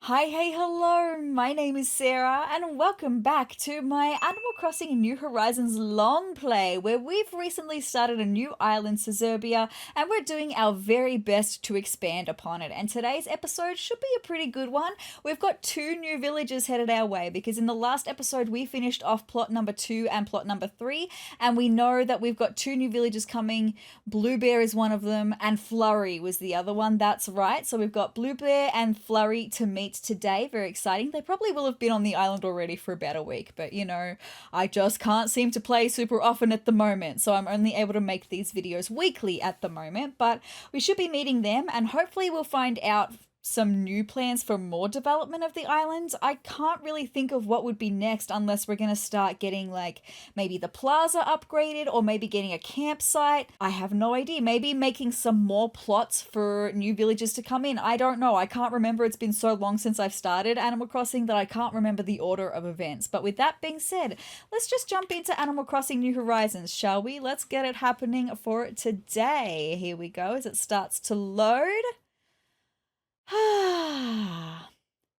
Hi, hey, hello, my name is Sarah, and welcome back to my Animal Crossing New Horizons long play, where we've recently started a new island, sezrawrr, and we're doing our very best to expand upon it. And today's episode should be a pretty good one. We've got two new villages headed our way, because in the last episode we finished off plot number 2 and plot number 3, and we know that we've got two new villages coming. Bluebear is one of them, and Flurry was the other one, that's right. So we've got Bluebear and Flurry to meet today. Very exciting. They probably will have been on the island already for about a week, but you know, I just can't seem to play super often at the moment, so I'm only able to make these videos weekly at the moment. But we should be meeting them, and hopefully we'll find out some new plans for more development of the island. I can't really think of what would be next unless we're going to start getting like maybe the plaza upgraded or maybe getting a campsite. I have no idea. Maybe making some more plots for new villages to come in. I don't know. I can't remember. It's been so long since I've started Animal Crossing that I can't remember the order of events. But with that being said, let's just jump into Animal Crossing New Horizons, shall we? Let's get it happening for today. Here we go as it starts to load.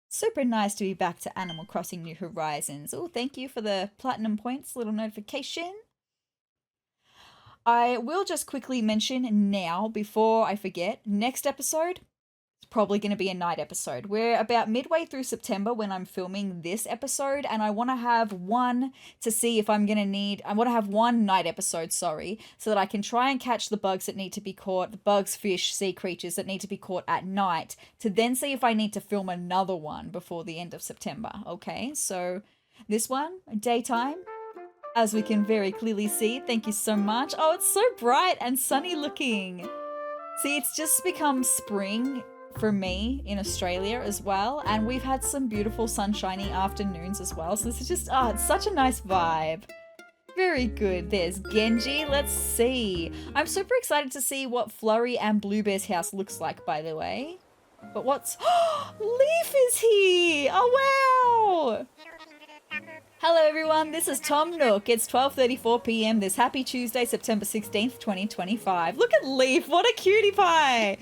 Super nice to be back to Animal Crossing New Horizons. Oh, thank you for the platinum points, little notification. I will just quickly mention now, before I forget, next episode is probably going to be a night episode. We're about midway through September when I'm filming this episode, and I want to have one to see if I'm going to need... I want to have one night episode, sorry, so that I can try and catch the bugs that need to be caught, the bugs, fish, sea creatures that need to be caught at night, to then see if I need to film another one before the end of September, okay? So this one, daytime, as we can very clearly see. Thank you so much. Oh, it's so bright and sunny looking. See, it's just become spring for me in Australia as well, and we've had some beautiful sunshiny afternoons as well, so this is just, it's such a nice vibe. Very good. There's Genji. Let's see. I'm super excited to see what Flurry and Bluebear's house looks like, by the way. But what's... Leif is here! Oh, wow! Hello everyone, this is Tom Nook. It's 12:34 p.m. this happy Tuesday, September 16th, 2025. Look at Leif, what a cutie pie!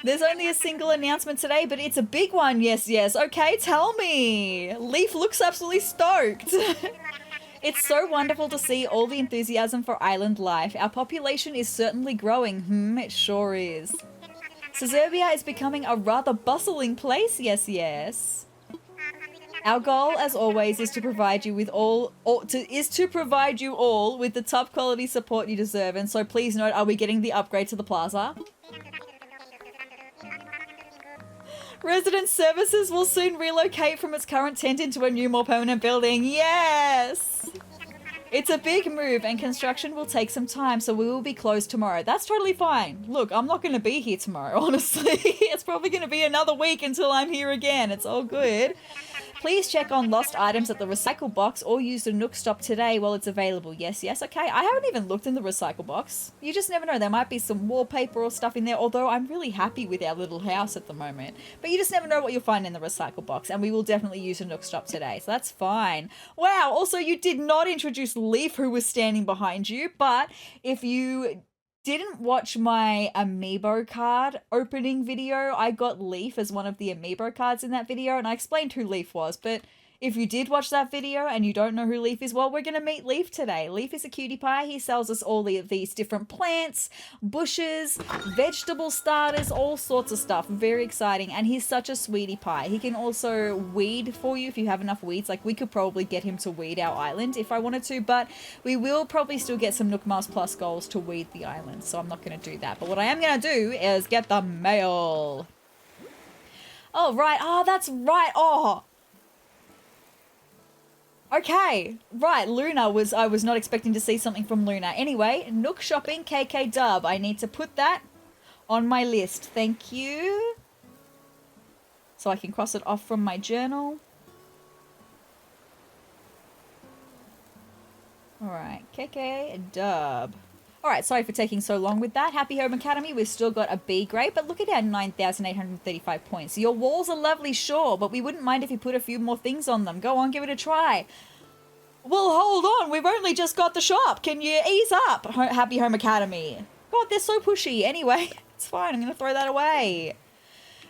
There's only a single announcement today, but it's a big one, yes. Okay, tell me. Leif looks absolutely stoked. It's so wonderful to see all the enthusiasm for island life. Our population is certainly growing. It sure is. Sezrawrr is becoming a rather bustling place, yes. Our goal, as always, is to provide you with provide you all with the top quality support you deserve. And so please note, are we getting the upgrade to the plaza? Resident Services will soon relocate from its current tent into a new, more permanent building. Yes! It's a big move and construction will take some time, so we will be closed tomorrow. That's totally fine. Look, I'm not going to be here tomorrow, honestly. It's probably going to be another week until I'm here again. It's all good. Please check on lost items at the recycle box or use the Nook stop today while it's available. Yes, okay. I haven't even looked in the recycle box. You just never know. There might be some wallpaper or stuff in there, although I'm really happy with our little house at the moment. But you just never know what you'll find in the recycle box, and we will definitely use a Nook stop today, so that's fine. Wow, also you did not introduce Leif, who was standing behind you, but if you didn't watch my amiibo card opening video, I got Leif as one of the amiibo cards in that video, and I explained who Leif was. But if you did watch that video and you don't know who Leif is, well, we're going to meet Leif today. Leif is a cutie pie. He sells us all these different plants, bushes, vegetable starters, all sorts of stuff. Very exciting. And he's such a sweetie pie. He can also weed for you if you have enough weeds. Like, we could probably get him to weed our island if I wanted to, but we will probably still get some Nook Mars Plus goals to weed the island, so I'm not going to do that. But what I am going to do is get the mail. Oh, right. Oh, that's right. Oh, okay, right, Luna I was not expecting to see something from Luna. Anyway, Nook shopping, KK dub. I need to put that on my list. Thank you. So I can cross it off from my journal. Alright, KK dub. Alright, sorry for taking so long with that. Happy Home Academy, we've still got a B grade, but look at our 9,835 points. Your walls are lovely, sure, but we wouldn't mind if you put a few more things on them. Go on, give it a try. Well, hold on, we've only just got the shop. Can you ease up, Happy Home Academy? God, they're so pushy. Anyway, it's fine, I'm going to throw that away.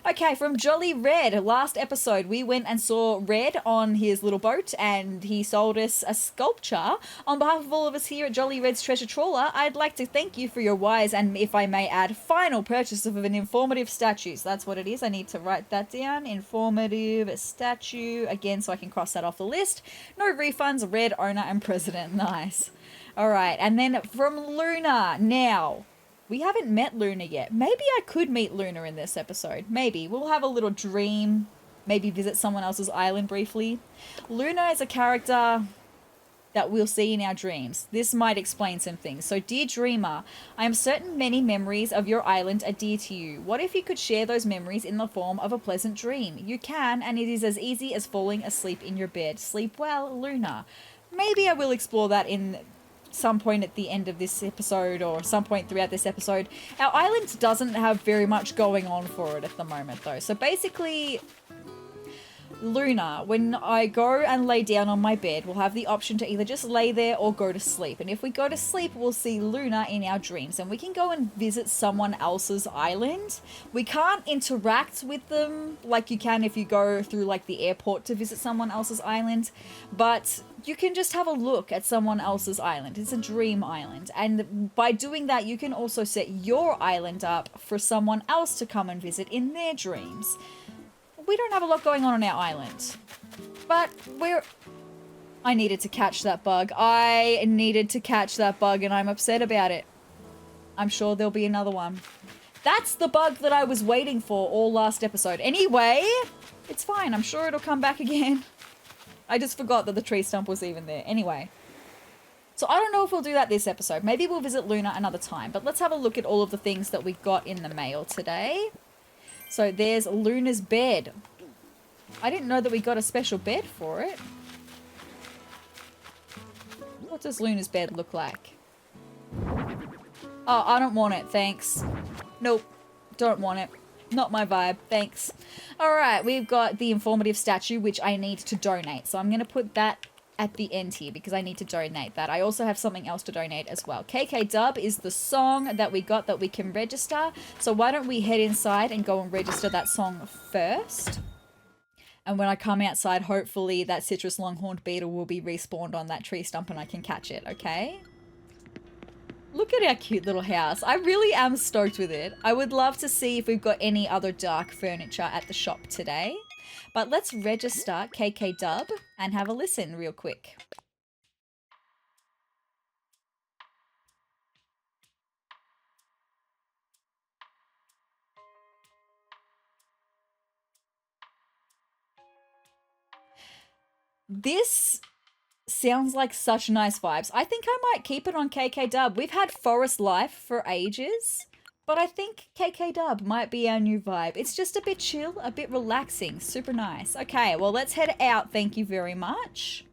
Okay, from Jolly Red. Last episode, we went and saw Red on his little boat and he sold us a sculpture. On behalf of all of us here at Jolly Red's Treasure Trawler, I'd like to thank you for your wise and, if I may add, final purchase of an informative statue. So that's what it is. I need to write that down. Informative statue. Again, so I can cross that off the list. No refunds, Red owner and president. Nice. All right, and then from Luna. Now, we haven't met Luna yet. Maybe I could meet Luna in this episode. Maybe. We'll have a little dream. Maybe visit someone else's island briefly. Luna is a character that we'll see in our dreams. This might explain some things. So, dear dreamer, I am certain many memories of your island are dear to you. What if you could share those memories in the form of a pleasant dream? You can, and it is as easy as falling asleep in your bed. Sleep well, Luna. Maybe I will explore that in some point at the end of this episode or some point throughout this episode. Our island doesn't have very much going on for it at the moment though. So basically, Luna, when I go and lay down on my bed, we'll have the option to either just lay there or go to sleep. And if we go to sleep, we'll see Luna in our dreams and we can go and visit someone else's island. We can't interact with them like you can if you go through like the airport to visit someone else's island, but you can just have a look at someone else's island. It's a dream island. And by doing that, you can also set your island up for someone else to come and visit in their dreams. We don't have a lot going on our island, but I needed to catch that bug. I needed to catch that bug and I'm upset about it. I'm sure there'll be another one. That's the bug that I was waiting for all last episode. Anyway, it's fine. I'm sure it'll come back again. I just forgot that the tree stump was even there. Anyway, so I don't know if we'll do that this episode. Maybe we'll visit Luna another time, but let's have a look at all of the things that we got in the mail today. So there's Luna's bed. I didn't know that we got a special bed for it. What does Luna's bed look like? Oh, I don't want it, thanks. Nope, don't want it. Not my vibe, thanks. Alright, we've got the informative statue, which I need to donate. So I'm going to put that at the end here because I need to donate that. I also have something else to donate as well. KK Dub is the song that we got that we can register. So why don't we head inside and go and register that song first? And when I come outside, hopefully that citrus longhorned beetle will be respawned on that tree stump and I can catch it, okay? Look at our cute little house. I really am stoked with it. I would love to see if we've got any other dark furniture at the shop today. But let's register KK Dub and have a listen real quick. This sounds like such nice vibes. I think I might keep it on KK Dub. We've had Forest Life for ages, but I think KK Dub might be our new vibe. It's just a bit chill, a bit relaxing, super nice. Okay, well, let's head out. Thank you very much.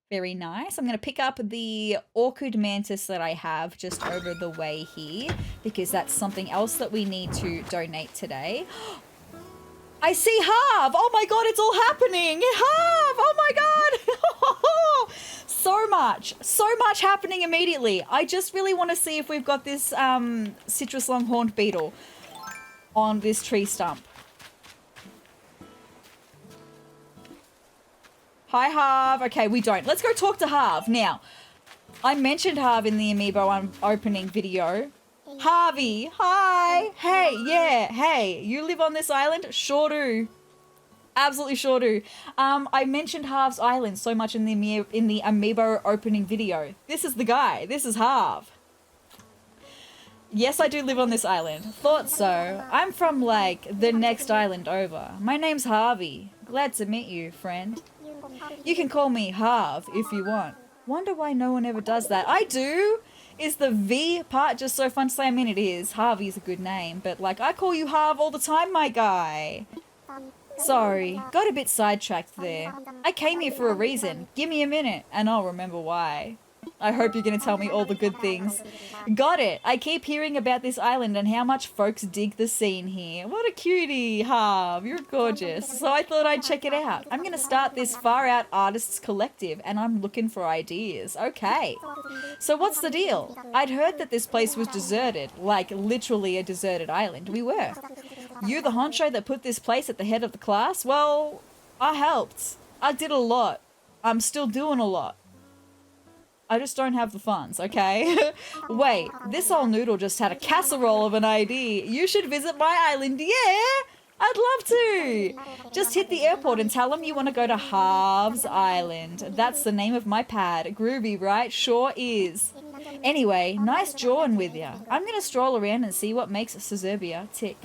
Very nice. I'm going to pick up the orchid mantis that I have just over the way here because that's something else that we need to donate today. I see Harv! Oh my god, it's all happening! Harv! Oh my god! So much happening immediately. I just really want to see if we've got this citrus longhorned beetle on this tree stump. Hi, Harv. Okay, we don't. Let's go talk to Harv. Now, I mentioned Harv in the amiibo opening video. Harvey, hi. Hey, yeah, hey. You live on this island? Sure do. Absolutely sure do. I mentioned Harv's island so much in the amiibo opening video. This is the guy. This is Harv. Yes, I do live on this island. Thought so. I'm from, like, the next island over. My name's Harvey. Glad to meet you, friend. You can call me Harv if you want. Wonder why no one ever does that. I do! Is the V part just so fun to say? I mean, it is. Harvey's a good name, but, like, I call you Harv all the time, my guy. Sorry, got a bit sidetracked there. I came here for a reason. Give me a minute, and I'll remember why. I hope you're going to tell me all the good things. Got it. I keep hearing about this island and how much folks dig the scene here. What a cutie, Harv. You're gorgeous. So I thought I'd check it out. I'm going to start this Far Out Artists Collective and I'm looking for ideas. Okay. So what's the deal? I'd heard that this place was deserted, like literally a deserted island. We were. You the honcho that put this place at the head of the class? Well, I helped. I did a lot. I'm still doing a lot. I just don't have the funds, okay? Wait, this old noodle just had a casserole of an ID. You should visit my island. Yeah, I'd love to. Just hit the airport and tell them you want to go to Harv's Island. That's the name of my pad. Groovy, right? Sure is. Anyway, nice drawing with ya. I'm going to stroll around and see what makes sezrawrr tick.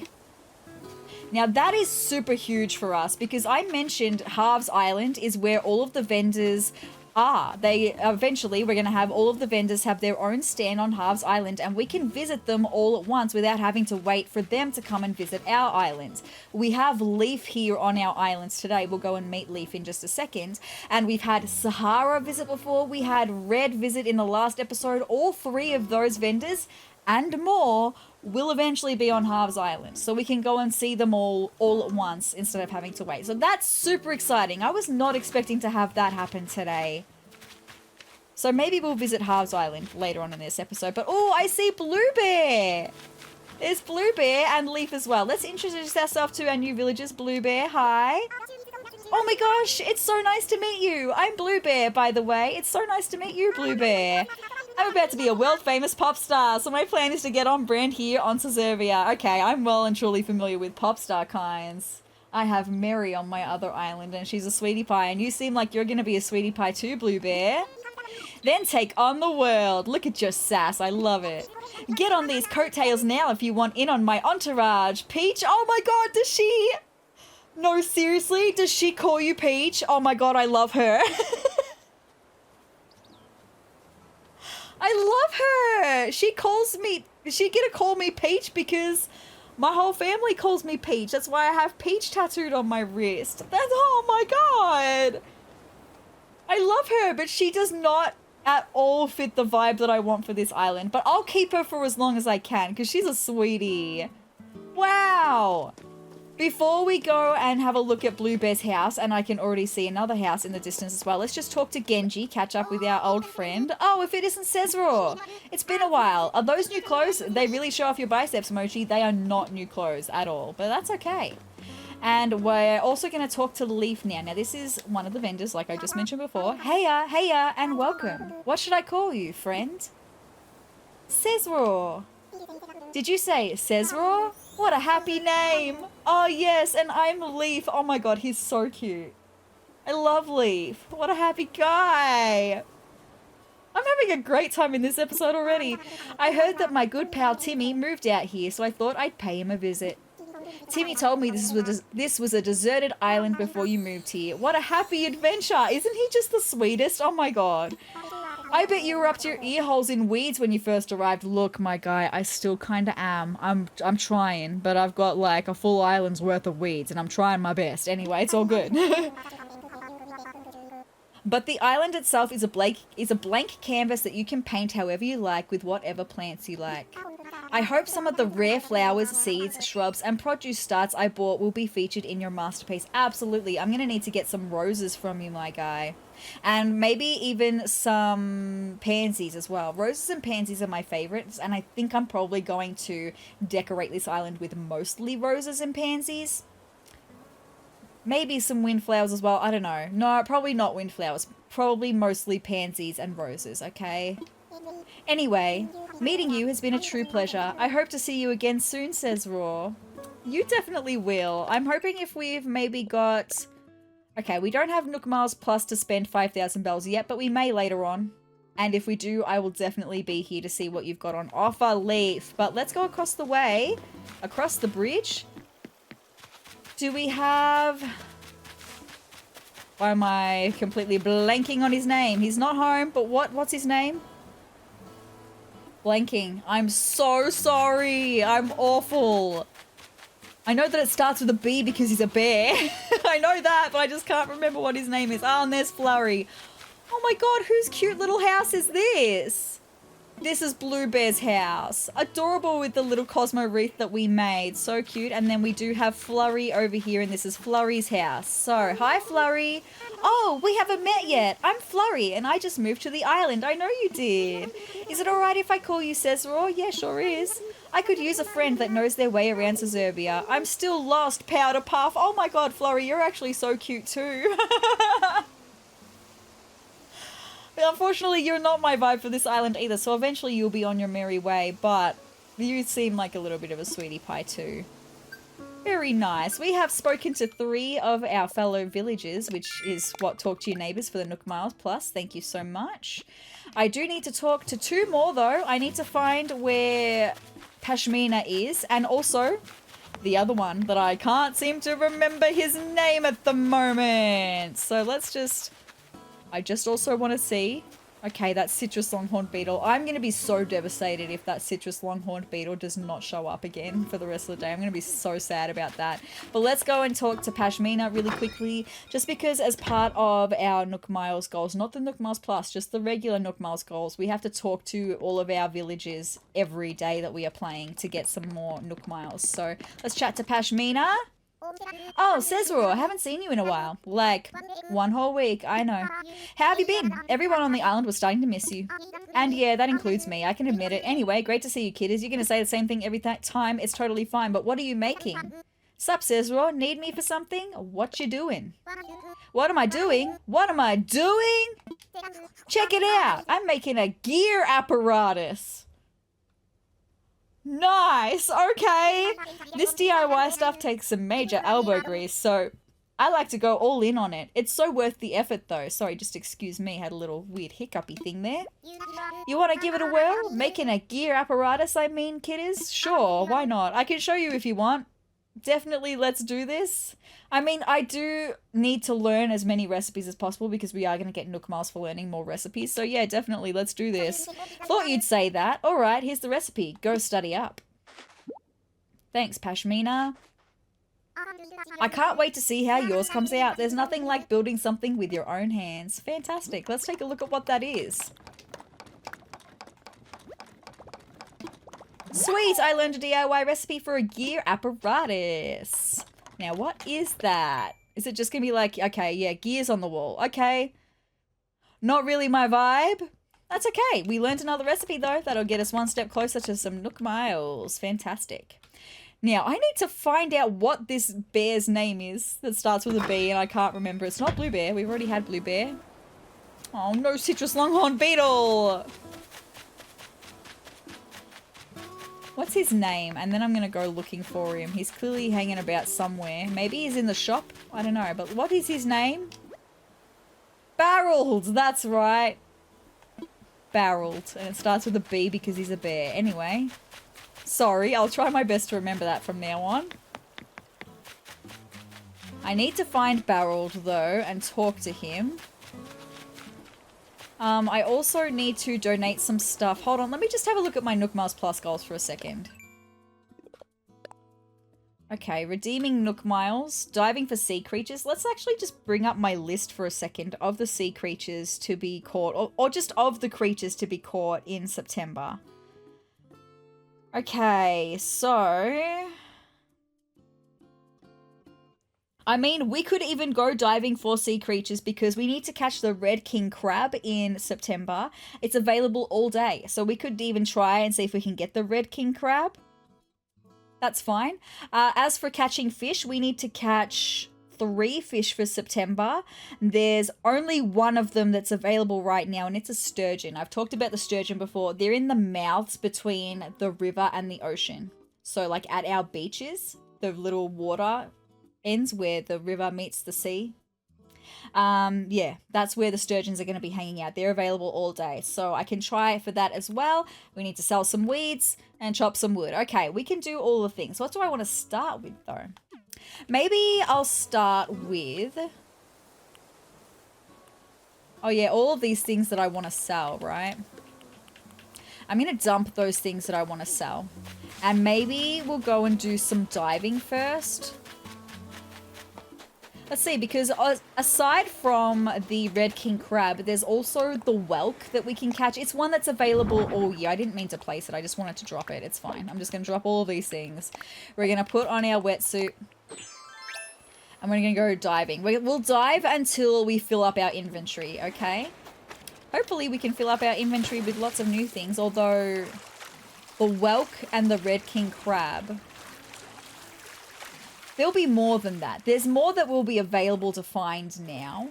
Now that is super huge for us because I mentioned Harv's Island is where all of the vendors are. Eventually we're going to have all of the vendors have their own stand on Harv's Island and we can visit them all at once without having to wait for them to come and visit our island. We have Leif here on our islands today. We'll go and meet Leif in just a second. And we've had Sahara visit before. We had Red visit in the last episode. All three of those vendors and more will eventually be on Harv's Island. So we can go and see them all at once instead of having to wait. So that's super exciting. I was not expecting to have that happen today. So maybe we'll visit Harv's Island later on in this episode. But oh, I see Bluebear. There's Bluebear and Leif as well. Let's introduce ourselves to our new villagers. Bluebear, hi. Oh my gosh, it's so nice to meet you. I'm Bluebear, by the way. It's so nice to meet you, Bluebear. I'm about to be a world-famous pop star, so my plan is to get on brand here on sezrawrr. Okay, I'm well and truly familiar with pop star kinds. I have Mary on my other island, and she's a sweetie pie, and you seem like you're going to be a sweetie pie too, Bluebear. Then take on the world. Look at your sass. I love it. Get on these coattails now if you want in on my entourage. Peach? Oh my god, does she... No, seriously? Does she call you Peach? Oh my god, I love her. I love her. She calls me... She gonna call me Peach because my whole family calls me Peach. That's why I have Peach tattooed on my wrist. That's... Oh my god. I love her, but she does not at all fit the vibe that I want for this island. But I'll keep her for as long as I can because she's a sweetie. Wow. Before we go and have a look at Bluebear's house, and I can already see another house in the distance as well, let's just talk to Genji, catch up with our old friend. Oh, if it isn't sezrawrr. It's been a while. Are those new clothes? They really show off your biceps, Mochi. They are not new clothes at all, but that's okay. And we're also going to talk to Leif now. Now, this is one of the vendors, like I just mentioned before. Heya, and welcome. What should I call you, friend? Sezrawrr. Did you say sezrawrr? What a happy name. Oh, yes, and I'm Leif. Oh, my God, he's so cute. I love Leif. What a happy guy. I'm having a great time in this episode already. I heard that my good pal Timmy moved out here, so I thought I'd pay him a visit. Timmy told me this was a deserted island before you moved here. What a happy adventure. Isn't he just the sweetest? Oh, my God. I bet you were up to your ear holes in weeds when you first arrived. Look, my guy, I still kind of am. I'm trying, but I've got like a full island's worth of weeds, and I'm trying my best. Anyway, it's all good. But the island itself is a blank canvas that you can paint however you like with whatever plants you like. I hope some of the rare flowers, seeds, shrubs, and produce starts I bought will be featured in your masterpiece. Absolutely. I'm going to need to get some roses from you, my guy. And maybe even some pansies as well. Roses and pansies are my favorites, and I think I'm probably going to decorate this island with mostly roses and pansies. Maybe some windflowers as well. I don't know. No, probably not windflowers. Probably mostly pansies and roses, okay? Anyway, meeting you has been a true pleasure. I hope to see you again soon, sezrawrr. You definitely will. I'm hoping if we've maybe got... Okay, we don't have Nook Miles Plus to spend 5,000 bells yet, but we may later on. And if we do, I will definitely be here to see what you've got on offer, Leif. But let's go across the way, across the bridge. Do we have... Why am I completely blanking on his name? He's not home, but what's his name? Blanking. I'm so sorry. I'm awful. I know that it starts with a B because he's a bear. I know that, but I just can't remember what his name is. Oh, and there's Flurry. Oh my god, whose cute little house is this? This is Bluebear's house. Adorable with the little Cosmo wreath that we made. So cute. And then we do have Flurry over here, and this is Flurry's house. So, hi Flurry. Oh, we haven't met yet. I'm Flurry, and I just moved to the island. I know you did. Is it alright if I call you sezrawrr? Yeah, sure is. I could use a friend that knows their way around sezrawrr. I'm still lost, Powder Puff. Oh my god, Flurry, you're actually so cute too. Unfortunately, you're not my vibe for this island either, so eventually you'll be on your merry way, but you seem like a little bit of a sweetie pie too. Very nice. We have spoken to 3 of our fellow villagers, which is what Talk to Your Neighbours for the Nook Miles Plus. Thank you so much. I do need to talk to 2 more though. I need to find where Pashmina is, and also the other one that I can't seem to remember his name at the moment. So let's just... I just also want to see... Okay, that citrus longhorn beetle. I'm going to be so devastated if that citrus longhorn beetle does not show up again for the rest of the day. I'm going to be so sad about that. But let's go and talk to Pashmina really quickly. Just because as part of our Nook Miles goals, not the Nook Miles Plus, just the regular Nook Miles goals, we have to talk to all of our villagers every day that we are playing to get some more Nook Miles. So let's chat to Pashmina. Oh, sezrawrr, I haven't seen you in a while. Like, 1 whole week, I know. How have you been? Everyone on the island was starting to miss you. And yeah, that includes me, I can admit it. Anyway, great to see you, kiddies. You're going to say the same thing every time, it's totally fine, but what are you making? Sup, sezrawrr, need me for something? What you doing? What am I doing? What am I doing? Check it out, I'm making a gear apparatus. Nice, okay. This DIY stuff takes some major elbow grease, so I like to go all in on it. It's so worth the effort though. Sorry, just excuse me, had a little weird hiccupy thing there. You want to give it a whirl? Making a gear apparatus, I mean, kiddies? Sure, why not? I can show you if you want. Definitely, let's do this. I mean, I do need to learn as many recipes as possible because we are going to get Nook Miles for learning more recipes. So yeah, definitely, let's do this. Thought you'd say that. All right, here's the recipe. Go study up. Thanks, Pashmina. I can't wait to see how yours comes out. There's nothing like building something with your own hands. Fantastic. Let's take a look at what that is. Sweet, I learned a DIY recipe for a gear apparatus. Now, what is that? Is it just going to be like, okay, yeah, gears on the wall. Okay. Not really my vibe. That's okay. We learned another recipe, though. That'll get us 1 step closer to some Nook Miles. Fantastic. Now, I need to find out what this bear's name is that starts with a B, and I can't remember. It's not Bluebear. We've already had Bluebear. Oh, no citrus longhorn beetle. What's his name? And then I'm going to go looking for him. He's clearly hanging about somewhere. Maybe he's in the shop. I don't know. But what is his name? Barreled. That's right. Barreled. And it starts with a B because he's a bear. Anyway. Sorry. I'll try my best to remember that from now on. I need to find Barreled, though, and talk to him. I also need to donate some stuff. Hold on, let me just have a look at my Nook Miles Plus goals for a second. Okay, redeeming Nook Miles, diving for sea creatures. Let's actually just bring up my list for a second of the sea creatures to be caught, or just of the creatures to be caught in September. Okay, so... I mean, we could even go diving for sea creatures because we need to catch the red king crab in September. It's available all day. So we could even try and see if we can get the red king crab. That's fine. As for catching fish, we need to catch 3 fish for September. There's only 1 of them that's available right now, and it's a sturgeon. I've talked about the sturgeon before. They're in the mouths between the river and the ocean. So like at our beaches, the little water ends where the river meets the sea. Yeah, that's where the sturgeons are going to be hanging out. They're available all day, so I can try for that as well. We need to sell some weeds and chop some wood. Okay, we can do all the things. What do I want to start with though? Maybe I'll start with... Oh yeah, all of these things that I want to sell, right? I'm going to dump those things that I want to sell. And maybe we'll go and do some diving first. Let's see, because aside from the red king crab, there's also the whelk that we can catch. It's one that's available all year. I didn't mean to place it. I just wanted to drop it. It's fine. I'm just going to drop all of these things. We're going to put on our wetsuit. And we're going to go diving. We'll dive until we fill up our inventory, okay? Hopefully we can fill up our inventory with lots of new things, although the whelk and the red king crab... There'll be more than that. There's more that will be available to find now.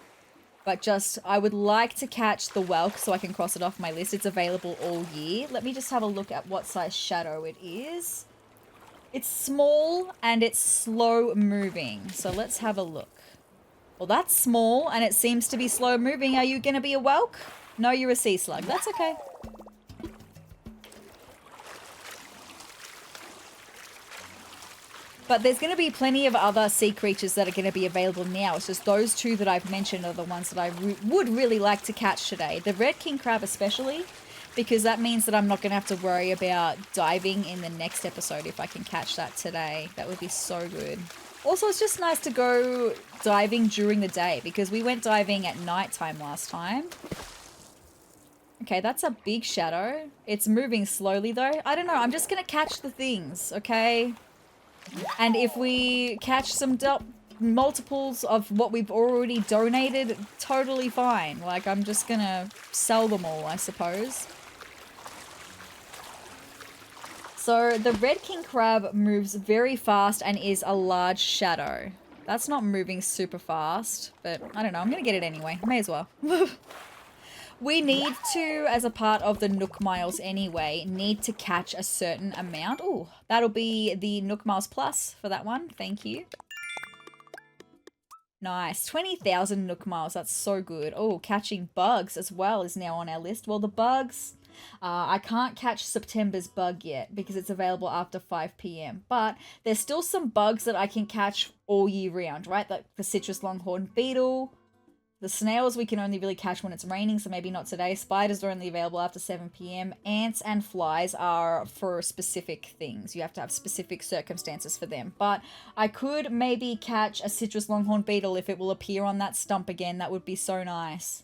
But just, I would like to catch the whelk so I can cross it off my list. It's available all year. Let me just have a look at what size shadow it is. It's small and it's slow moving. So let's have a look. Well, that's small and it seems to be slow moving. Are you going to be a whelk? No, you're a sea slug. That's okay. But there's going to be plenty of other sea creatures that are going to be available now. It's just those two that I've mentioned are the ones that I would really like to catch today. The red king crab especially, because that means that I'm not going to have to worry about diving in the next episode if I can catch that today. That would be so good. Also, it's just nice to go diving during the day because we went diving at nighttime last time. Okay, that's a big shadow. It's moving slowly though. I don't know. I'm just going to catch the things, okay? And if we catch some multiples of what we've already donated, totally fine. Like, I'm just gonna sell them all, I suppose. So, the red king crab moves very fast and is a large shadow. That's not moving super fast, but I don't know. I'm gonna get it anyway. May as well. We need to, as a part of the Nook Miles anyway, need to catch a certain amount. Oh, that'll be the Nook Miles Plus for that one. Thank you. Nice. 20,000 Nook Miles. That's so good. Oh, catching bugs as well is now on our list. Well, the bugs, I can't catch September's bug yet because it's available after 5 p.m. But there's still some bugs that I can catch all year round, right? Like the citrus longhorn beetle. The snails we can only really catch when it's raining, so maybe not today. Spiders are only available after 7 p.m. Ants and flies are for specific things. You have to have specific circumstances for them. But I could maybe catch a citrus longhorn beetle if it will appear on that stump again. That would be so nice.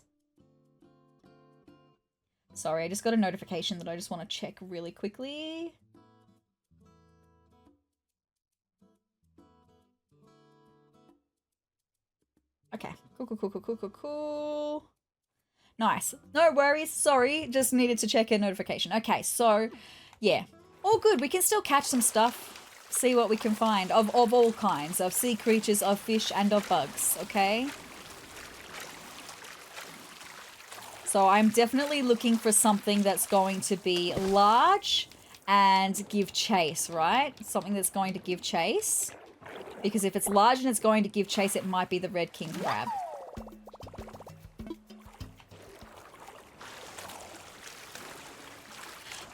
Sorry, I just got a notification that I just want to check really quickly. Okay, cool. Nice. No worries. Sorry, just needed to check a notification. Okay, so, yeah. All good. We can still catch some stuff. See what we can find of all kinds. Of sea creatures, of fish, and of bugs. Okay? So I'm definitely looking for something that's going to be large and give chase, right? Something that's going to give chase. Because if it's large and it's going to give chase, it might be the red king crab.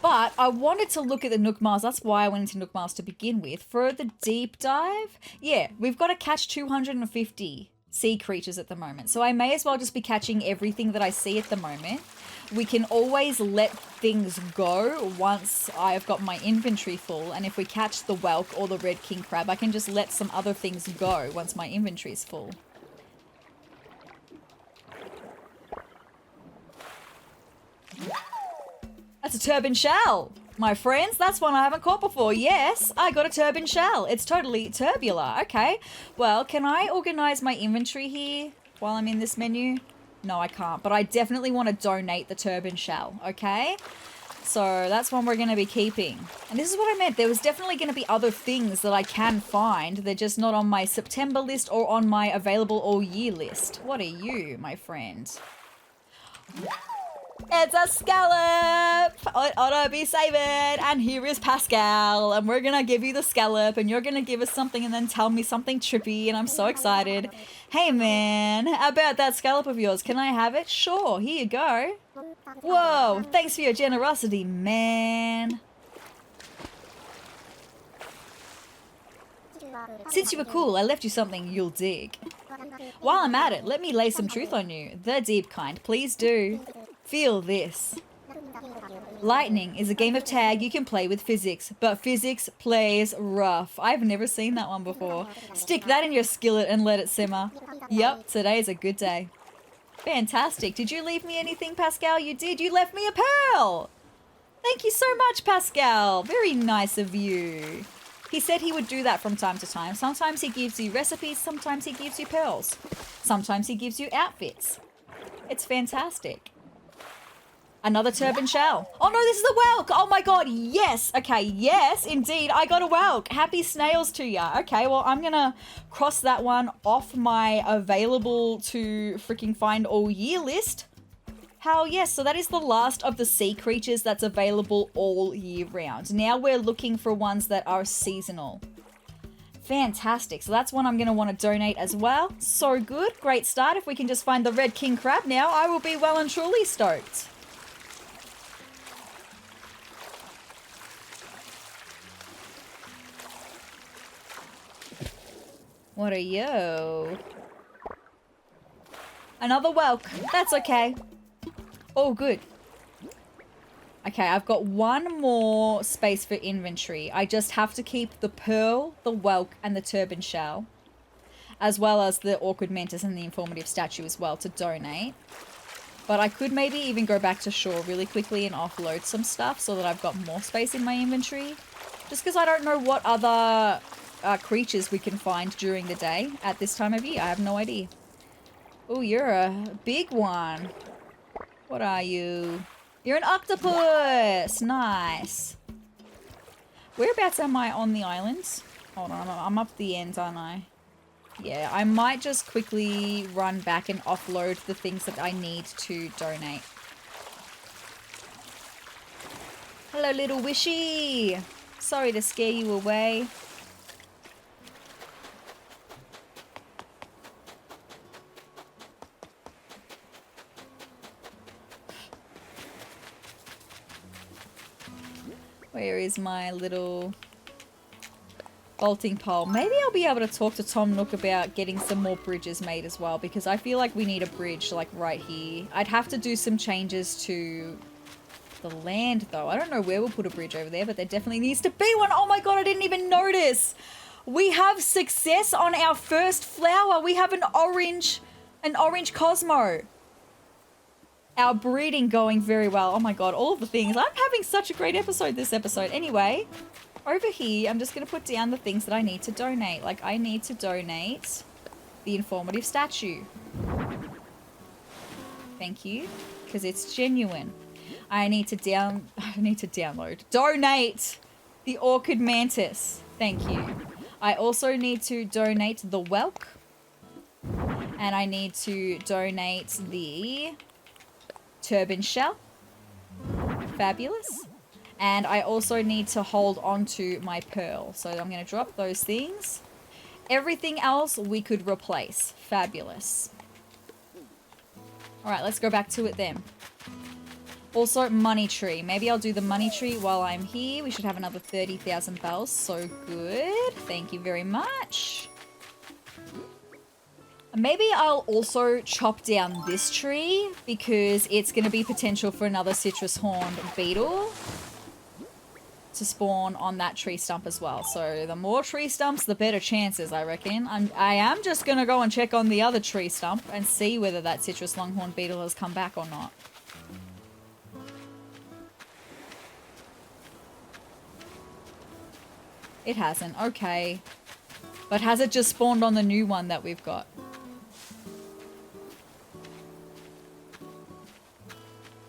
But I wanted to look at the Nook Miles. That's why I went into Nook Miles to begin with. For the deep dive, yeah, we've got to catch 250 sea creatures at the moment. So I may as well just be catching everything that I see at the moment. We can always let things go once I've got my inventory full. And if we catch the whelk or the red king crab, I can just let some other things go once my inventory is full. That's a turban shell, my friends. That's one I haven't caught before. Yes, I got a turban shell. It's totally tubular. Okay, well, can I organize my inventory here while I'm in this menu? No, I can't, but I definitely want to donate the turban shell, okay? So that's one we're going to be keeping. And this is what I meant. There was definitely going to be other things that I can find. They're just not on my September list or on my available all year list. What are you, my friend? It's a scallop! Auto be saving! And here is Pascal. And we're gonna give you the scallop and you're gonna give us something and then tell me something trippy and I'm so excited. Hey man, how about that scallop of yours? Can I have it? Sure, here you go. Whoa, thanks for your generosity, man. Since you were cool, I left you something you'll dig. While I'm at it, let me lay some truth on you. The deep kind, please do. Feel this. Lightning is a game of tag you can play with physics, but physics plays rough. I've never seen that one before. Stick that in your skillet and let it simmer. Yep, today is a good day. Fantastic. Did you leave me anything, Pascal? You did. You left me a pearl. Thank you so much, Pascal. Very nice of you. He said he would do that from time to time. Sometimes he gives you recipes, sometimes he gives you pearls. Sometimes he gives you outfits. It's fantastic. Another turban shell. Oh no, this is a whelk. Oh my god, yes. Okay, yes, indeed, I got a whelk. Happy snails to ya. Okay, well, I'm gonna cross that one off my available to freaking find all year list. Hell yes, so that is the last of the sea creatures that's available all year round. Now we're looking for ones that are seasonal. Fantastic, so that's one I'm gonna want to donate as well. So good, great start. If we can just find the red king crab now, I will be well and truly stoked. What are you? Another whelk. That's okay. Oh, good. Okay, I've got one more space for inventory. I just have to keep the pearl, the whelk, and the turban shell, as well as the awkward mantis and the informative statue as well to donate. But I could maybe even go back to shore really quickly and offload some stuff so that I've got more space in my inventory. Just because I don't know what other creatures we can find during the day at this time of year. I have no idea. Oh, you're a big one. What are you? You're an octopus! Nice. Whereabouts am I on the islands? Hold on, I'm up the end, aren't I? Yeah, I might just quickly run back and offload the things that I need to donate. Hello, little wishy! Sorry to scare you away. Where is my little bolting pole? Maybe I'll be able to talk to Tom Nook about getting some more bridges made as well, because I feel like we need a bridge like right here. I'd have to do some changes to the land though. I don't know where we'll put a bridge over there, but there definitely needs to be one. Oh my god, I didn't even notice. We have success on our first flower. We have an orange Cosmo. Our breeding going very well. Oh my god, all of the things. I'm having such a great episode this episode. Anyway, over here, I'm just going to put down the things that I need to donate. Like, I need to donate the informative statue. Thank you, because it's genuine. I need to donate the orchid mantis. Thank you. I also need to donate the whelk. And I need to donate the turban shell. Fabulous. And I also need to hold on to my pearl. So I'm going to drop those things. Everything else we could replace. Fabulous. Alright, let's go back to it then. Also, money tree. Maybe I'll do the money tree while I'm here. We should have another 30,000 bells. So good. Thank you very much. Maybe I'll also chop down this tree because it's going to be potential for another citrus horned beetle to spawn on that tree stump as well. So the more tree stumps, the better chances, I reckon. I am just going to go and check on the other tree stump and see whether that citrus longhorn beetle has come back or not. It hasn't. Okay. But has it just spawned on the new one that we've got?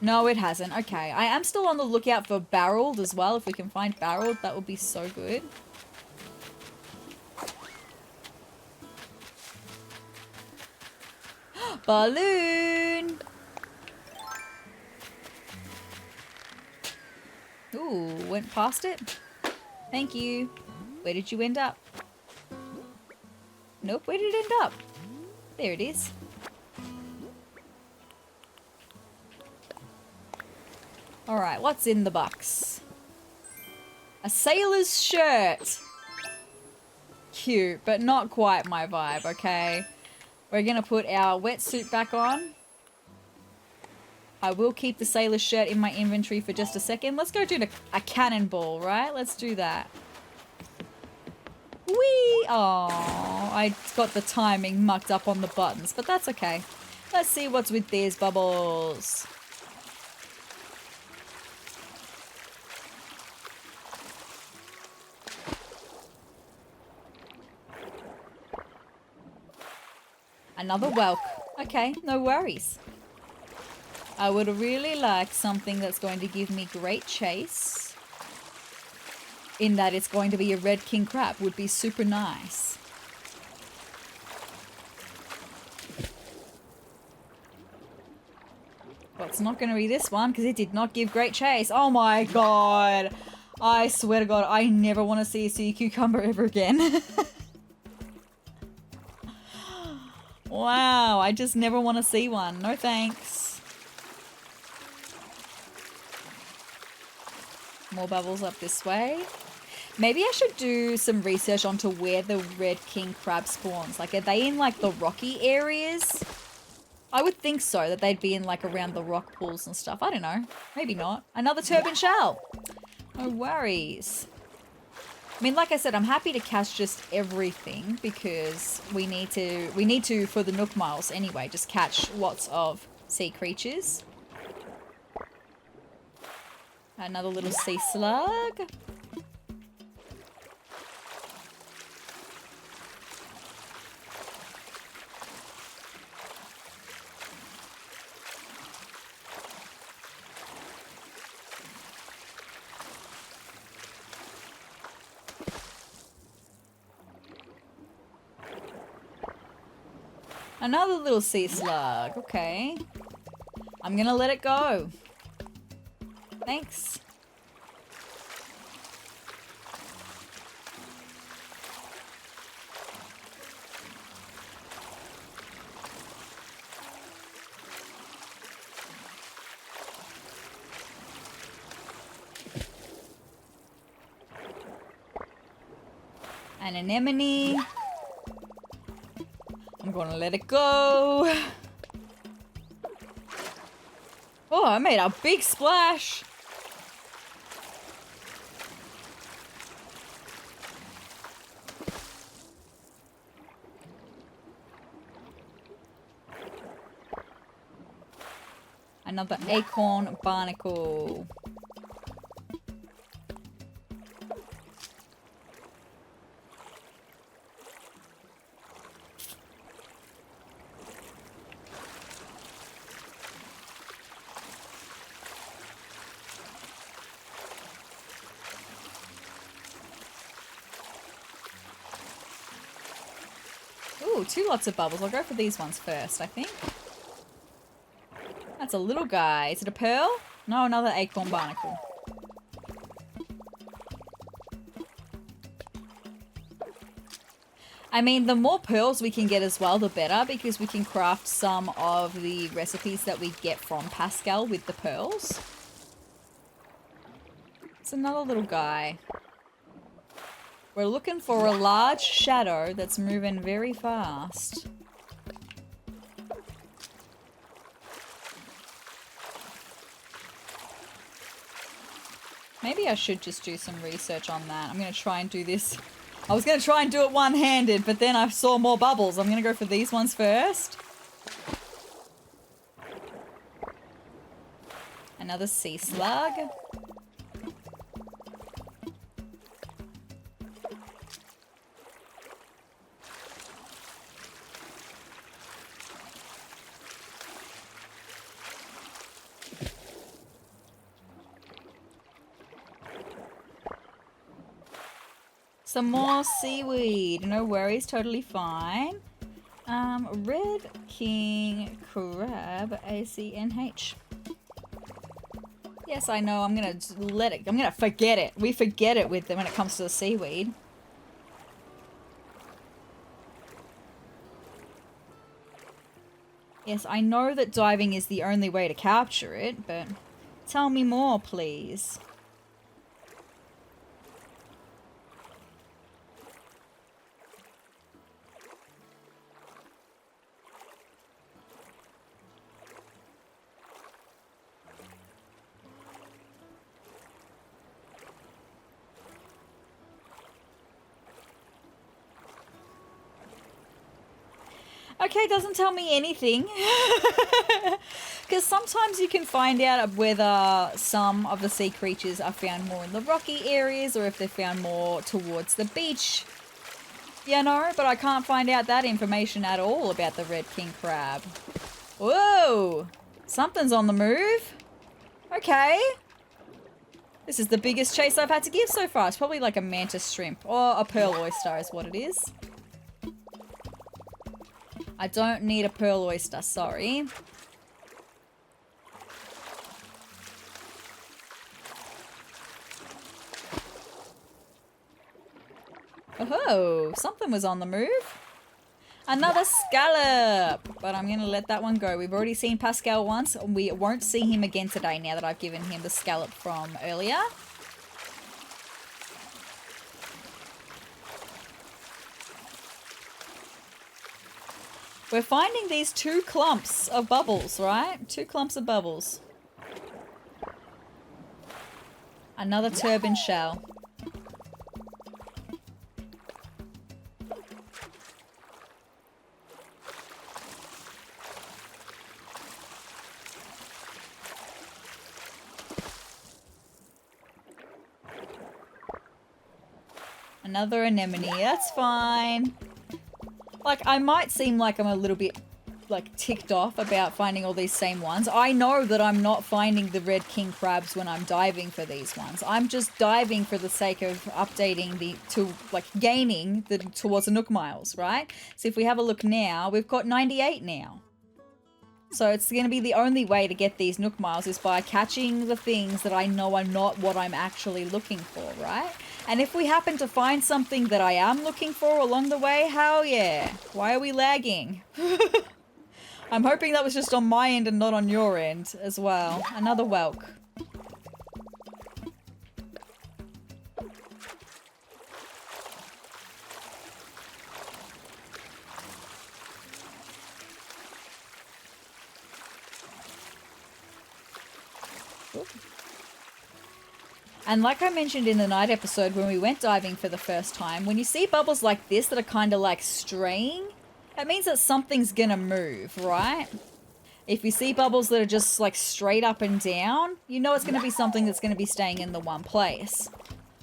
No, it hasn't. Okay. I am still on the lookout for barreled as well. If we can find barreled, that would be so good. Balloon! Ooh, went past it. Thank you. Where did you end up? Nope, where did it end up? There it is. Alright, what's in the box? A sailor's shirt. Cute, but not quite my vibe, okay? We're gonna put our wetsuit back on. I will keep the sailor shirt in my inventory for just a second. Let's go do a cannonball, right? Let's do that. Whee! Oh, I got the timing mucked up on the buttons, but that's okay. Let's see what's with these bubbles. Another whelk. Okay, no worries. I would really like something that's going to give me great chase. In that it's going to be a red king crab. Would be super nice. Well, it's not going to be this one because it did not give great chase. Oh my god. I swear to god, I never want to see a sea cucumber ever again. Wow, I just never want to see one. No thanks. More bubbles up this way. Maybe I should do some research onto where the red king crab spawns. Like, are they in, like, the rocky areas? I would think so, that they'd be in, like, around the rock pools and stuff. I don't know. Maybe not. Another turban shell. No worries. I mean, like I said, I'm happy to catch just everything because we need to, for the Nook miles anyway, just catch lots of sea creatures. Another little sea slug. Another little sea slug. Okay. I'm gonna let it go. Thanks. An anemone. I'm gonna let it go. Oh, I made a big splash. Another acorn barnacle. Ooh, two lots of bubbles. I'll go for these ones first, I think. That's a little guy. Is it a pearl? No, another acorn barnacle. I mean, the more pearls we can get as well, the better, because we can craft some of the recipes that we get from Pascal with the pearls. It's another little guy. We're looking for a large shadow that's moving very fast. Maybe I should just do some research on that. I'm going to try and do this. I was going to try and do it one-handed, but then I saw more bubbles. I'm going to go for these ones first. Another sea slug. Some more seaweed. No worries, totally fine. Red king crab, acnh. Yes, I know. I'm gonna let it. I'm gonna forget it. We forget it with them when it comes to the seaweed. Yes, I know that diving is the only way to capture it, but tell me more, please. Okay, doesn't tell me anything. Because sometimes you can find out whether some of the sea creatures are found more in the rocky areas or if they're found more towards the beach. You know, but I can't find out that information at all about the red king crab. Whoa! Something's on the move. Okay. This is the biggest chase I've had to give so far. It's probably like a mantis shrimp or a pearl oyster is what it is. I don't need a pearl oyster, sorry. Oh, something was on the move. Another scallop! But I'm going to let that one go. We've already seen Pascal once. We won't see him again today now that I've given him the scallop from earlier. We're finding these 2 clumps of bubbles, right? 2 clumps of bubbles. Another turban shell. Another anemone, that's fine. Like, I might seem like I'm a little bit, like, ticked off about finding all these same ones. I know that I'm not finding the red king crabs when I'm diving for these ones. I'm just diving for the sake of updating gaining towards the Nook miles, right? So if we have a look now, we've got 98 now. So it's going to be the only way to get these Nook miles is by catching the things that I know are not what I'm actually looking for, right? And if we happen to find something that I am looking for along the way, hell yeah. Why are we lagging? I'm hoping that was just on my end and not on your end as well. Another whelk. And like I mentioned in the night episode when we went diving for the first time, when you see bubbles like this that are kind of like straying, that means that something's gonna move, right? If you see bubbles that are just like straight up and down, you know it's gonna be something that's gonna be staying in the one place.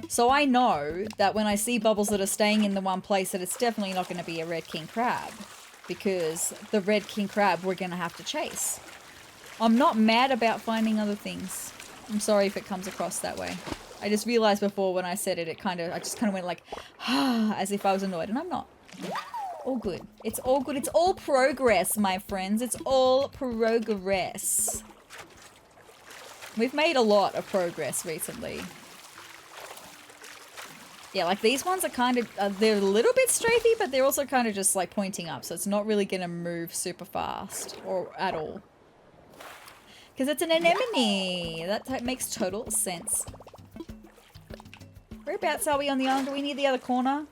So I know that when I see bubbles that are staying in the one place that it's definitely not gonna be a red king crab, because the red king crab we're gonna have to chase. I'm not mad about finding other things. I'm sorry if it comes across that way. I just realized before when I said it, I just kind of went like, as if I was annoyed, and I'm not. All good. It's all good. It's all progress, my friends. It's all progress. We've made a lot of progress recently. Yeah, like these ones are kind of, they're a little bit strafey, but they're also kind of just like pointing up, so it's not really going to move super fast or at all. Because it's an anemone. That makes total sense. Whereabouts are we on the island? Are we near the other corner?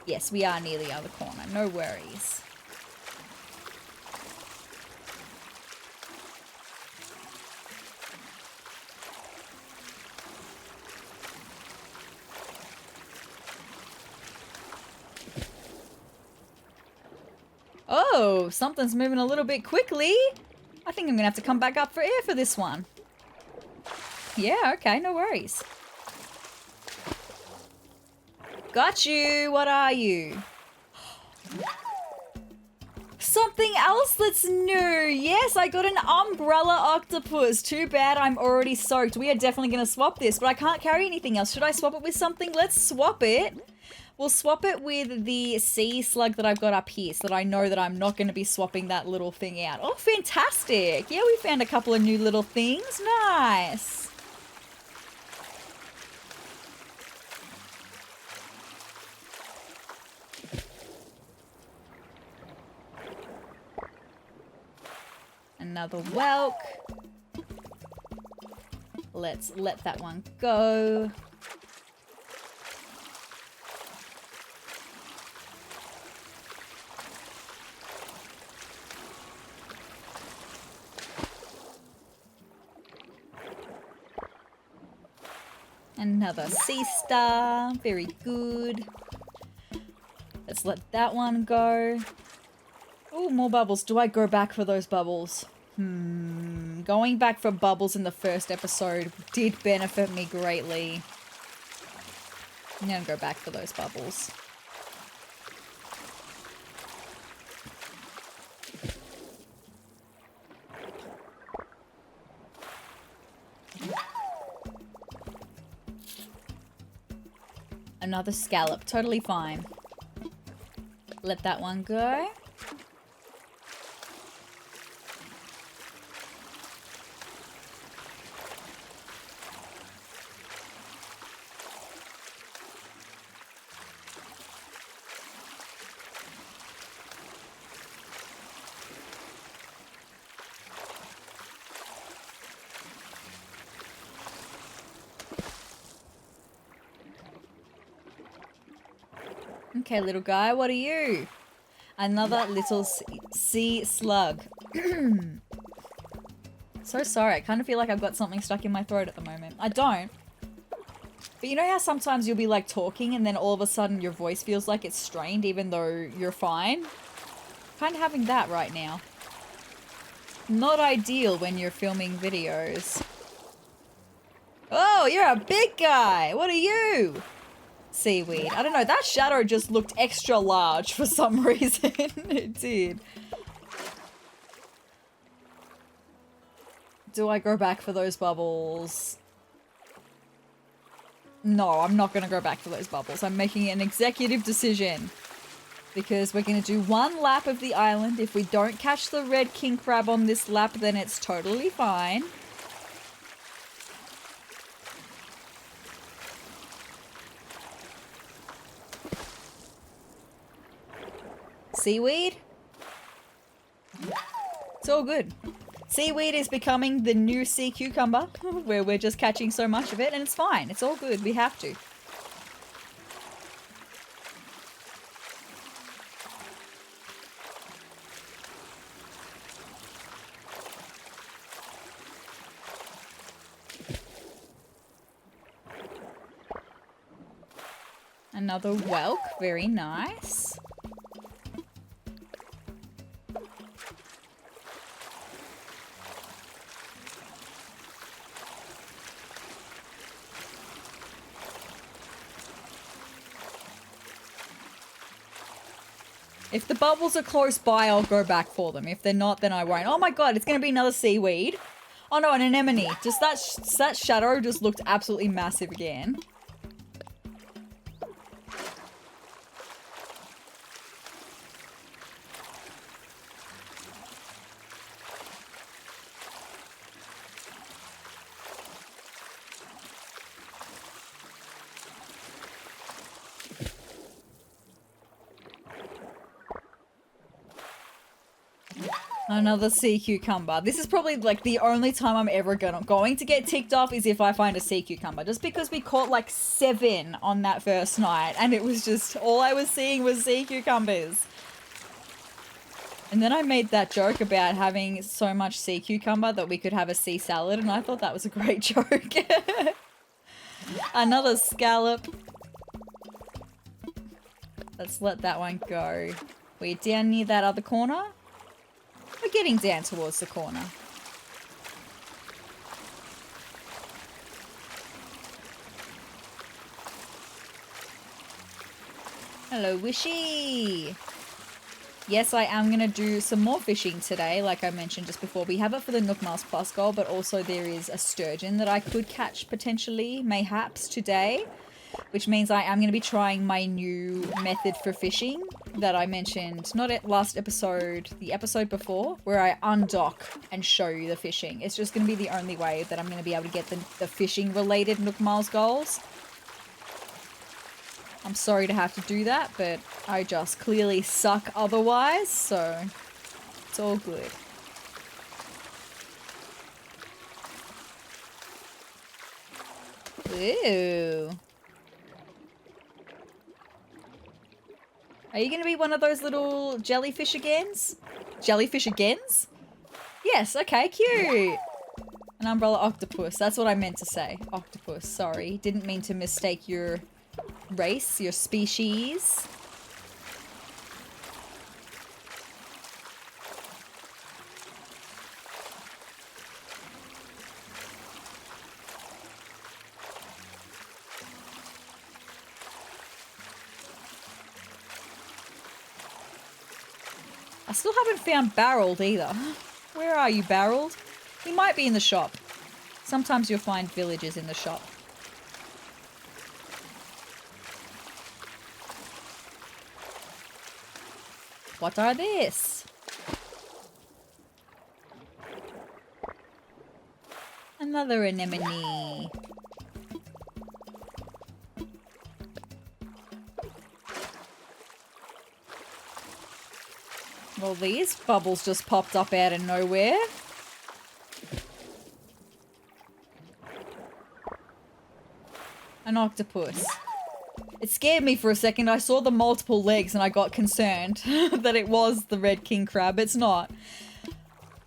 Yes, we are near the other corner. No worries. Oh, something's moving a little bit quickly. I think I'm going to have to come back up for air for this one. Yeah, okay, no worries. Got you. What are you? Something else that's new. Yes, I got an umbrella octopus. Too bad I'm already soaked. We are definitely going to swap this, but I can't carry anything else. Should I swap it with something? Let's swap it. We'll swap it with the sea slug that I've got up here so that I know that I'm not going to be swapping that little thing out. Oh, fantastic. Yeah, we found a couple of new little things. Nice. Another whelk. Let's let that one go. Another sea star. Very good. Let's let that one go. Ooh, Ooh, more bubbles. Do I go back for those bubbles? Going back for bubbles in the first episode did benefit me greatly. I'm gonna go back for those bubbles. Another scallop. Totally fine. Let that one go. Okay, little guy, what are you? Another little sea slug. So sorry, I kind of feel like I've got something stuck in my throat at the moment. I don't. But you know how sometimes you'll be like talking and then all of a sudden your voice feels like it's strained even though you're fine? Kind of having that right now. Not ideal when you're filming videos. Oh, you're a big guy! What are you? Seaweed. I don't know, that shadow just looked extra large for some reason. It did. Do I go back for those bubbles? No, I'm not going to go back for those bubbles. I'm making an executive decision. Because we're going to do one lap of the island. If we don't catch the red king crab on this lap, then it's totally fine. Seaweed? It's all good. Seaweed is becoming the new sea cucumber, where we're just catching so much of it, and it's fine. It's all good. We have to. Another whelk. Very nice. If the bubbles are close by, I'll go back for them. If they're not, then I won't. Oh my god, it's going to be another seaweed. Oh no, an anemone. Just that shadow just looked absolutely massive again. Another sea cucumber. This is probably like the only time I'm ever going to get ticked off is if I find a sea cucumber. Just because we caught like 7 on that first night and it was just, all I was seeing was sea cucumbers. And then I made that joke about having so much sea cucumber that we could have a sea salad, and I thought that was a great joke. Another scallop. Let's let that one go. We're down near that other corner. We're getting down towards the corner. Hello, Wishy. Yes, I am going to do some more fishing today, like I mentioned just before. We have it for the Nook Plus goal, but also there is a sturgeon that I could catch potentially, mayhaps, today. Which means I am going to be trying my new method for fishing that I mentioned, not at last episode, the episode before, where I undock and show you the fishing. It's just going to be the only way that I'm going to be able to get the fishing-related Nook Miles goals. I'm sorry to have to do that, but I just clearly suck otherwise, so it's all good. Ooh. Are you going to be one of those little jellyfish agains? Jellyfish agains? Yes, okay, cute. An umbrella octopus. That's what I meant to say. Octopus, sorry. Didn't mean to mistake your race, your species. still haven't found Barreled either. Where are you, Barreled? He might be in the shop. Sometimes you'll find villagers in the shop. What are this? Another anemone. Well, these bubbles just popped up out of nowhere. An octopus. It scared me for a second. I saw the multiple legs and I got concerned that it was the red king crab. It's not.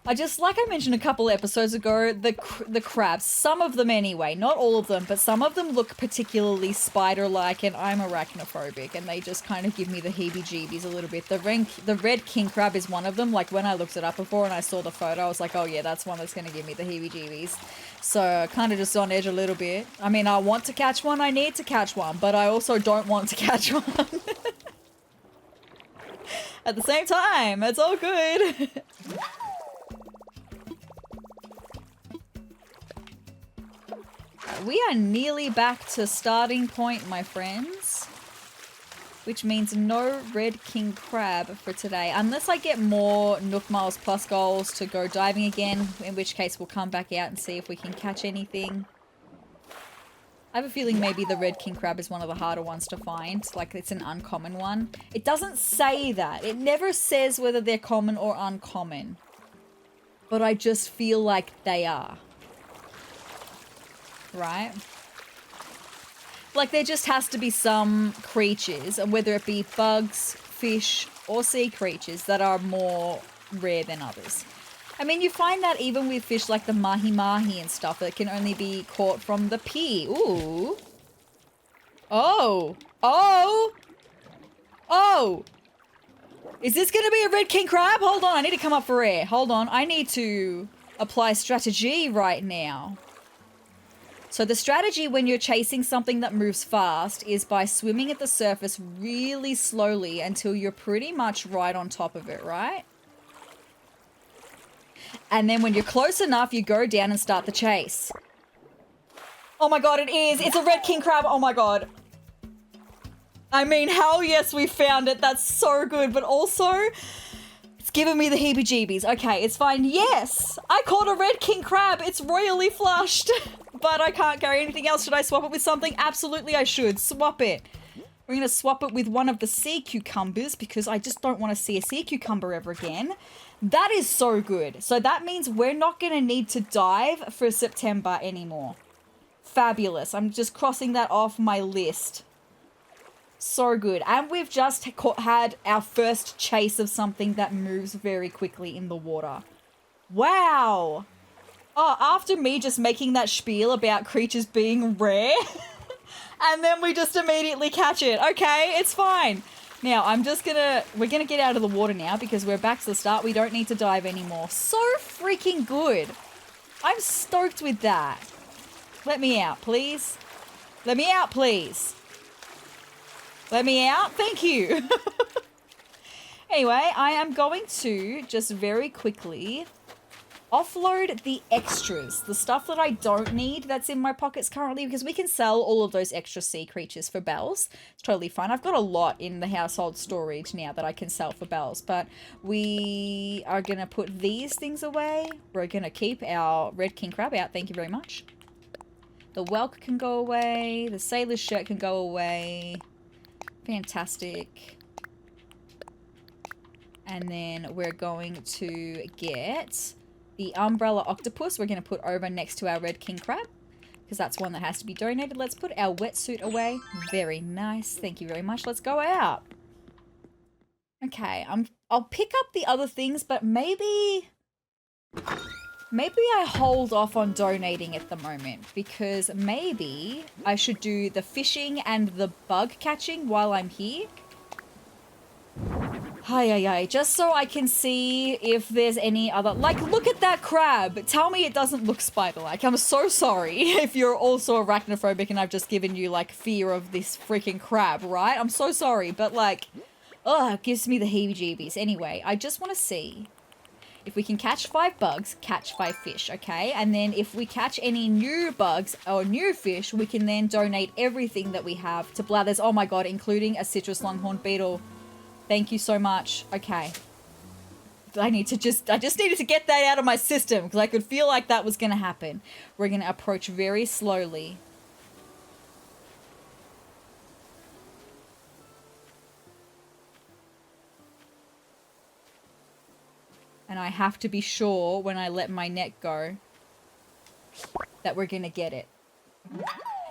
I just, like I mentioned a couple episodes ago, the crabs, some of them anyway, not all of them, but some of them look particularly spider-like, and I'm arachnophobic, and they just kind of give me the heebie-jeebies a little bit. The red king crab is one of them. Like, when I looked it up before and I saw the photo, I was like, oh yeah, that's one that's going to give me the heebie-jeebies. So, kind of just on edge a little bit. I mean, I want to catch one, I need to catch one, but I also don't want to catch one. At the same time, it's all good. We are nearly back to starting point, my friends. Which means no red king crab for today. Unless I get more Nook Miles Plus goals to go diving again. In which case we'll come back out and see if we can catch anything. I have a feeling maybe the red king crab is one of the harder ones to find. Like, it's an uncommon one. It doesn't say that. It never says whether they're common or uncommon. But I just feel like they are. Right? Like, there just has to be some creatures, and whether it be bugs, fish, or sea creatures that are more rare than others. I mean, you find that even with fish like the mahi-mahi and stuff that can only be caught from the pier. Ooh. Oh. Oh. Oh. Is this going to be a red king crab? Hold on, I need to come up for air. Hold on, I need to apply strategy right now. So the strategy when you're chasing something that moves fast is by swimming at the surface really slowly until you're pretty much right on top of it, right? And then when you're close enough, you go down and start the chase. Oh my god, it is! It's a red king crab! Oh my god. I mean, hell yes, we found it. That's so good, but also, it's giving me the heebie-jeebies. Okay, it's fine. Yes! I caught a red king crab! It's royally flushed! But I can't carry anything else. Should I swap it with something? Absolutely I should. Swap it. We're going to swap it with one of the sea cucumbers because I just don't want to see a sea cucumber ever again. That is so good. So that means we're not going to need to dive for September anymore. Fabulous. I'm just crossing that off my list. So good. And we've just had our first chase of something that moves very quickly in the water. Wow. Oh, after me just making that spiel about creatures being rare, and then we just immediately catch it. Okay, it's fine. Now, we're gonna get out of the water now because we're back to the start. We don't need to dive anymore. So freaking good. I'm stoked with that. Let me out, please. Let me out, please. Let me out. Thank you. Anyway, I am going to just very quickly offload the extras, the stuff that I don't need that's in my pockets currently, because we can sell all of those extra sea creatures for bells. It's totally fine. I've got a lot in the household storage now that I can sell for bells, but we are going to put these things away. We're going to keep our red king crab out. Thank you very much. The whelk can go away. The sailor's shirt can go away. Fantastic. And then we're going to get the umbrella octopus. We're going to put over next to our red king crab because that's one that has to be donated. Let's put our wetsuit away. Very nice. Thank you very much. Let's go out. Okay, I'll pick up the other things, but maybe I hold off on donating at the moment because maybe I should do the fishing and the bug catching while I'm here. Just so I can see if there's any other... Like, look at that crab. Tell me it doesn't look spider-like. I'm so sorry if you're also arachnophobic and I've just given you, like, fear of this freaking crab, right? I'm so sorry, but, like, Ugh, it gives me the heebie-jeebies. Anyway, I just want to see if we can catch 5 bugs, catch 5 fish, okay? And then if we catch any new bugs or new fish, we can then donate everything that we have to Blathers. Oh my god, including a citrus longhorn beetle. Thank you so much. Okay. I just needed to get that out of my system because I could feel like that was going to happen. We're going to approach very slowly. And I have to be sure when I let my net go that we're going to get it.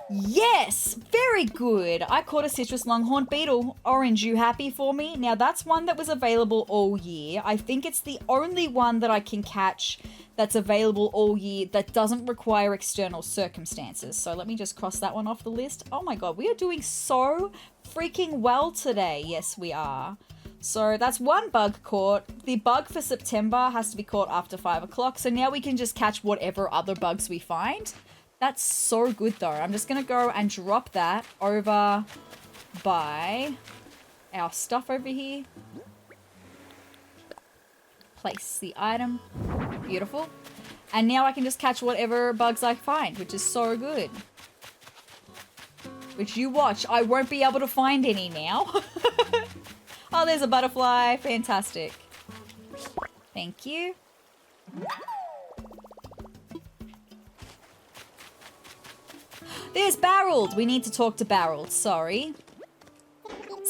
Yes! Very good! I caught a citrus longhorn beetle. Orange, you happy for me? Now that's one that was available all year. I think it's the only one that I can catch that's available all year that doesn't require external circumstances. So let me just cross that one off the list. Oh my god, we are doing so freaking well today. Yes, we are. So that's one bug caught. The bug for September has to be caught after 5 o'clock. So now we can just catch whatever other bugs we find. That's so good though. I'm just going to go and drop that over by our stuff over here. Place the item. Beautiful. And now I can just catch whatever bugs I find, which is so good. Which you watch, I won't be able to find any now. Oh, there's a butterfly. Fantastic. Thank you. There's Barreled. We need to talk to Barreled. Sorry.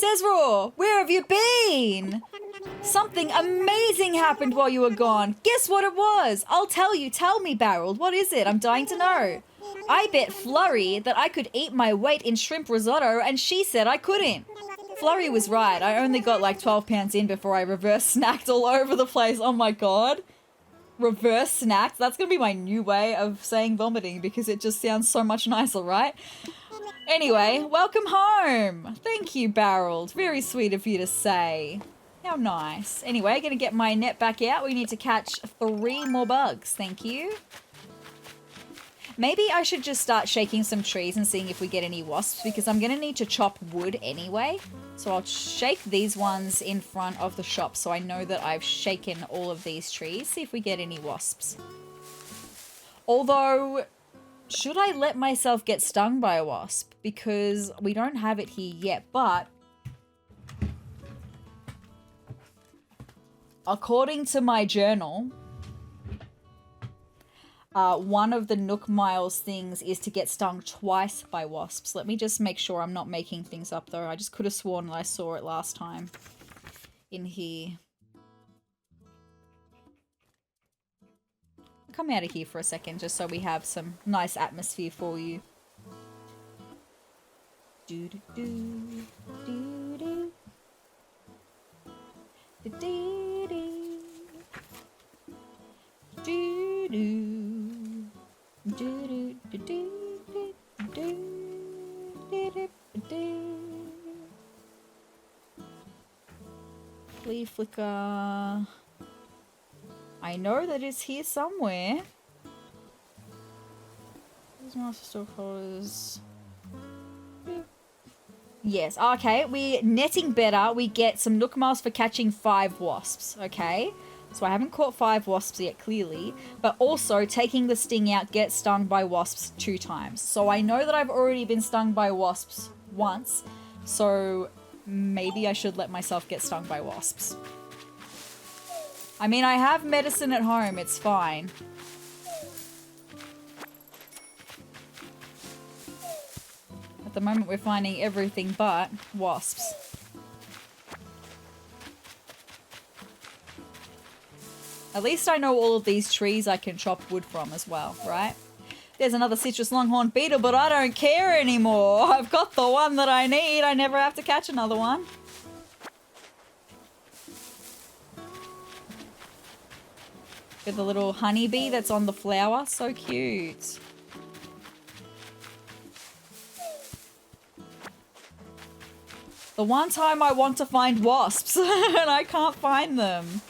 Sezrawrr, where have you been? Something amazing happened while you were gone. Guess what it was? I'll tell you. Tell me, Barreled. What is it? I'm dying to know. I bet Flurry that I could eat my weight in shrimp risotto, and she said I couldn't. Flurry was right. I only got like 12 pounds in before I reverse snacked all over the place. Oh my god. Reverse snacked? That's going to be my new way of saying vomiting because it just sounds so much nicer, right? Anyway, welcome home. Thank you, Barreled. Very sweet of you to say. How nice. Anyway, going to get my net back out. We need to catch 3 more bugs. Thank you. Maybe I should just start shaking some trees and seeing if we get any wasps because I'm going to need to chop wood anyway. So I'll shake these ones in front of the shop so I know that I've shaken all of these trees. See if we get any wasps. Although, should I let myself get stung by a wasp? Because we don't have it here yet, but according to my journal, one of the Nook Miles things is to get stung twice by wasps. Let me just make sure I'm not making things up though. I just could have sworn that I saw it last time in here. Come out of here for a second just so we have some nice atmosphere for you. Do do do do do do do do do. Flea flicker. I know that it's here somewhere. Yes, okay, we're netting better. We get some Nook Miles for catching 5 wasps, okay? So I haven't caught 5 wasps yet, clearly. But also, taking the sting out, get stung by wasps 2 times. So I know that I've already been stung by wasps once. So maybe I should let myself get stung by wasps. I mean, I have medicine at home. It's fine. At the moment, we're finding everything but wasps. At least I know all of these trees I can chop wood from as well, right? There's another citrus longhorn beetle, but I don't care anymore. I've got the one that I need. I never have to catch another one. Get the little honeybee that's on the flower. So cute. The one time I want to find wasps and I can't find them.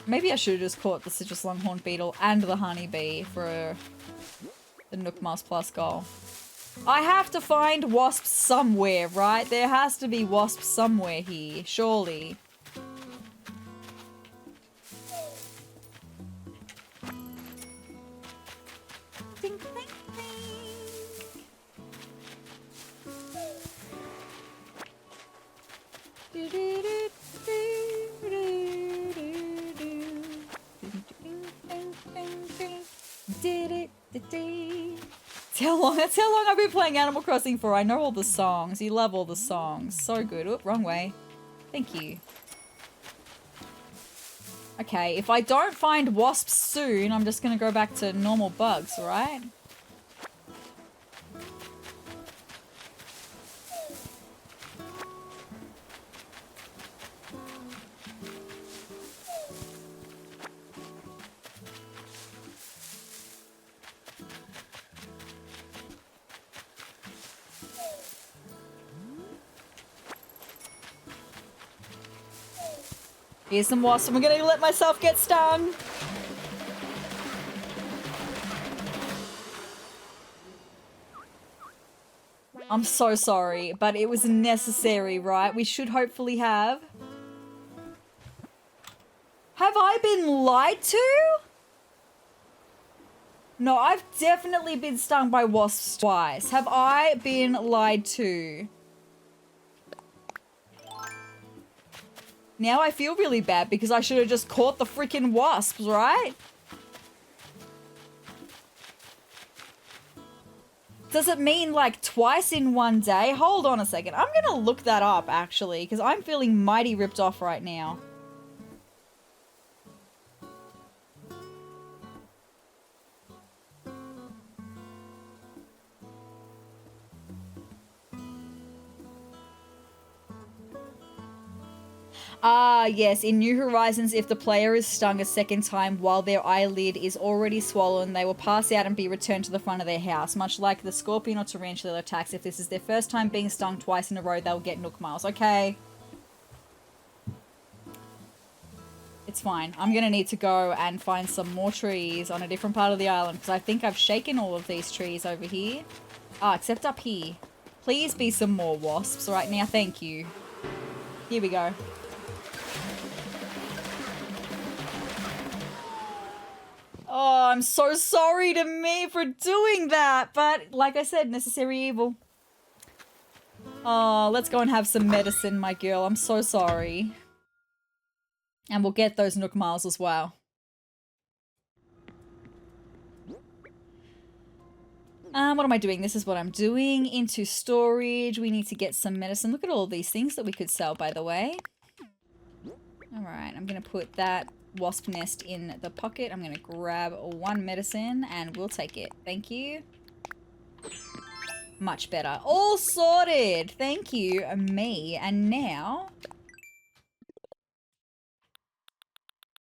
Maybe I should have just caught the citrus longhorn beetle and the honeybee for the Nook Miles Plus goal. I have to find wasps somewhere, right? There has to be wasps somewhere here, surely. Ding, ding, ding. Do, do, do, do, do, do, do. Did it, did it. That's how long I've been playing Animal Crossing for. I know all the songs. You love all the songs. So good. Oop, wrong way. Thank you. Okay, if I don't find wasps soon, I'm just gonna go back to normal bugs, right? Here's some wasps. I'm gonna let myself get stung. I'm so sorry, but it was necessary, right? We should hopefully have. Have I been lied to? No, I've definitely been stung by wasps twice. Have I been lied to? Now I feel really bad because I should have just caught the freaking wasps, right? Does it mean like twice in one day? Hold on a second. I'm gonna look that up actually because I'm feeling mighty ripped off right now. Ah, yes, in New Horizons, if the player is stung a second time while their eyelid is already swollen, they will pass out and be returned to the front of their house, much like the scorpion or tarantula attacks. If this is their first time being stung twice in a row, they'll get Nook miles. Okay. It's fine. I'm gonna need to go and find some more trees on a different part of the island, because I think I've shaken all of these trees over here. Ah, except up here. Please be some more wasps right now. Thank you. Here we go. Oh, I'm so sorry to me for doing that, but like I said, necessary evil. Oh, let's go and have some medicine, my girl. I'm so sorry. And we'll get those Nook miles as well. What am I doing? This is what I'm doing. Into storage. We need to get some medicine. Look at all these things that we could sell, by the way. All right, I'm going to put that wasp nest in the pocket. I'm going to grab one medicine and we'll take it. Thank you. Much better. All sorted. Thank you, me. And now,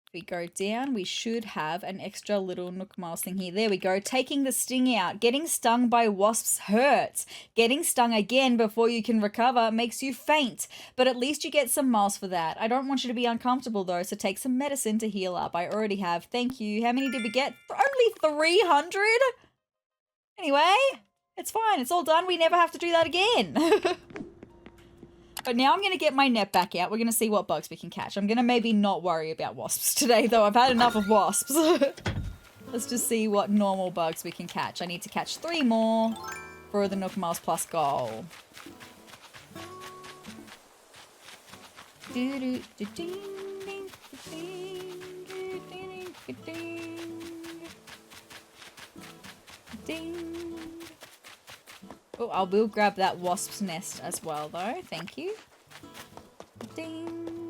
if we go down, we should have an extra little Nook Miles thing here. There we go. Taking the sting out. Getting stung by wasps hurts. Getting stung again before you can recover makes you faint. But at least you get some miles for that. I don't want you to be uncomfortable though, so take some medicine to heal up. I already have. Thank you. How many did we get? Only 300? Anyway, it's fine. It's all done. We never have to do that again. But now I'm going to get my net back out. We're going to see what bugs we can catch. I'm going to maybe not worry about wasps today, though. I've had enough of wasps. Let's just see what normal bugs we can catch. I need to catch 3 more for the Nook Miles Plus goal. Ding. Oh, I will grab that wasp's nest as well, though. Thank you. Ding.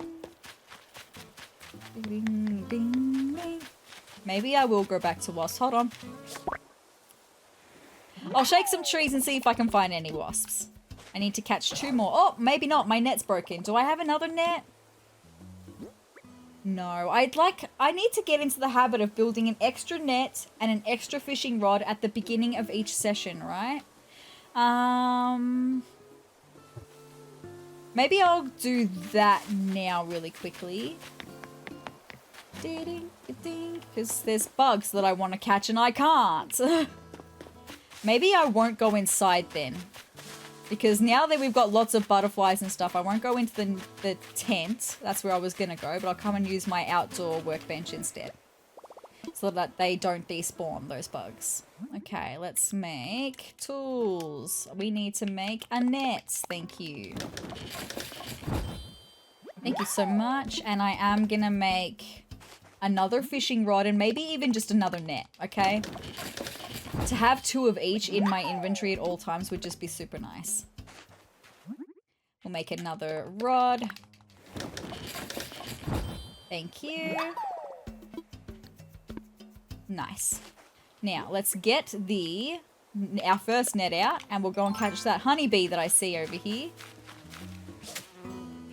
Ding, ding, ding. Maybe I will go back to wasps. Hold on. I'll shake some trees and see if I can find any wasps. I need to catch 2 more. Oh, maybe not. My net's broken. Do I have another net? No. I need to get into the habit of building an extra net and an extra fishing rod at the beginning of each session, right? Maybe I'll do that now really quickly. Because there's bugs that I want to catch and I can't. Maybe I won't go inside then. Because now that we've got lots of butterflies and stuff, I won't go into the tent. That's where I was going to go. But I'll come and use my outdoor workbench instead. So that they don't despawn, those bugs. Okay, let's make tools. We need to make a net. Thank you. Thank you so much. And I am going to make another fishing rod and maybe even just another net, okay? To have 2 of each in my inventory at all times would just be super nice. We'll make another rod. Thank you. Nice. Now, let's get our first net out and we'll go and catch that honeybee that I see over here.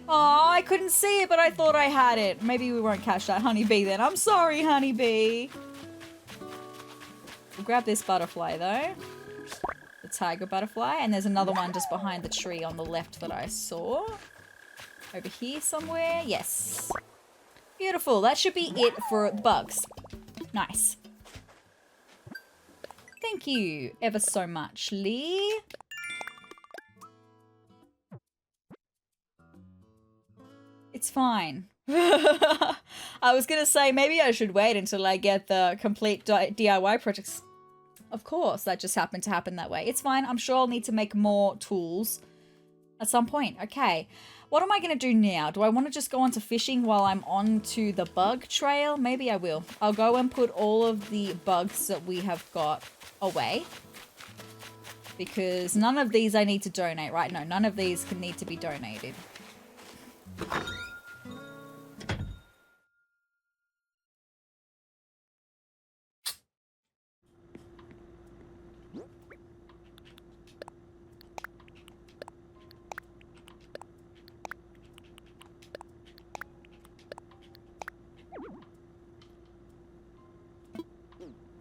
Oh, I couldn't see it, but I thought I had it. Maybe we won't catch that honeybee then. I'm sorry, honeybee. We'll grab this butterfly though. The tiger butterfly. And there's another one just behind the tree on the left that I saw. Over here somewhere. Yes. Beautiful. That should be it for the bugs. Nice. Thank you ever so much, Lee. It's fine. I was going to say maybe I should wait until I get the complete DIY projects. Of course, that just happened to happen that way. It's fine. I'm sure I'll need to make more tools at some point. Okay. What am I going to do now? Do I want to just go on to fishing while I'm on to the bug trail? Maybe I will. I'll go and put all of the bugs that we have got away. Because none of these I need to donate, right? No, none of these can need to be donated.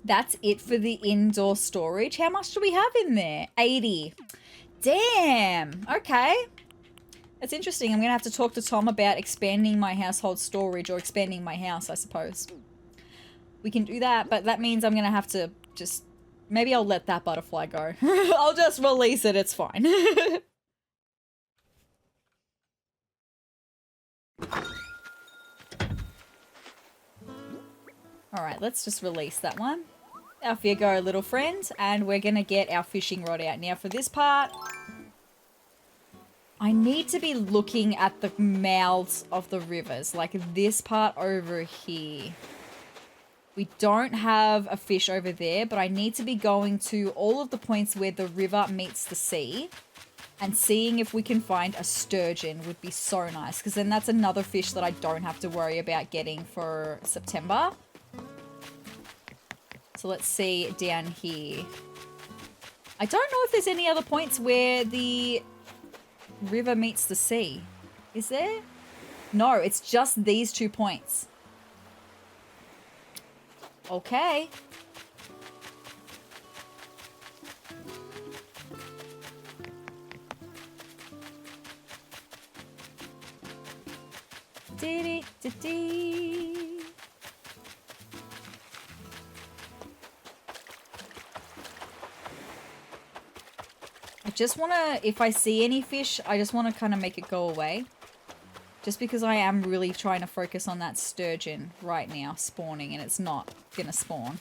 That's it for the indoor storage. How much do we have in there? 80. Damn. Okay. That's interesting. I'm going to have to talk to Tom about expanding my household storage or expanding my house, I suppose. We can do that, but that means I'm going to have to just... Maybe I'll let that butterfly go. I'll just release it. It's fine. Alright, let's just release that one. Off you go, little friend. And we're going to get our fishing rod out. Now, for this part, I need to be looking at the mouths of the rivers. Like this part over here. We don't have a fish over there, but I need to be going to all of the points where the river meets the sea. And seeing if we can find a sturgeon would be so nice. Because then that's another fish that I don't have to worry about getting for September. So let's see down here. I don't know if there's any other points where the river meets the sea. Is there? No, it's just these 2 points. Okay. Dee-dee-dee-dee. I just want to, if I see any fish, I just want to kind of make it go away. Just because I am really trying to focus on that sturgeon right now spawning, and it's not going to spawn.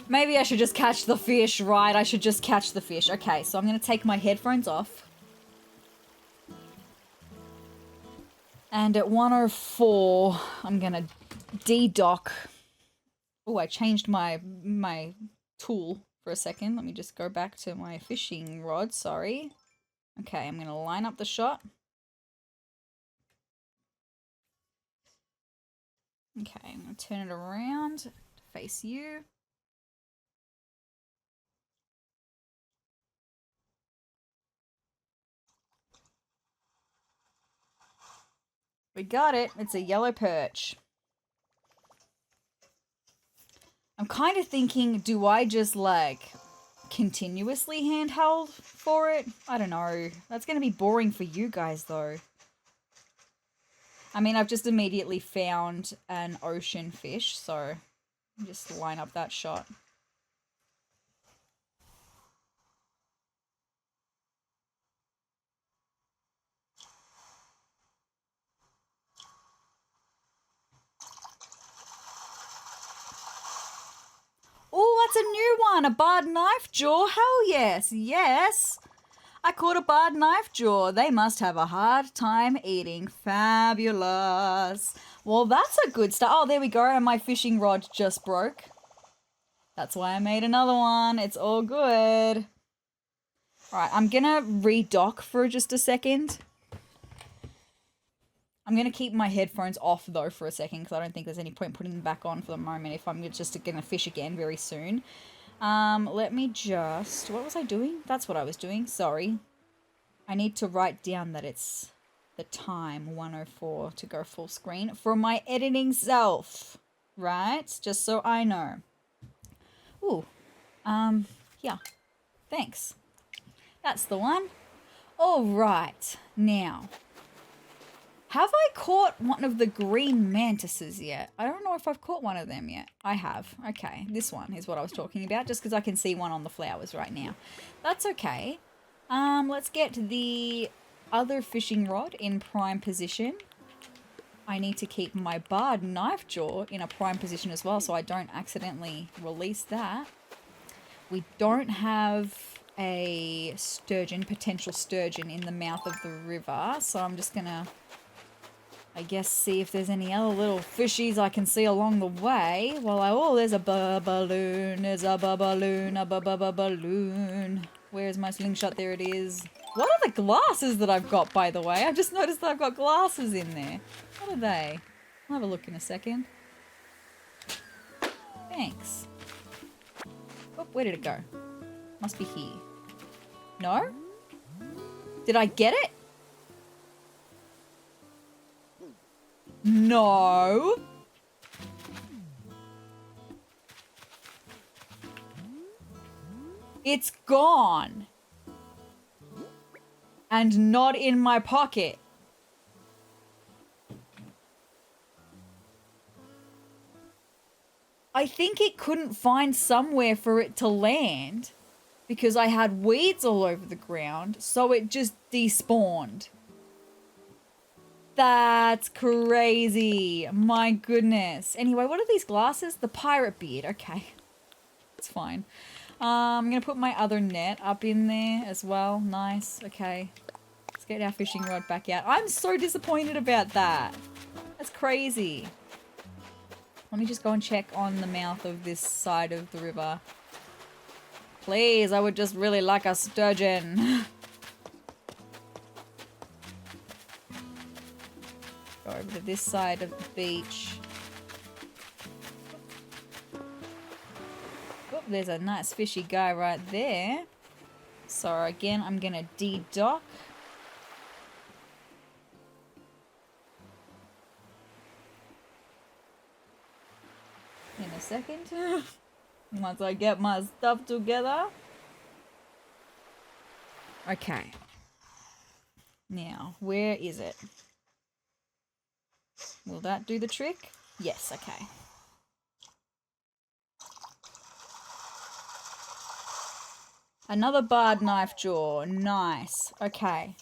Maybe I should just catch the fish, right? I should just catch the fish. Okay, so I'm going to take my headphones off. And at 1:04, I'm going to de-dock. Oh, I changed my tool for a second. Let me just go back to my fishing rod, sorry. Okay, I'm going to line up the shot. Okay, I'm going to turn it around to face you. We got it. It's a yellow perch. I'm kind of thinking, do I just, like, continuously handheld for it? I don't know. That's going to be boring for you guys, though. I mean, I've just immediately found an ocean fish, so Just line up that shot. Oh, that's a new one. A barred knife jaw. Hell yes. Yes. I caught a barred knife jaw. They must have a hard time eating. Fabulous. Well, that's a good start. Oh, there we go. And my fishing rod just broke. That's why I made another one. It's all good. All right, I'm going to redock for just a second. I'm going to keep my headphones off, though, for a second, because I don't think there's any point putting them back on for the moment if I'm just going to fish again very soon. Let me just... What was I doing? That's what I was doing. Sorry. I need to write down that it's the time, 1:04, to go full screen for my editing self. Right? Just so I know. Ooh. Yeah. Thanks. That's the one. All right. Now... Have I caught one of the green mantises yet? I don't know if I've caught one of them yet. I have. Okay, this one is what I was talking about, just because I can see one on the flowers right now. That's okay. Let's get the other fishing rod in prime position. I need to keep my barred knife jaw in a prime position as well, so I don't accidentally release that. We don't have a sturgeon, potential sturgeon, in the mouth of the river, so I'm just going to... I guess see if there's any other little fishies I can see along the way. While oh, there's a balloon. There's a balloon. A balloon. Where's my slingshot? There it is. What are the glasses that I've got, by the way? I've just noticed that I've got glasses in there. What are they? I'll have a look in a second. Thanks. Oh, where did it go? Must be here. No? Did I get it? No. It's gone. And not in my pocket. I think it couldn't find somewhere for it to land because I had weeds all over the ground, so it just despawned. That's crazy. My goodness. Anyway, what are these glasses? The pirate beard. Okay. It's fine. I'm going to put my other net up in there as well. Nice. Okay. Let's get our fishing rod back out. I'm so disappointed about that. That's crazy. Let me just go and check on the mouth of this side of the river. Please, I would just really like a sturgeon. Go over to this side of the beach. Oh, there's a nice fishy guy right there. So again, I'm gonna de-dock. In a second. Once I get my stuff together. Okay. Now, where is it? Will that do the trick? Yes, okay. Another barred knife jaw. Nice. Okay.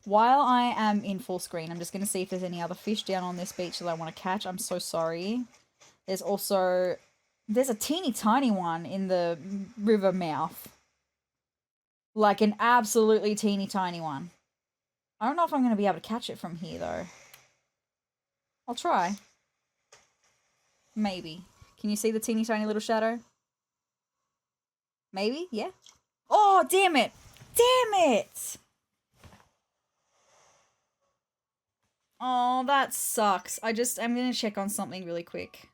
While I am in full screen, I'm just going to see if there's any other fish down on this beach that I want to catch. I'm so sorry. There's also... There's a teeny tiny one in the river mouth. Like an absolutely teeny tiny one. I don't know if I'm going to be able to catch it from here, though. I'll try. Maybe. Can you see the teeny tiny little shadow? Maybe? Yeah? Oh, damn it! Damn it! Oh, that sucks. I'm going to check on something really quick.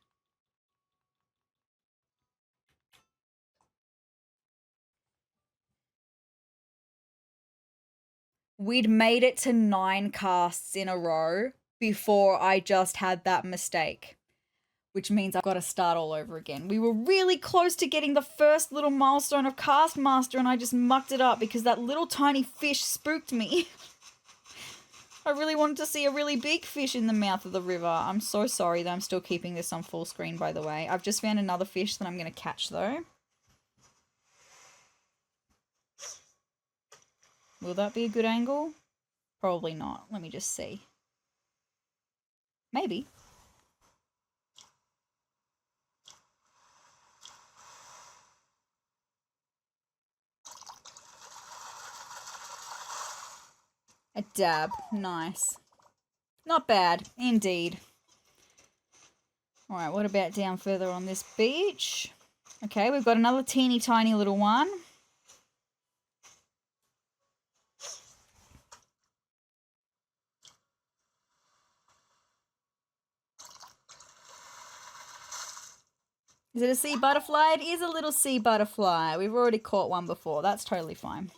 We'd made it to 9 casts in a row before I just had that mistake. Which means I've got to start all over again. We were really close to getting the first little milestone of Cast Master and I just mucked it up because that little tiny fish spooked me. I really wanted to see a really big fish in the mouth of the river. I'm so sorry that I'm still keeping this on full screen, by the way. I've just found another fish that I'm going to catch, though. Will that be a good angle? Probably not. Let me just see. Maybe. A dab. Nice. Not bad, indeed. Alright, what about down further on this beach? Okay, we've got another teeny tiny little one. Is it a sea butterfly? It is a little sea butterfly. We've already caught one before. That's totally fine.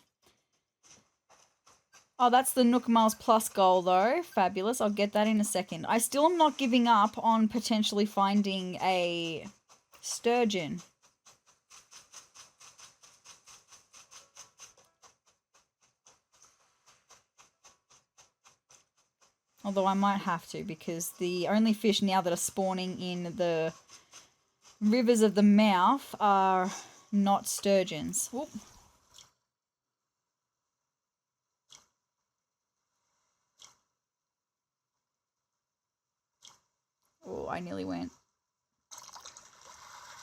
Oh, that's the Nook Miles Plus goal, though. Fabulous. I'll get that in a second. I still am not giving up on potentially finding a sturgeon. Although I might have to, because the only fish now that are spawning in the rivers of the mouth are not sturgeons. Whoop. Oh, I nearly went.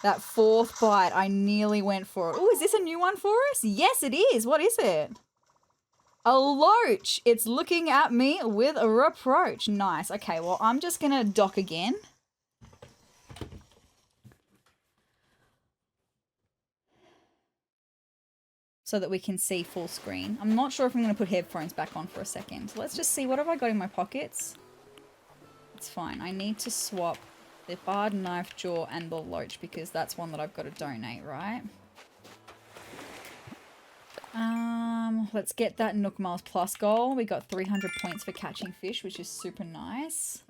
That fourth bite, I nearly went for it. Oh, is this a new one for us? Yes, it is. What is it? A loach. It's looking at me with a reproach. Nice. Okay, well, I'm just going to dock again. So that we can see full screen. I'm not sure if I'm going to put headphones back on for a second. Let's just see. What have I got in my pockets? It's fine. I need to swap the barred knife jaw and the loach because that's one that I've got to donate, right? Let's get that Nook Miles Plus goal. We got 300 points for catching fish, which is super nice.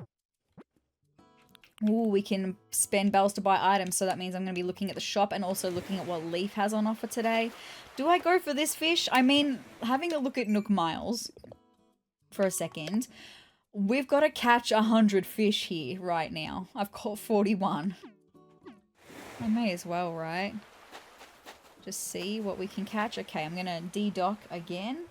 Ooh, we can spend bells to buy items, so that means I'm going to be looking at the shop and also looking at what Leif has on offer today. Do I go for this fish? I mean, having a look at Nook Miles for a second, we've got to catch 100 fish here right now. I've caught 41. I may as well, right? Just see what we can catch. Okay, I'm going to de-dock again.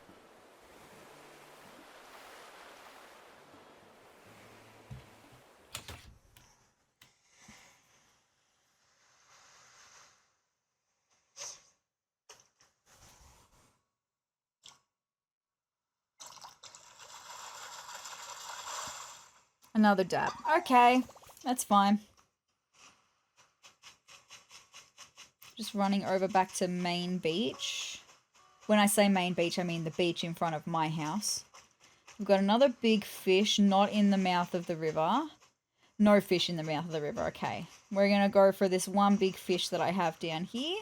Another dab. Okay, that's fine. Just running over back to main beach. When I say main beach, I mean the beach in front of my house. We've got another big fish, not in the mouth of the river. No fish in the mouth of the river, okay. We're going to go for this one big fish that I have down here.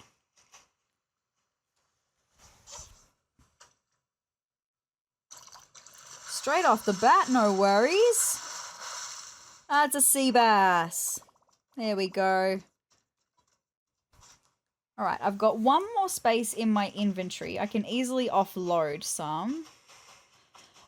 Straight off the bat, no worries. That's a sea bass. There we go. Alright, I've got one more space in my inventory. I can easily offload some.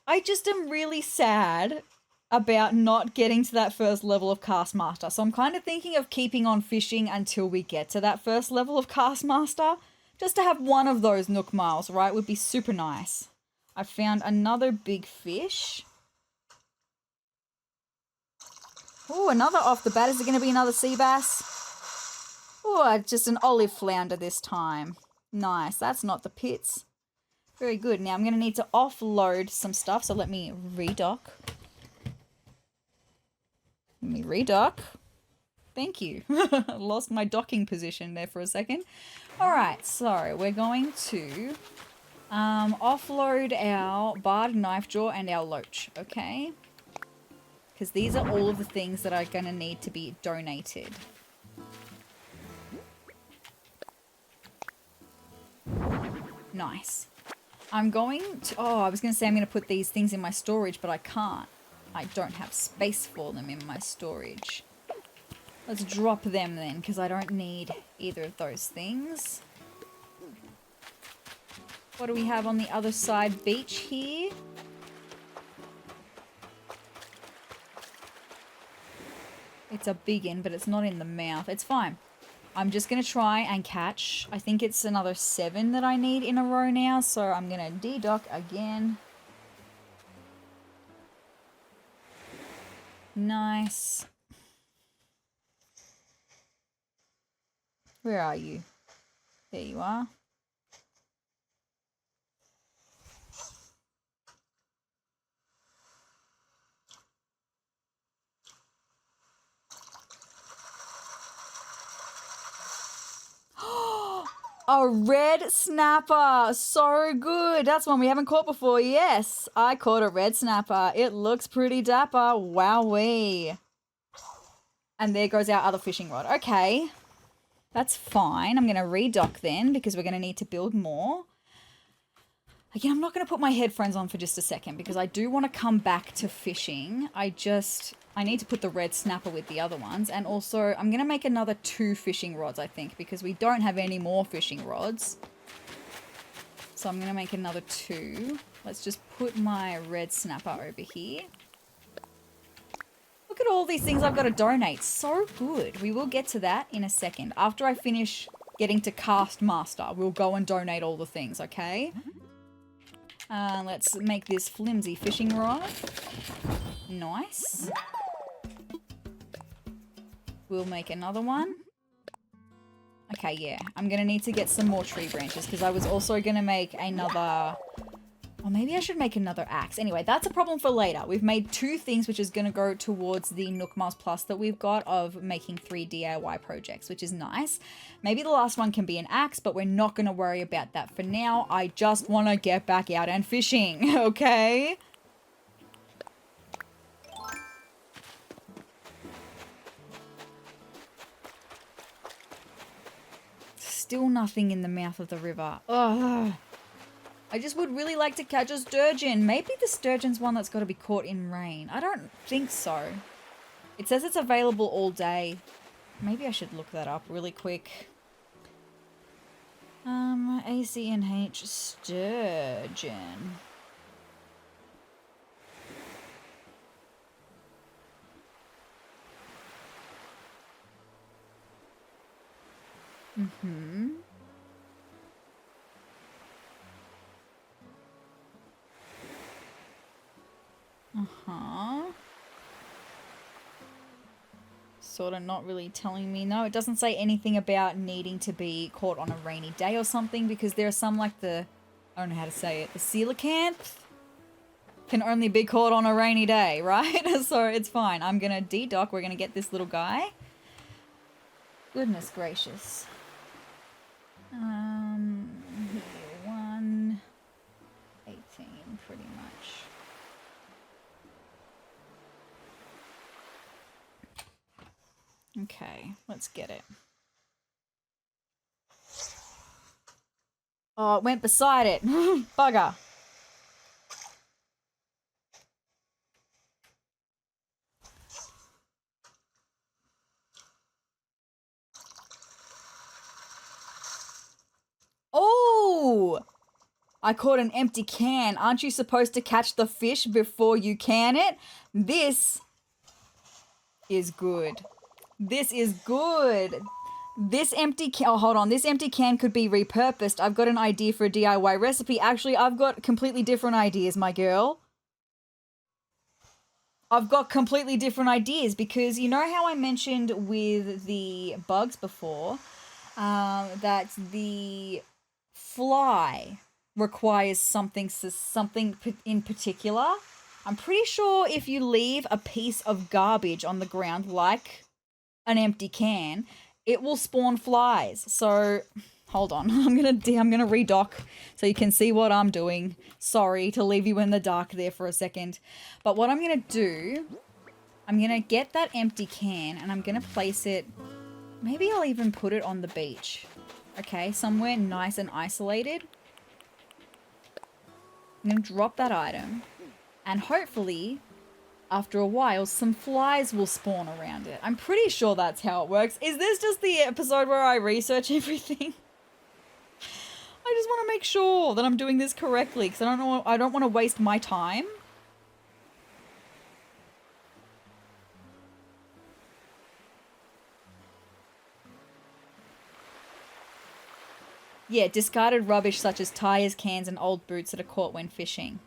I just am really sad about not getting to that first level of Castmaster. So I'm kind of thinking of keeping on fishing until we get to that first level of Castmaster. Just to have one of those Nook Miles, right, would be super nice. I found another big fish. Oh, another off the bat. Is it going to be another sea bass? Oh, just an olive flounder this time. Nice. That's not the pits. Very good. Now I'm going to need to offload some stuff. So let me redock. Let me redock. Thank you. Lost my docking position there for a second. All right. So we're going to offload our barred knife jaw and our loach. Okay. Because these are all of the things that are going to need to be donated. Nice. I'm going to... Oh, I was going to say I'm going to put these things in my storage, but I can't. I don't have space for them in my storage. Let's drop them then, because I don't need either of those things. What do we have on the other side beach here? It's a big one, but it's not in the mouth. It's fine. I'm just going to try and catch. I think it's another 7 that I need in a row now. So I'm going to de-dock again. Nice. Where are you? There you are. A red snapper. So good. That's one we haven't caught before. Yes, I caught a red snapper. It looks pretty dapper. Wowee. And there goes our other fishing rod. Okay. That's fine. I'm going to redock then because we're going to need to build more. Again, I'm not going to put my headphones on for just a second because I do want to come back to fishing. I need to put the red snapper with the other ones. And also, I'm going to make another 2 fishing rods, I think, because we don't have any more fishing rods. So I'm going to make another 2. Let's just put my red snapper over here. Look at all these things I've got to donate. So good. We will get to that in a second. After I finish getting to cast master, we'll go and donate all the things, okay? Let's make this flimsy fishing rod. Nice. We'll make another one. Okay, yeah. I'm going to need to get some more tree branches because I was also going to make another... Or maybe I should make another axe. Anyway, that's a problem for later. We've made 2 things, which is going to go towards the Nook Mars Plus that we've got of making 3 DIY projects, which is nice. Maybe the last one can be an axe, but we're not going to worry about that for now. I just want to get back out and fishing, okay? Still nothing in the mouth of the river. Ugh. I just would really like to catch a sturgeon. Maybe the sturgeon's one that's got to be caught in rain. I don't think so. It says it's available all day. Maybe I should look that up really quick. ACNH sturgeon. Mm-hmm. Uh-huh. Sort of not really telling me. No, it doesn't say anything about needing to be caught on a rainy day or something because there are some like the, I don't know how to say it, the coelacanth can only be caught on a rainy day, right? So it's fine. I'm going to de-dock. We're going to get this little guy. Goodness gracious. Here, 118 pretty much. Okay, let's get it. Oh, it went beside it. Bugger. Oh! I caught an empty can. Aren't you supposed to catch the fish before you can it? This is good. This is good. This empty can, oh, hold on. This empty can could be repurposed. I've got an idea for a DIY recipe. Actually, I've got completely different ideas, my girl. I've got completely different ideas because you know how I mentioned with the bugs before that the fly requires something in particular. I'm pretty sure if you leave a piece of garbage on the ground like an empty can, it will spawn flies. So hold on, I'm gonna redock so you can see what I'm doing. Sorry to leave you in the dark there for a second, but what I'm gonna do, I'm gonna get that empty can and I'm gonna place it, maybe I'll even put it on the beach, okay, somewhere nice and isolated. I'm gonna drop that item and hopefully after a while, some flies will spawn around it. I'm pretty sure that's how it works. Is this just the episode where I research everything? I just want to make sure that I'm doing this correctly because I don't want to waste my time. Yeah, discarded rubbish such as tires, cans, and old boots that are caught when fishing.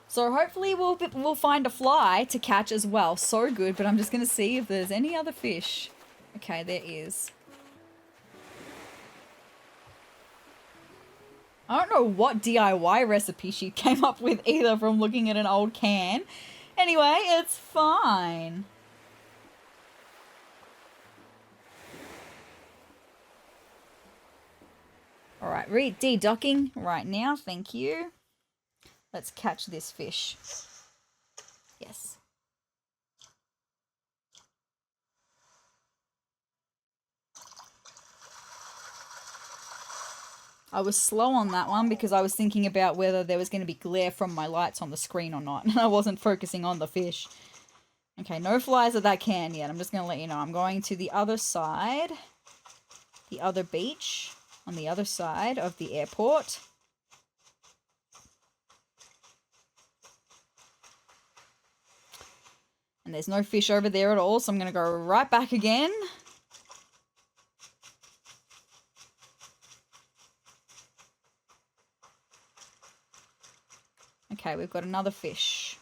So hopefully we'll find a fly to catch as well. So good, but I'm just going to see if there's any other fish. Okay, there is. I don't know what DIY recipe she came up with either from looking at an old can. Anyway, it's fine. Alright, de-docking right now, thank you. Let's catch this fish. Yes. I was slow on that one because I was thinking about whether there was going to be glare from my lights on the screen or not. I wasn't focusing on the fish. Okay, no flies at that can yet. I'm just going to let you know. I'm going to the other side. The other beach. On the other side of the airport. And there's no fish over there at all, so I'm going to go right back again. Okay, we've got another fish.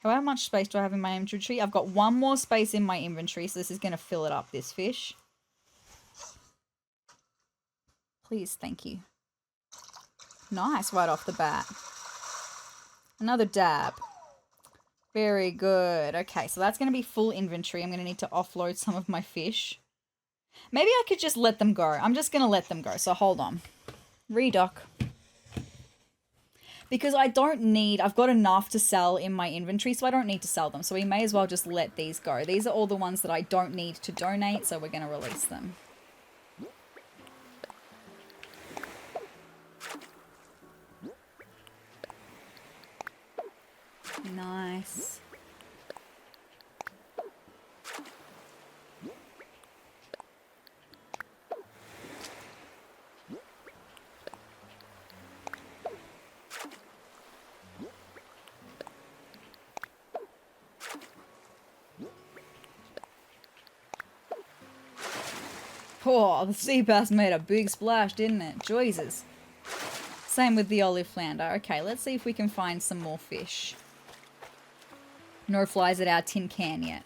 How much space do I have in my inventory? I've got one more space in my inventory, so this is going to fill it up, this fish. Please, thank you. Nice, right off the bat. Another dab. Very good. Okay, so that's going to be full inventory. I'm going to need to offload some of my fish. Maybe I could just let them go. I'm just going to let them go, so hold on. Redock. Because I don't need... I've got enough to sell in my inventory, so I don't need to sell them. So we may as well just let these go. These are all the ones that I don't need to donate, so we're going to release them. Nice. Oh, the sea bass made a big splash, didn't it? Jesus. Same with the olive flounder. Okay, let's see if we can find some more fish. No flies at our tin can yet.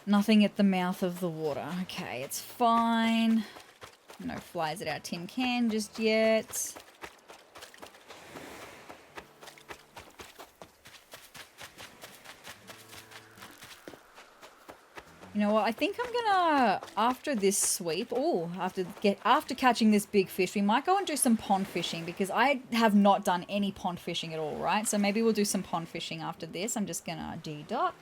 Nothing at the mouth of the water. Okay, it's fine. No flies at our tin can just yet. You know what? I think I'm gonna, after this sweep, after catching this big fish, we might go and do some pond fishing because I have not done any pond fishing at all, right? So maybe we'll do some pond fishing after this. I'm just gonna de-dot.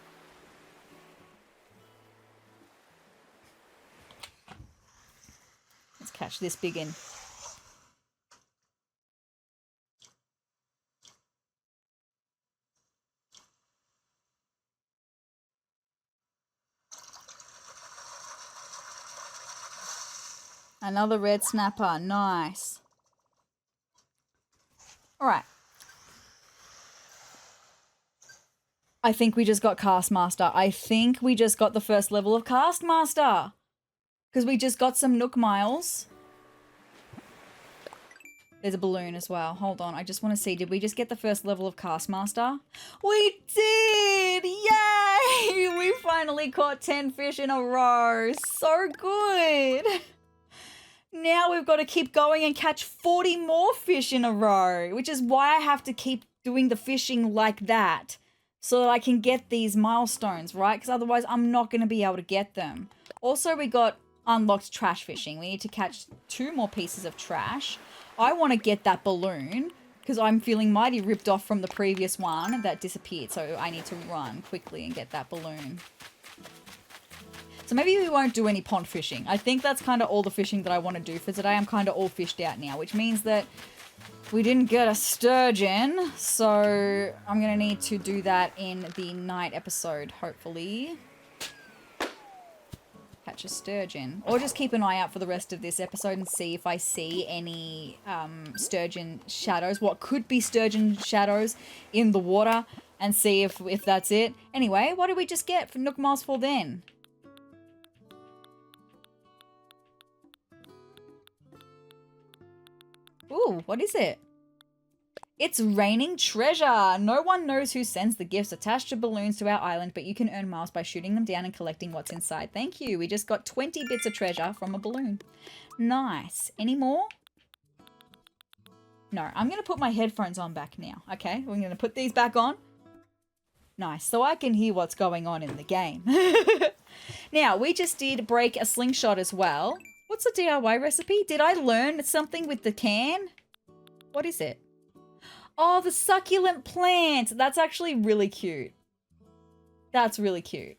Let's catch this big one. Another red snapper. Nice. All right. I think we just got Castmaster. I think we just got the first level of Castmaster. Because we just got some Nook miles. There's a balloon as well. Hold on. I just want to see. Did we just get the first level of Castmaster? We did! Yay! We finally caught 10 fish in a row. So good. Now we've got to keep going and catch 40 more fish in a row, which is why I have to keep doing the fishing like that so that I can get these milestones, right? Because otherwise I'm not going to be able to get them. Also, we got unlocked trash fishing. We need to catch 2 more pieces of trash. I want to get that balloon because I'm feeling mighty ripped off from the previous one that disappeared. So I need to run quickly and get that balloon. So maybe we won't do any pond fishing. I think that's kind of all the fishing that I want to do for today. I'm kind of all fished out now, which means that we didn't get a sturgeon. So I'm going to need to do that in the night episode, hopefully. Catch a sturgeon. Or just keep an eye out for the rest of this episode and see if I see any sturgeon shadows. What could be sturgeon shadows in the water. and see if that's it. Anyway, what did we just get for Nook Miles for then? Ooh, what is it? It's raining treasure. No one knows who sends the gifts attached to balloons to our island, but you can earn miles by shooting them down and collecting what's inside. Thank you. We just got 20 bits of treasure from a balloon. Nice. Any more? No, I'm going to put my headphones on back now. Okay, we're going to put these back on. Nice, so I can hear what's going on in the game. Now, we just did break a slingshot as well. What's the DIY recipe? Did I learn something with the can? What is it? Oh, the succulent plant. That's actually really cute. That's really cute.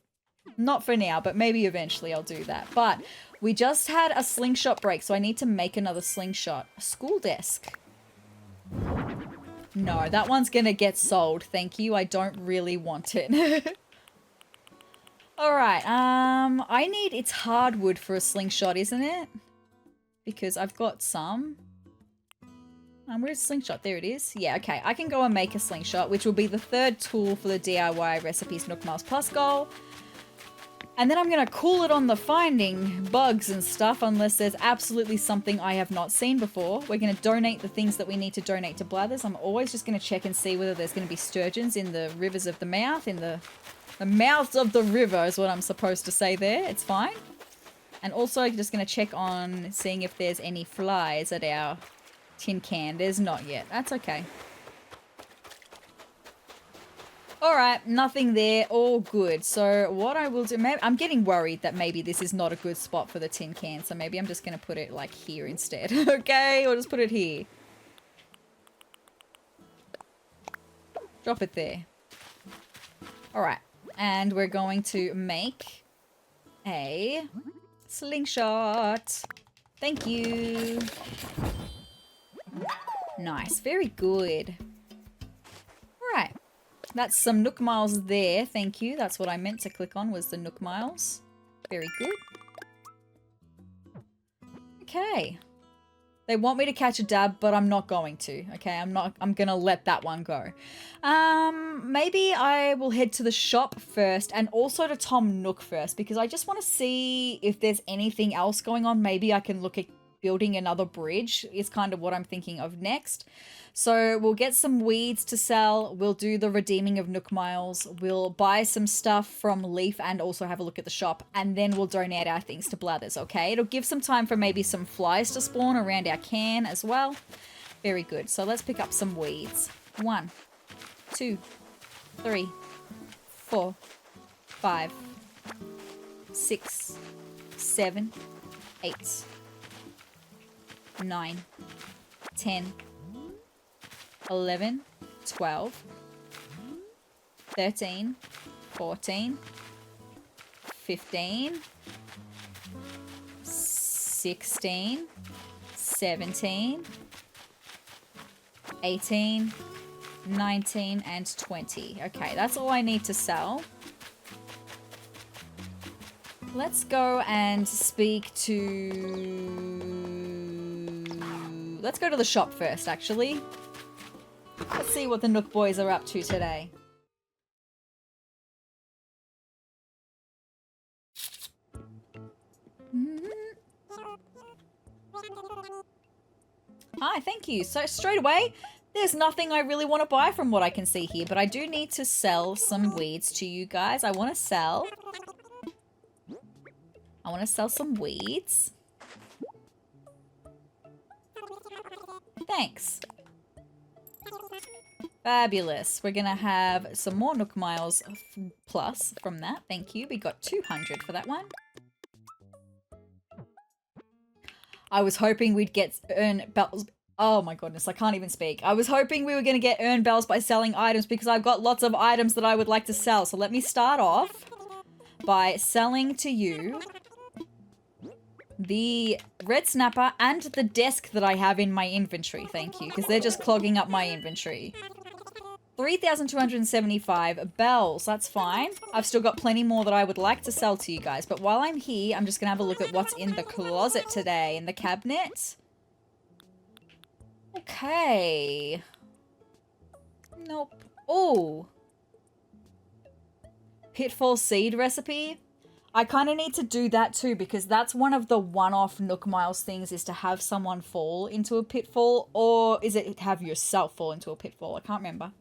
Not for now, but maybe eventually I'll do that. But we just had a slingshot break, so I need to make another slingshot. A school desk. No, that one's gonna get sold. Thank you. I don't really want it. Alright, I need... It's hardwood for a slingshot, isn't it? Because I've got some. Where's slingshot? There it is. Yeah, okay. I can go and make a slingshot, which will be the third tool for the DIY recipes Nook Miles Plus goal. And then I'm going to call it on the finding bugs and stuff, unless there's absolutely something I have not seen before. We're going to donate the things that we need to donate to Blathers. I'm always just going to check and see whether there's going to be sturgeons in the rivers of the mouth, in the mouths of the river is what I'm supposed to say there. It's fine. And also I'm just going to check on seeing if there's any flies at our tin can. There's not yet. That's okay. Alright, nothing there. All good. So what I will do... I'm getting worried that maybe this is not a good spot for the tin can. So maybe I'm just going to put it like here instead. Okay, or just put it here. Drop it there. Alright. And we're going to make a slingshot. Thank you. Nice. Very good. Alright. That's some Nook Miles there. Thank you. That's what I meant to click on, was the Nook Miles. Very good. Okay. They want me to catch a dab, but I'm not going to. Okay, I'm gonna let that one go. Maybe I will head to the shop first and also to Tom Nook first, because I just want to see if there's anything else going on. Maybe I can look at building another bridge is kind of what I'm thinking of next. So we'll get some weeds to sell. We'll do the redeeming of Nook Miles. We'll buy some stuff from Leif and also have a look at the shop. And then we'll donate our things to Blathers, okay? It'll give some time for maybe some flies to spawn around our can as well. Very good. So let's pick up some weeds. 1, 2, 3, 4, 5, 6, 7, 8, 9, 10, 11, 12, 13, 14, 15, 16, 17, 18, 19, and 20. Okay, that's all I need to sell. Let's go and speak to... Let's go to the shop first, actually. Let's see what the Nook boys are up to today. Hi, thank you. So straight away, there's nothing I really want to buy from what I can see here, but I do need to sell some weeds to you guys. I want to sell some weeds. Thanks. Fabulous. We're going to have some more Nook Miles plus from that. Thank you. We got 200 for that one. I was hoping we'd get earn bells. Oh my goodness, I can't even speak. I was hoping we were going to get earn bells by selling items because I've got lots of items that I would like to sell. So let me start off by selling to you the red snapper and the desk that I have in my inventory. Thank you, because they're just clogging up my inventory. 3,275 bells. That's fine. I've still got plenty more that I would like to sell to you guys. But while I'm here, I'm just going to have a look at what's in the closet today. In the cabinet. Okay. Nope. Oh. pitfall seed recipe. I kind of need to do that too, because that's one of the one-off Nook Miles things, is to have someone fall into a pitfall, or is it have yourself fall into a pitfall? I can't remember.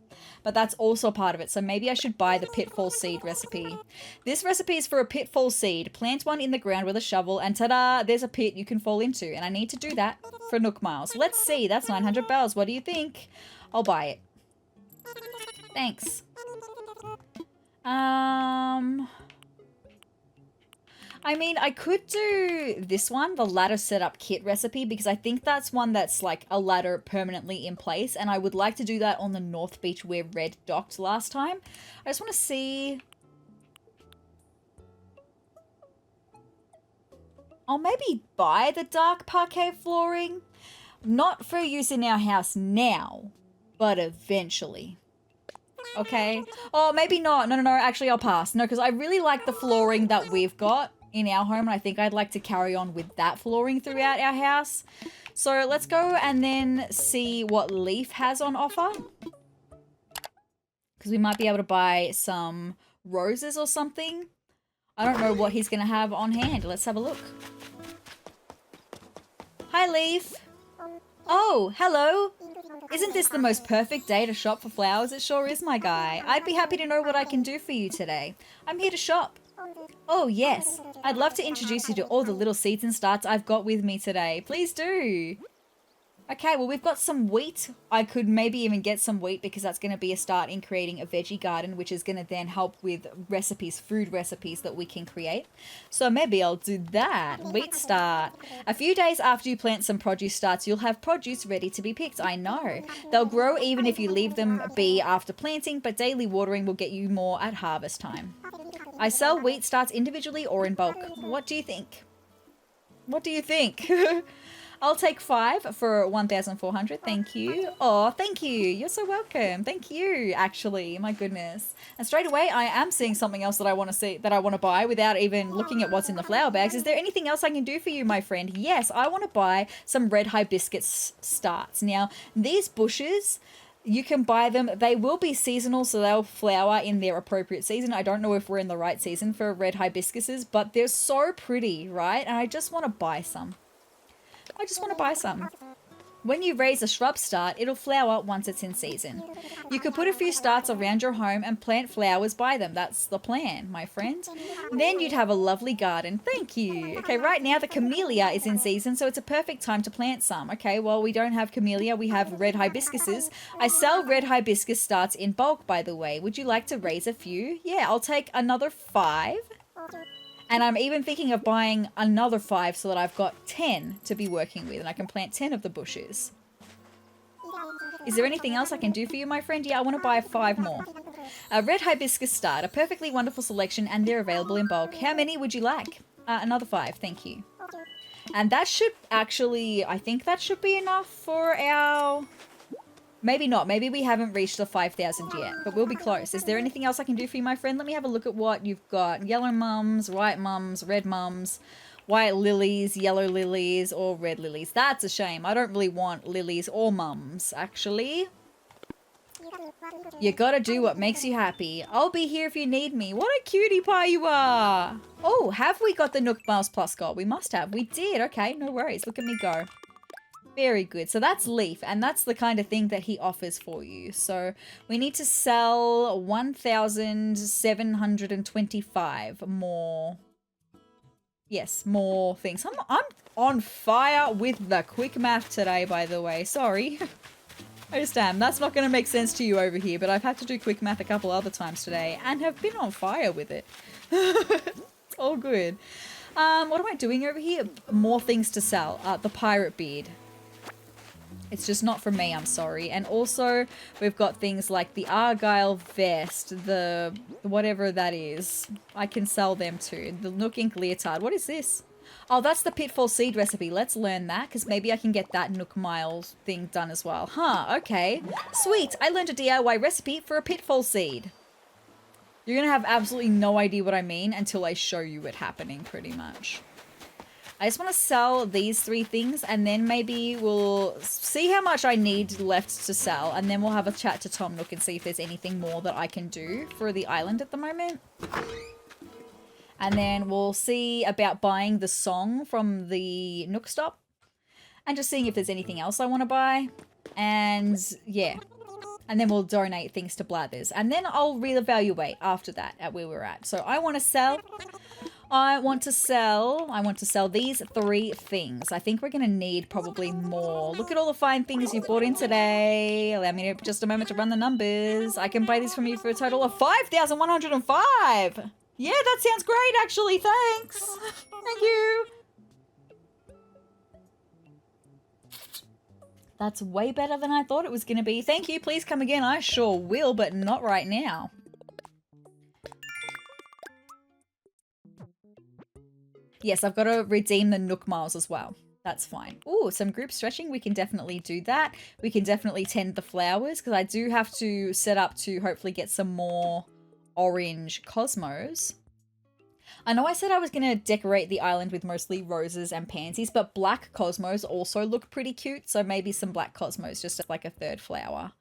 But that's also part of it, so maybe I should buy the pitfall seed recipe. This recipe is for a pitfall seed. Plant one in the ground with a shovel, and ta-da, there's a pit you can fall into. And I need to do that for Nook Miles. Let's see, that's 900 bells. What do you think? I'll buy it. Thanks. I mean, I could do this one, the ladder setup kit recipe, because I think that's one that's like a ladder permanently in place, and I would like to do that on the North Beach where Red docked last time. I just want to see... I'll maybe buy the dark parquet flooring. Not for use in our house now, but eventually. Okay? Oh, maybe not. No, actually I'll pass. No, because I really like the flooring that we've got in our home, and I think I'd like to carry on with that flooring throughout our house. So let's go and then see what Leif has on offer, because we might be able to buy some roses or something. I don't know what he's going to have on hand. Let's have a look. Hi, Leif. Oh, hello. Isn't this the most perfect day to shop for flowers? It sure is, my guy. I'd be happy to know what I can do for you today. I'm here to shop. Oh, yes. I'd love to introduce you to all the little seeds and starts I've got with me today. Please do. Okay, well, we've got some wheat. I could maybe even get some wheat, because that's going to be a start in creating a veggie garden, which is going to then help with recipes, food recipes that we can create. So maybe I'll do that. Wheat start. A few days after you plant some produce starts, you'll have produce ready to be picked. I know. They'll grow even if you leave them be after planting, but daily watering will get you more at harvest time. I sell wheat starts individually or in bulk. What do you think? What do you think? I'll take 5 for 1,400. Thank you. Oh, thank you. You're so welcome. Thank you, actually. My goodness. And straight away, I am seeing something else that I want to see, that I want to buy without even looking at what's in the flower bags. Is there anything else I can do for you, my friend? Yes, I want to buy some red hibiscus starts. Now, these bushes, you can buy them. They will be seasonal, so they'll flower in their appropriate season. I don't know if we're in the right season for red hibiscuses, but they're so pretty, right? And I just want to buy some. I just want to buy some. When you raise a shrub start, it'll flower once it's in season. You could put a few starts around your home and plant flowers by them. That's the plan, my friend. Then you'd have a lovely garden. Thank you. Okay, right now the camellia is in season, so it's a perfect time to plant some. Okay, well, we don't have camellia. We have red hibiscuses. I sell red hibiscus starts in bulk, by the way. Would you like to raise a few? Yeah, I'll take another 5. And I'm even thinking of buying another 5 so that I've got 10 to be working with, and I can plant 10 of the bushes. Is there anything else I can do for you, my friend? Yeah, I want to buy 5 more. A red hibiscus start, a perfectly wonderful selection, and they're available in bulk. How many would you like? Another 5, thank you. And that should actually, I think that should be enough for our... Maybe not. Maybe we haven't reached the 5,000 yet, but we'll be close. Is there anything else I can do for you, my friend? Let me have a look at what you've got. Yellow mums, white mums, red mums, white lilies, yellow lilies, or red lilies. That's a shame. I don't really want lilies or mums, actually. You gotta do what makes you happy. I'll be here if you need me. What a cutie pie you are. Oh, have we got the Nook Miles Plus gold? We must have. We did. Okay, no worries. Look at me go. Very good. So that's Leif, and that's the kind of thing that he offers for you. So we need to sell 1,725 more. Yes, more things. I'm on fire with the quick math today, by the way. Sorry. I just am. That's not going to make sense to you over here, but I've had to do quick math a couple other times today and have been on fire with it. It's all good. What am I doing over here? More things to sell. The pirate beard. It's just not for me, I'm sorry. And also, we've got things like the Argyle vest, the whatever that is. I can sell them too. The Nook ink leotard. What is this? Oh, that's the pitfall seed recipe. Let's learn that, because maybe I can get that Nook Miles thing done as well. Huh, okay. Sweet, I learned a DIY recipe for a pitfall seed. You're going to have absolutely no idea what I mean until I show you it happening, pretty much. I just want to sell these 3 things, and then maybe we'll see how much I need left to sell, and then we'll have a chat to Tom Nook and see if there's anything more that I can do for the island at the moment. And then we'll see about buying the song from the Nook stop, and just seeing if there's anything else I want to buy. And yeah, and then we'll donate things to Blathers, and then I'll reevaluate after that at where we're at. So I want to sell these 3 things. I think we're going to need probably more. Look at all the fine things you've bought in today. Allow me just a moment to run the numbers. I can buy these from you for a total of 5,105. Yeah, that sounds great, actually. Thanks. Thank you. That's way better than I thought it was going to be. Thank you. Please come again. I sure will, but not right now. Yes, I've got to redeem the Nook miles as well. That's fine. Ooh, some group stretching. We can definitely do that. We can definitely tend the flowers, because I do have to set up to hopefully get some more orange cosmos. I know I said I was going to decorate the island with mostly roses and pansies, but black cosmos also look pretty cute. So maybe some black cosmos, just like a 3rd flower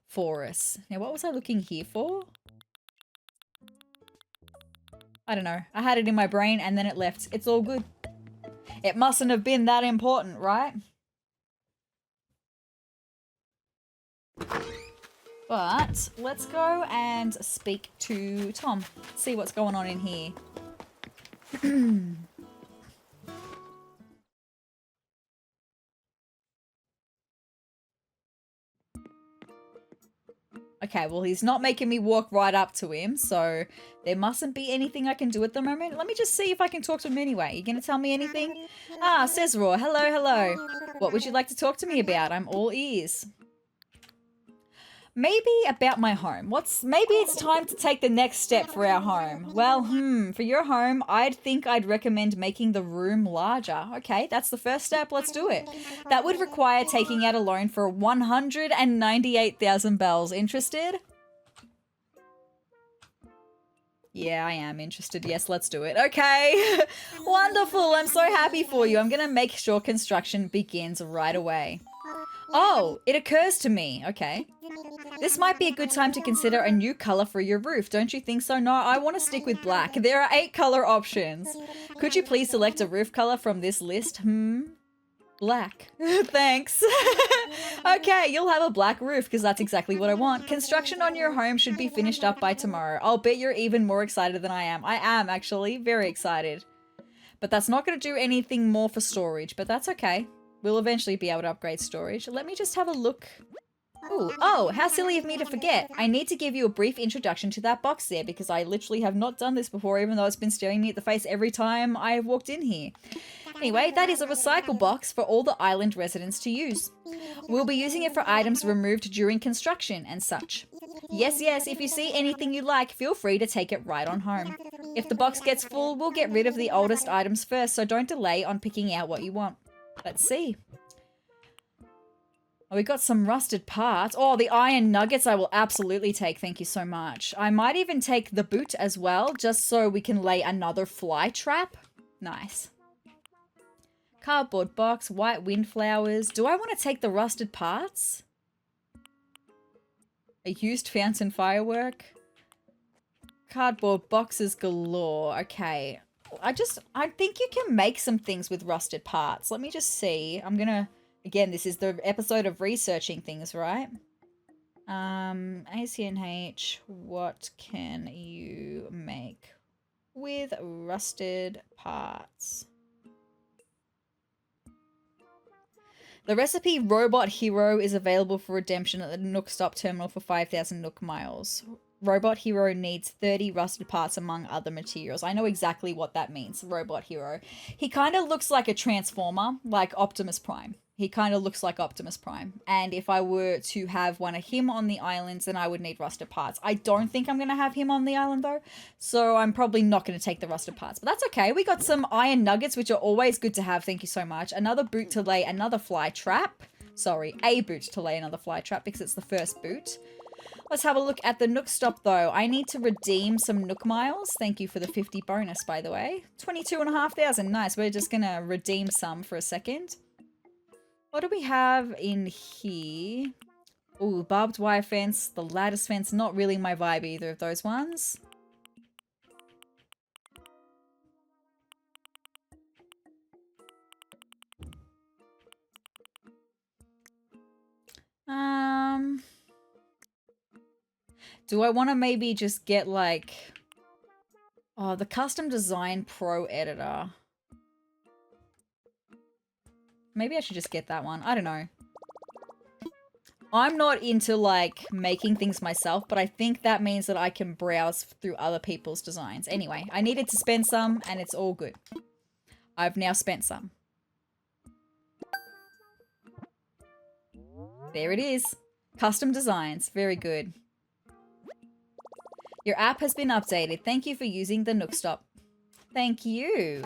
for us. Now, what was I looking here for? I don't know. I had it in my brain and then it left. It's all good. It mustn't have been that important, right? But let's go and speak to Tom. See what's going on in here. Okay, well, he's not making me walk right up to him, so there mustn't be anything I can do at the moment. Let me just see if I can talk to him anyway. You gonna tell me anything? Ah, sezrawrr. Hello, hello. What would you like to talk to me about? I'm all ears. Maybe about my home. Maybe it's time to take the next step for our home. Well, for your home, I'd recommend making the room larger. Okay, that's the first step. Let's do it. That would require taking out a loan for 198,000 bells. Interested? Yeah, I am interested. Yes, let's do it. Okay. Wonderful. I'm so happy for you. I'm going to make sure construction begins right away. Oh, it occurs to me. Okay. This might be a good time to consider a new color for your roof. Don't you think so? No, I want to stick with black. There are 8 color options. Could you please select a roof color from this list? Black. Thanks. Okay, you'll have a black roof because that's exactly what I want. Construction on your home should be finished up by tomorrow. I'll bet you're even more excited than I am. I am actually very excited. But that's not going to do anything more for storage, but that's okay. We'll eventually be able to upgrade storage. Let me just have a look. Ooh, oh, how silly of me to forget. I need to give you a brief introduction to that box there because I literally have not done this before, even though it's been staring me at the face every time I have walked in here. Anyway, that is a recycle box for all the island residents to use. We'll be using it for items removed during construction and such. Yes, if you see anything you like, feel free to take it right on home. If the box gets full, we'll get rid of the oldest items first, so don't delay on picking out what you want. Let's see. Oh, we got some rusted parts. Oh, the iron nuggets I will absolutely take. Thank you so much. I might even take the boot as well, just so we can lay another fly trap. Nice. Cardboard box, white windflowers. Do I want to take the rusted parts? A used fountain firework. Cardboard boxes galore. Okay. I think you can make some things with rusted parts. Let me just see. I'm gonna... Again, this is the episode of researching things, right? acnh, what can you make with rusted parts? The recipe Robot Hero is available for redemption at the Nook Stop Terminal for 5,000 Nook miles. Robot Hero needs 30 rusted parts among other materials. I know exactly what that means, Robot Hero. He kind of looks like a Transformer, like Optimus Prime. He kind of looks like Optimus Prime. And if I were to have one of him on the islands, then I would need rusted parts. I don't think I'm going to have him on the island, though. So I'm probably not going to take the rusted parts. But that's okay. We got some iron nuggets, which are always good to have. Thank you so much. Another boot to lay another fly trap. Sorry, a boot to lay another fly trap because it's the first boot. Let's have a look at the Nook stop, though. I need to redeem some Nook miles. Thank you for the 50 bonus, by the way. 22,500. Nice. We're just going to redeem some for a second. What do we have in here? Ooh, barbed wire fence, the lattice fence. Not really my vibe, either of those ones. Do I want to maybe just get like... Oh, the Custom Design Pro Editor. Maybe I should just get that one. I don't know. I'm not into like making things myself, but I think that means that I can browse through other people's designs. Anyway, I needed to spend some and it's all good. I've now spent some. There it is. Custom designs. Very good. Your app has been updated. Thank you for using the Nook Stop. Thank you.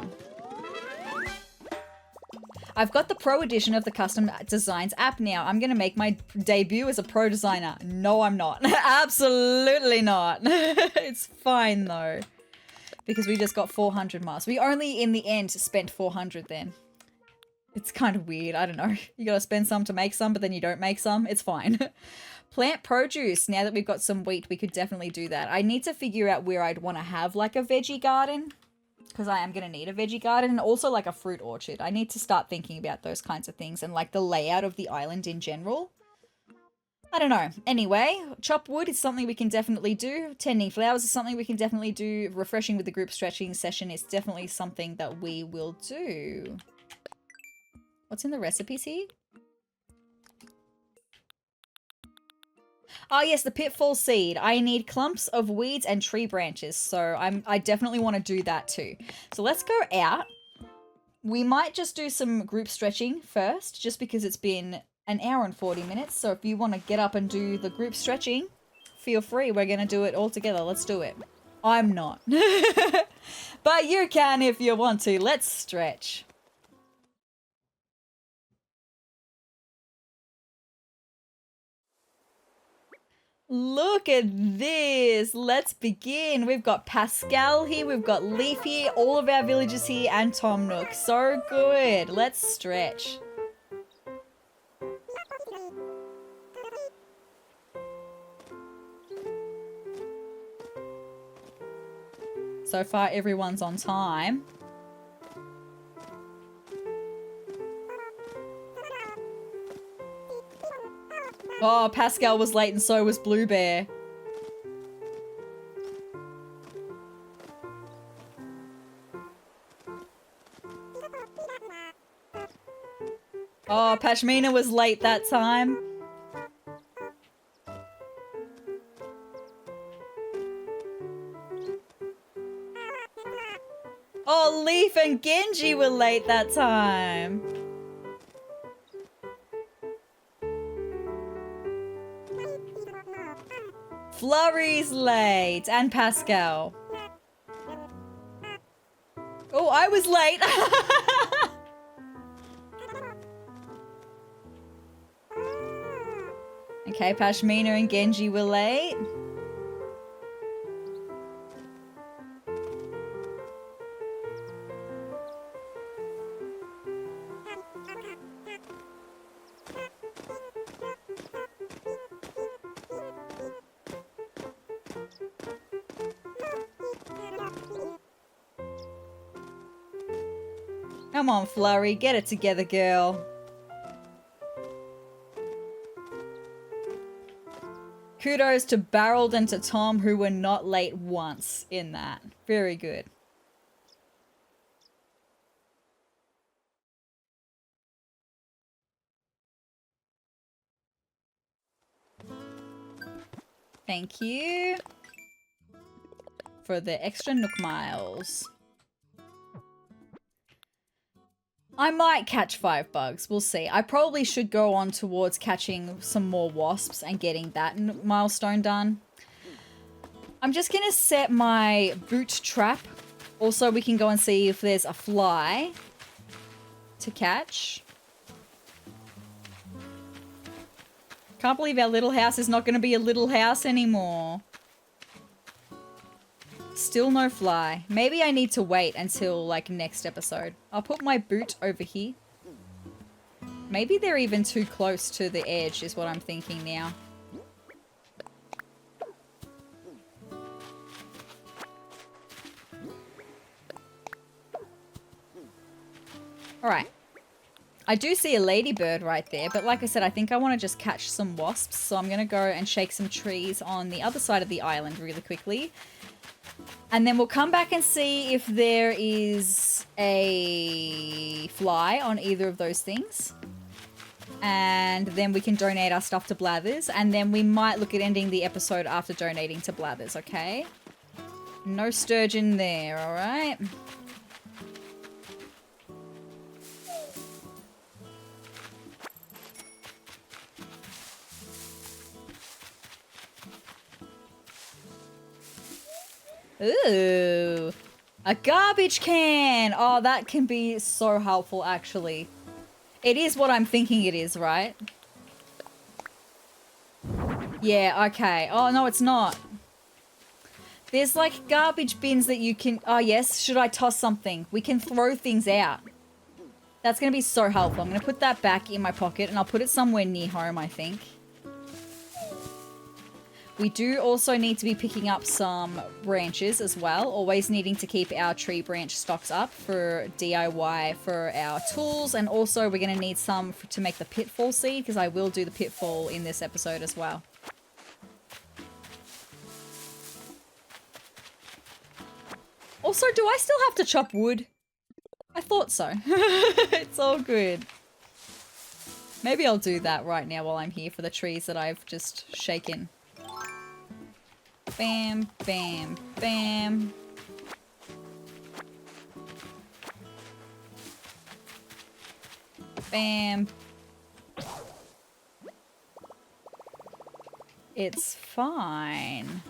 I've got the Pro edition of the Custom Designs app now. I'm going to make my debut as a pro designer. No, I'm not. Absolutely not. It's fine, though. Because we just got 400 miles. We only, in the end, spent 400 then. It's kind of weird. I don't know. You got to spend some to make some, but then you don't make some. It's fine. Plant produce. Now that we've got some wheat, we could definitely do that. I need to figure out where I'd want to have like a veggie garden. Because I am going to need a veggie garden and also like a fruit orchard. I need to start thinking about those kinds of things and like the layout of the island in general. I don't know. Anyway, chop wood is something we can definitely do. Tending flowers is something we can definitely do. Refreshing with the group stretching session is definitely something that we will do. What's in the recipes here? Oh yes, the pitfall seed. I need clumps of weeds and tree branches, so I definitely want to do that too. So let's go out. We might just do some group stretching first, just because it's been an hour and 40 minutes. So if you want to get up and do the group stretching, feel free. We're going to do it all together. Let's do it. I'm not. But you can if you want to. Let's stretch. Look at this. Let's begin. We've got Pascal here. We've got Leif here. All of our villagers here and Tom Nook. So good. Let's stretch. So far, everyone's on time. Oh, Pascal was late and so was Bluebear. Oh, Pashmina was late that time. Oh, Leif and Genji were late that time. Flurry's late. And Pascal. Oh, I was late. Okay, Pashmina and Genji were late. Come on, Flurry, get it together, girl. Kudos to Barreled and to Tom, who were not late once in that. Very good. Thank you for the extra Nook miles. I might catch 5 bugs. We'll see. I probably should go on towards catching some more wasps and getting that milestone done. I'm just going to set my boot trap. Also, we can go and see if there's a fly to catch. Can't believe our little house is not going to be a little house anymore. Still no fly. Maybe I need to wait until, like, next episode. I'll put my boot over here. Maybe they're even too close to the edge is what I'm thinking now. Alright. I do see a ladybird right there, but like I said, I think I want to just catch some wasps. So I'm going to go and shake some trees on the other side of the island really quickly. And then we'll come back and see if there is a fly on either of those things. And then we can donate our stuff to Blathers. And then we might look at ending the episode after donating to Blathers, okay? No sturgeon there, alright? Ooh, a garbage can. Oh, that can be so helpful, actually. It is what I'm thinking it is, right? Yeah, okay. Oh, no, it's not. There's, like, garbage bins that you can... Oh, yes. Should I toss something? We can throw things out. That's going to be so helpful. I'm going to put that back in my pocket, and I'll put it somewhere near home, I think. We do also need to be picking up some branches as well. Always needing to keep our tree branch stocks up for DIY for our tools. And also we're going to need some to make the pitfall seed, because I will do the pitfall in this episode as well. Also, do I still have to chop wood? I thought so. It's all good. Maybe I'll do that right now while I'm here for the trees that I've just shaken. Bam, bam, bam. Bam. It's fine.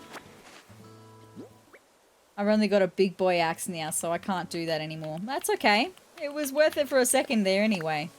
I've only got a big boy axe now, so I can't do that anymore. That's okay. It was worth it for a second there anyway.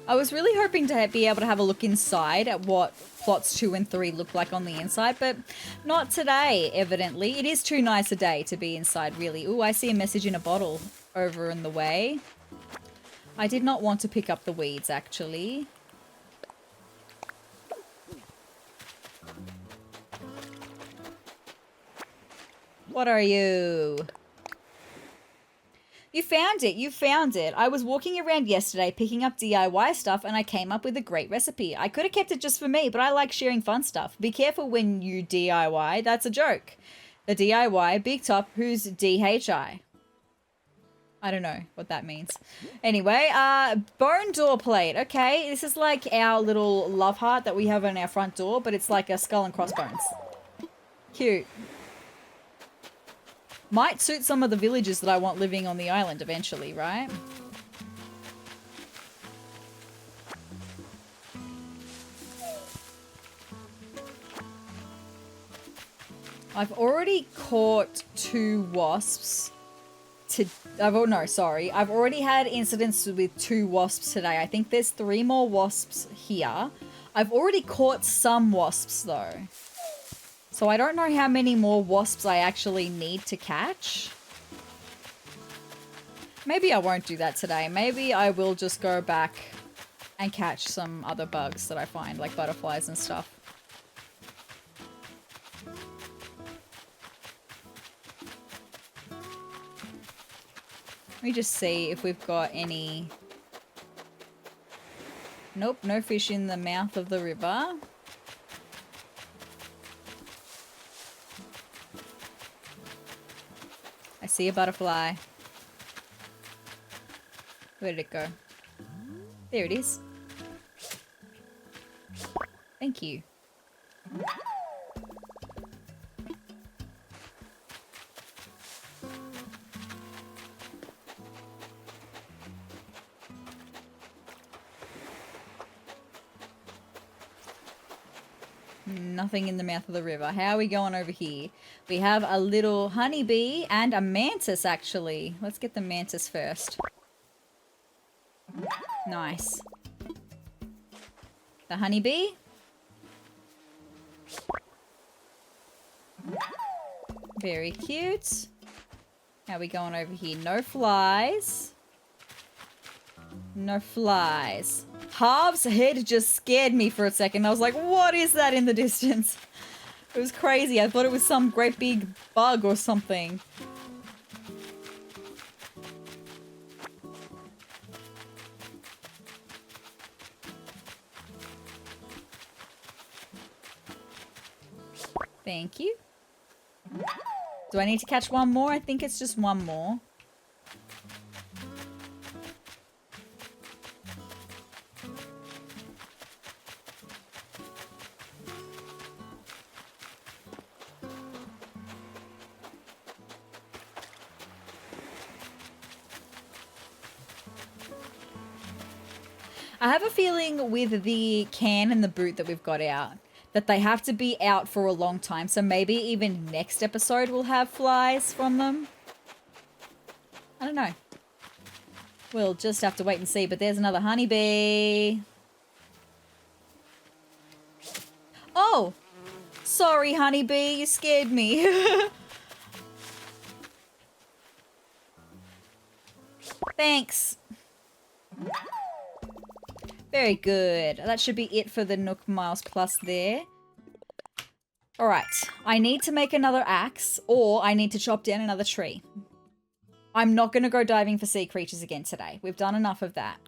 I was really hoping to be able to have a look inside at what plots 2 and 3 look like on the inside, but not today, evidently. It is too nice a day to be inside, really. Ooh, I see a message in a bottle over in the way. I did not want to pick up the weeds, actually. What are you? You found it. You found it. I was walking around yesterday picking up DIY stuff and I came up with a great recipe. I could have kept it just for me, but I like sharing fun stuff. Be careful when you DIY. That's a joke. The DIY Big Top, who's DHI. I don't know what that means. Anyway, bone door plate. Okay, this is like our little love heart that we have on our front door, but it's like a skull and crossbones. Cute. Might suit some of the villagers that I want living on the island eventually, right? I've already caught 2 wasps. I've already had incidents with 2 wasps today. I think there's 3 more wasps here. I've already caught some wasps though. So I don't know how many more wasps I actually need to catch. Maybe I won't do that today. Maybe I will just go back and catch some other bugs that I find, like butterflies and stuff. Let me just see if we've got any... Nope, no fish in the mouth of the river. I see a butterfly. Where did it go? There it is. Thank you. Nothing in the mouth of the river. How are we going over here? We have a little honeybee and a mantis, actually. Let's get the mantis first. Nice. The honeybee. Very cute. How are we going over here? No flies. No flies. Harv's head just scared me for a second. I was like, what is that in the distance? It was crazy. I thought it was some great big bug or something. Thank you. Do I need to catch one more? I think it's just one more. I have a feeling with the can and the boot that we've got out that they have to be out for a long time. So maybe even next episode we'll have flies from them. I don't know. We'll just have to wait and see. But there's another honeybee. Oh! Sorry, honeybee. You scared me. Thanks. Very good. That should be it for the Nook Miles Plus there. Alright. I need to make another axe, or I need to chop down another tree. I'm not going to go diving for sea creatures again today. We've done enough of that.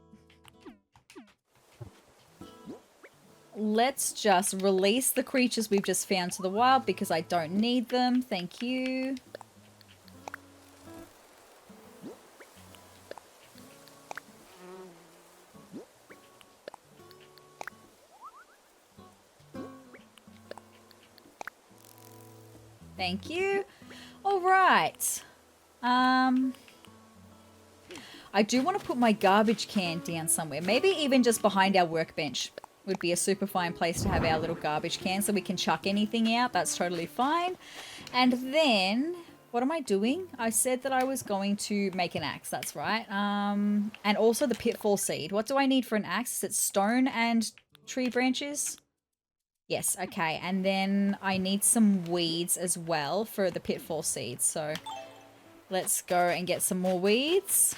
Let's just release the creatures we've just found to the wild because I don't need them. Thank you. Thank you. All right. I do want to put my garbage can down somewhere. Maybe even just behind our workbench would be a super fine place to have our little garbage can so we can chuck anything out. That's totally fine. And then, what am I doing? I said that I was going to make an axe. That's right. And also the pitfall seed. What do I need for an axe? Is it stone and tree branches? Yes, okay. And then I need some weeds as well for the pitfall seeds. So let's go and get some more weeds.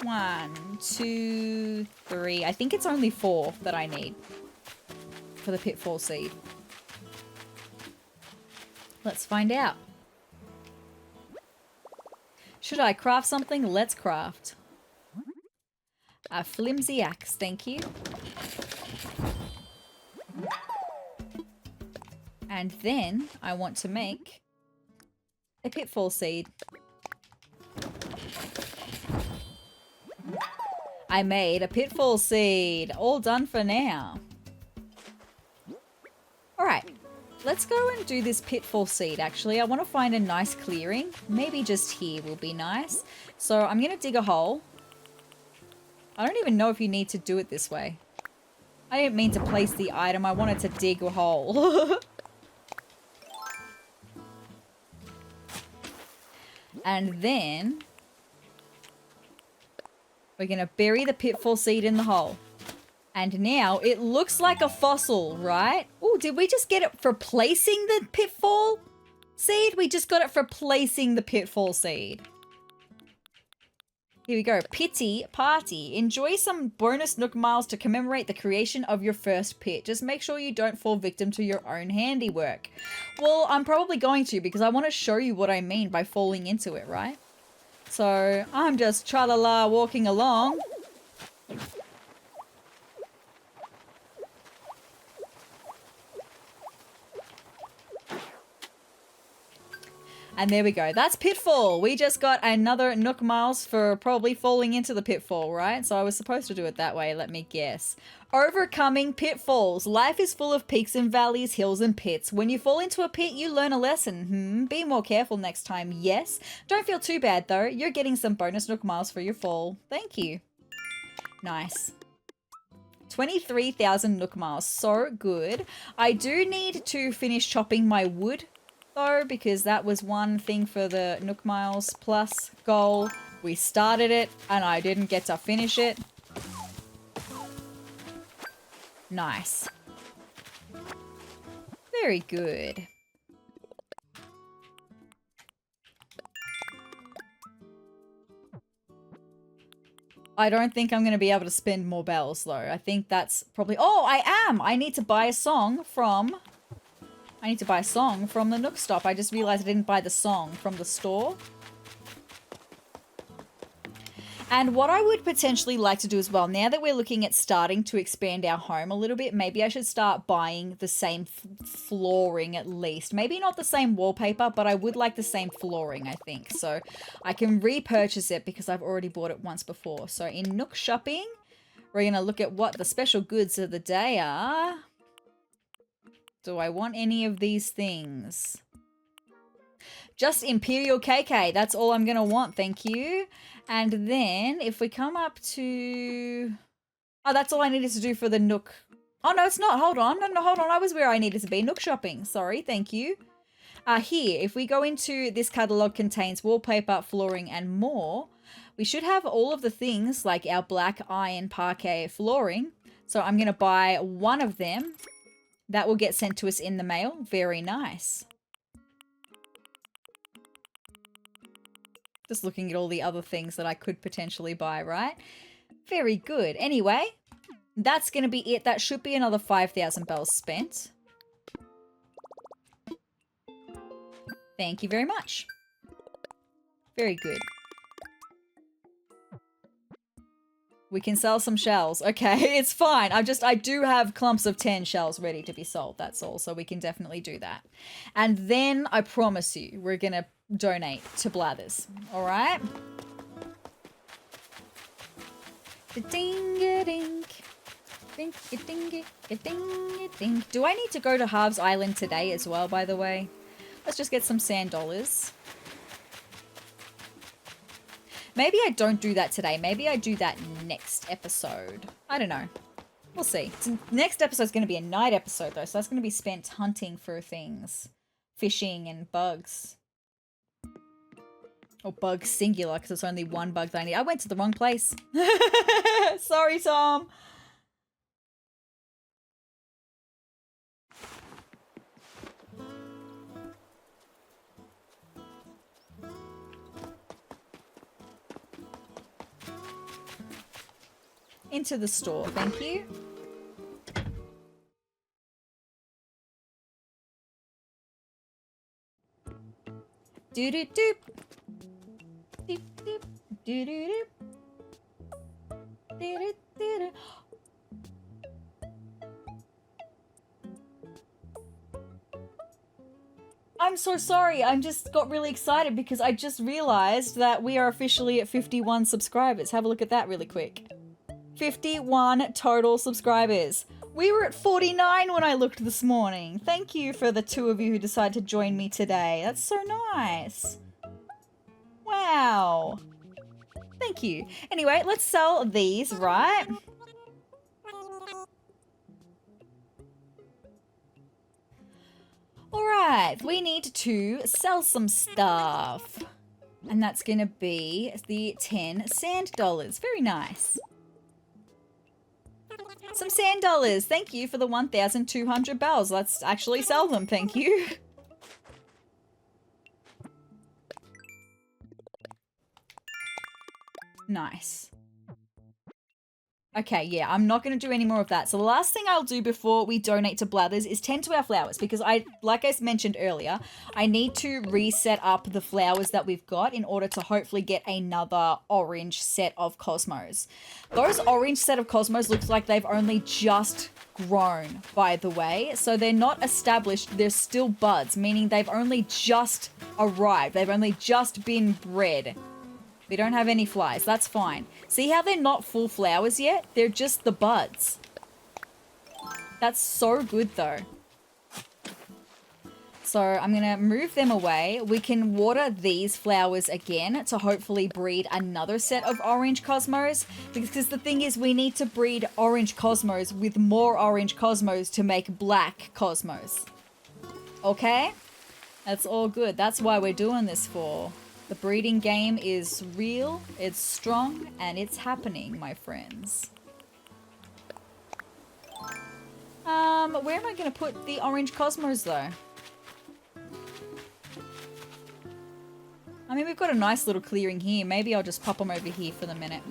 1, 2, 3. I think it's only 4 that I need for the pitfall seed. Let's find out. Should I craft something? Let's craft. A flimsy axe, thank you. And then I want to make a pitfall seed. I made a pitfall seed. All done for now. Alright, let's go and do this pitfall seed actually. I want to find a nice clearing. Maybe just here will be nice. So I'm going to dig a hole. I don't even know if you need to do it this way. I didn't mean to place the item. I wanted to dig a hole. And then we're going to bury the pitfall seed in the hole. And now it looks like a fossil, right? Oh, did we just get it for placing the pitfall seed? We just got it for placing the pitfall seed. Here we go. Pity party. Enjoy some bonus Nook Miles to commemorate the creation of your first pit. Just make sure you don't fall victim to your own handiwork. Well, I'm probably going to because I want to show you what I mean by falling into it, right? So I'm just tra-la-la walking along. And there we go. That's pitfall. We just got another Nook Miles for probably falling into the pitfall, right? So I was supposed to do it that way, let me guess. Overcoming pitfalls. Life is full of peaks and valleys, hills and pits. When you fall into a pit, you learn a lesson. Be more careful next time, yes. Don't feel too bad, though. You're getting some bonus Nook Miles for your fall. Thank you. Nice. 23,000 Nook miles. So good. I do need to finish chopping my wood, though, because that was one thing for the Nook miles plus goal. We started it, and I didn't get to finish it. Nice. Very good. I don't think I'm going to be able to spend more bells, though. I think that's probably... Oh, I am! I need to buy a song from... the Nook stop. I just realized I didn't buy the song from the store. And what I would potentially like to do as well, now that we're looking at starting to expand our home a little bit, maybe I should start buying the same flooring at least. Maybe not the same wallpaper, but I would like the same flooring, I think. So I can repurchase it because I've already bought it once before. So in Nook shopping, we're going to look at what the special goods of the day are. Do I want any of these things? Just Imperial KK. That's all I'm going to want. Thank you. And then if we come up to... Oh, that's all I needed to do for the Nook. Oh, no, it's not. Hold on. No, hold on. I was where I needed to be. Nook shopping. Sorry. Thank you. Here, if we go into this catalog contains wallpaper, flooring, and more, we should have all of the things like our black iron parquet flooring. So I'm going to buy one of them. That will get sent to us in the mail. Very nice. Just looking at all the other things that I could potentially buy, right? Very good. Anyway, that's going to be it. That should be another 5,000 bells spent. Thank you very much. Very good. We can sell some shells. Okay, it's fine. I do have clumps of 10 shells ready to be sold. That's all. So we can definitely do that. And then I promise you, we're going to donate to Blathers. All right? Ding-a-dink. Ding-a-ding-a-ding-a-ding. Do I need to go to Harv's Island today as well, by the way? Let's just get some sand dollars. Maybe I don't do that today. Maybe I do that next episode. I don't know. We'll see. Next episode is going to be a night episode, though, so that's going to be spent hunting for things. Fishing and bugs. Or bugs singular, because it's only one bug that I need. I went to the wrong place. Sorry, Tom. Into the store, thank you. Do-do-doop. Doop, doop. Do-do-doop. Do-do-do-do. I'm so sorry. I just got really excited because I just realized that we are officially at 51 subscribers. Have a look at that really quick. 51 total subscribers. We were at 49 when I looked this morning. Thank you for the two of you who decided to join me today. That's so nice. Wow. Thank you. Anyway, let's sell these, right? Alright, we need to sell some stuff. And that's going to be the 10 sand dollars. Very nice. Some sand dollars. Thank you for the 1,200 bells. Let's actually sell them. Thank you. Nice. Okay, yeah, I'm not going to do any more of that. So the last thing I'll do before we donate to Blathers is tend to our flowers because like I mentioned earlier, I need to reset up the flowers that we've got in order to hopefully get another orange set of cosmos. Those orange set of cosmos looks like they've only just grown, by the way. So they're not established, they're still buds, meaning they've only just arrived. They've only just been bred. We don't have any flies. That's fine. See how they're not full flowers yet? They're just the buds. That's so good, though. So I'm going to move them away. We can water these flowers again to hopefully breed another set of orange cosmos. Because the thing is, we need to breed orange cosmos with more orange cosmos to make black cosmos. Okay? That's all good. That's why we're doing this for. The breeding game is real, it's strong, and it's happening, my friends. Where am I going to put the orange cosmos, though? I mean, we've got a nice little clearing here. Maybe I'll just pop them over here for the minute.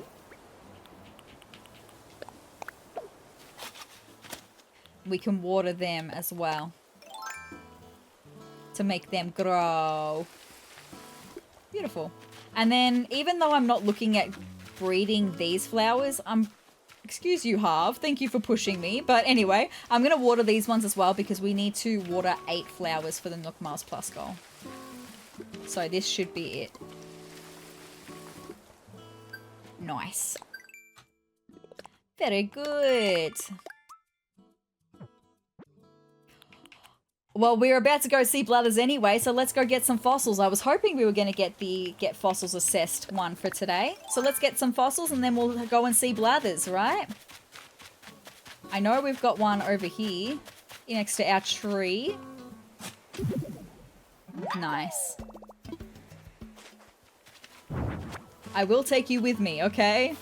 We can water them as well to make them grow. Beautiful. And then, even though I'm not looking at breeding these flowers, excuse you, Harv. Thank you for pushing me. But anyway, I'm going to water these ones as well because we need to water 8 flowers for the Nook Mars Plus goal. So this should be it. Nice. Very good. Well, we're about to go see Blathers anyway, so let's go get some fossils. I was hoping we were going to get fossils assessed one for today. So let's get some fossils and then we'll go and see Blathers, right? I know we've got one over here next to our tree. Nice. I will take you with me, okay?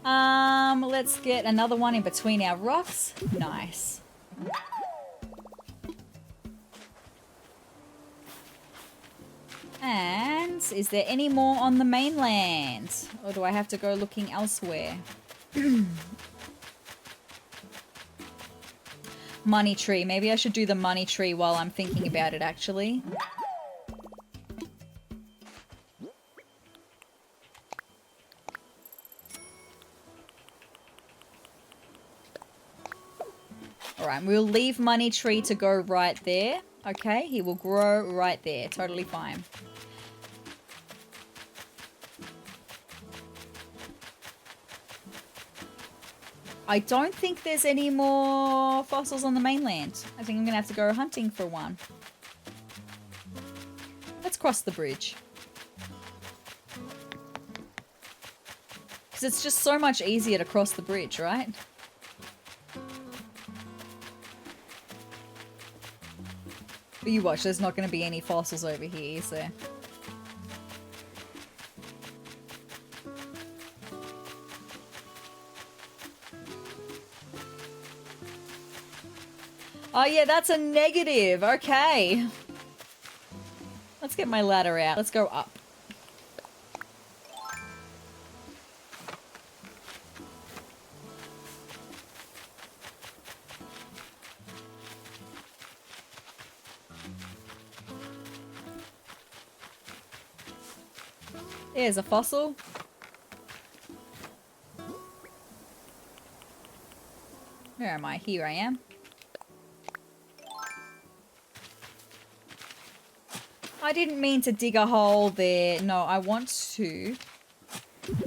Let's get another one in between our rocks. Nice. And is there any more on the mainland? Or do I have to go looking elsewhere? Money tree. Maybe I should do the money tree while I'm thinking about it, actually. Alright, we'll leave money tree to go right there. Okay, he will grow right there. Totally fine. I don't think there's any more fossils on the mainland. I think I'm going to have to go hunting for one. Let's cross the bridge. Because it's just so much easier to cross the bridge, right? But you watch, there's not going to be any fossils over here, is there? Oh yeah, that's a negative. Okay. Let's get my ladder out. Let's go up. There's a fossil. Where am I? Here I am. I didn't mean to dig a hole there. No, I want to...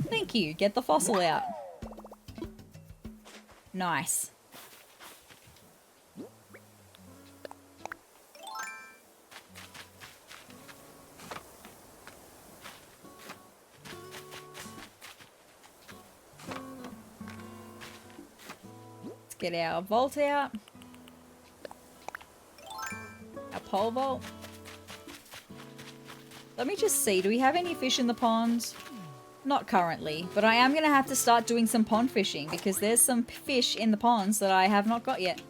Thank you. Get the fossil out. Nice. Let's get our vault out. Our pole vault. Let me just see, do we have any fish in the pond? Not currently, but I am going to have to start doing some pond fishing because there's some fish in the ponds that I have not got yet.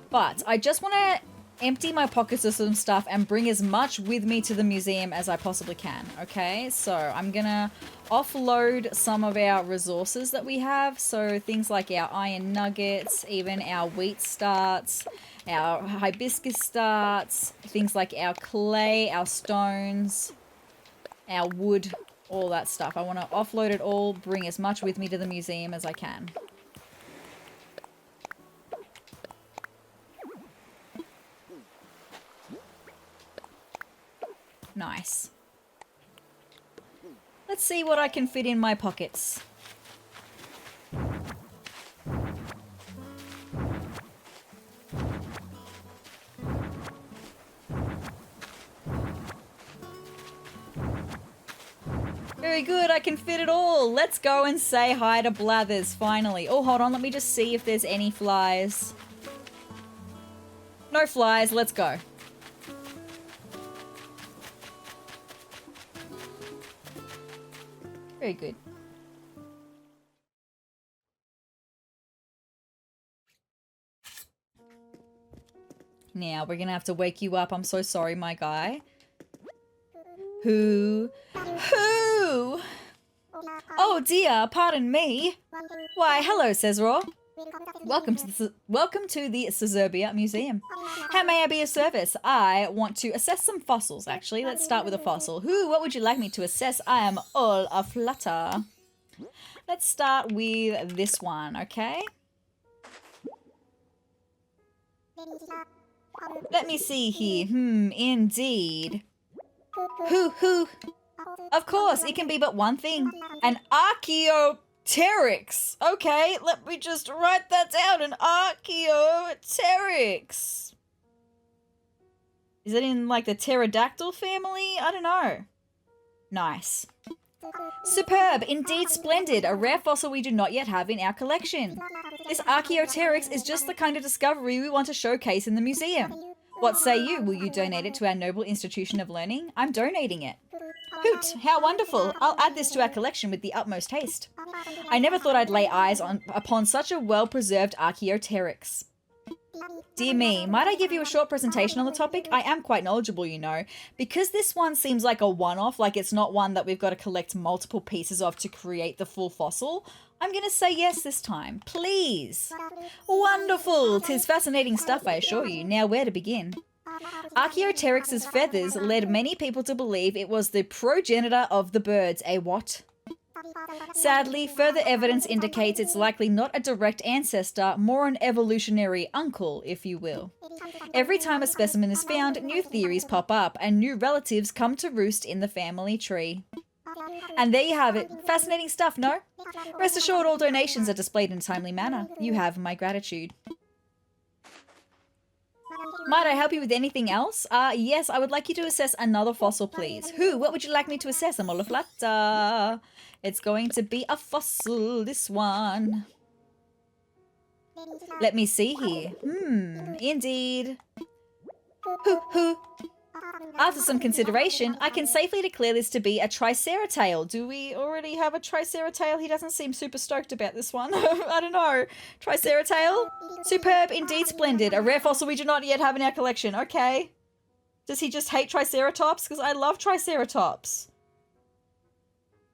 But I just want to empty my pockets of some stuff and bring as much with me to the museum as I possibly can, okay? So I'm going to offload some of our resources that we have. So things like our iron nuggets, even our wheat starts, our hibiscus starts, things like our clay, our stones, our wood, all that stuff. I want to offload it all, bring as much with me to the museum as I can. Nice. Let's see what I can fit in my pockets. Very good, I can fit it all. Let's go and say hi to Blathers, finally. Oh, hold on, let me just see if there's any flies. No flies, let's go. Very good. Now, we're gonna have to wake you up. I'm so sorry, my guy. Who? Oh dear, pardon me. Why, hello, sezrawrr. Welcome to the sezrawrr Museum. How may I be of service? I want to assess some fossils, actually. Let's start with a fossil. What would you like me to assess? I am all aflutter. Let's start with this one, okay? Let me see here. Indeed. Who? Of course, it can be but one thing. An archaeopteryx. Okay, let me just write that down. An archaeopteryx. Is it in like the pterodactyl family? I don't know. Nice. Superb, indeed splendid. A rare fossil we do not yet have in our collection. This archaeopteryx is just the kind of discovery we want to showcase in the museum. What say you? Will you donate it to our noble institution of learning? I'm donating it. Hoot, how wonderful. I'll add this to our collection with the utmost haste. I never thought I'd lay eyes upon such a well-preserved archaeopteryx. Dear me, might I give you a short presentation on the topic? I am quite knowledgeable, you know. Because this one seems like a one-off, like it's not one that we've got to collect multiple pieces of to create the full fossil, I'm going to say yes this time. Please. Wonderful. 'Tis fascinating stuff, I assure you. Now where to begin? Archaeopteryx's feathers led many people to believe it was the progenitor of the birds. A what? Sadly, further evidence indicates it's likely not a direct ancestor, more an evolutionary uncle, if you will. Every time a specimen is found, new theories pop up and new relatives come to roost in the family tree. And there you have it. Fascinating stuff, no? Rest assured all donations are displayed in a timely manner. You have my gratitude. Might I help you with anything else? Yes, I would like you to assess another fossil, please. What would you like me to assess? I'm all a flutter. It's going to be a fossil, this one. Let me see here. Indeed. Who? After some consideration, I can safely declare this to be a triceratops. Do we already have a triceratops? He doesn't seem super stoked about this one. I don't know. Triceratops? Superb, indeed splendid. A rare fossil we do not yet have in our collection. Okay. Does he just hate triceratops? Because I love triceratops.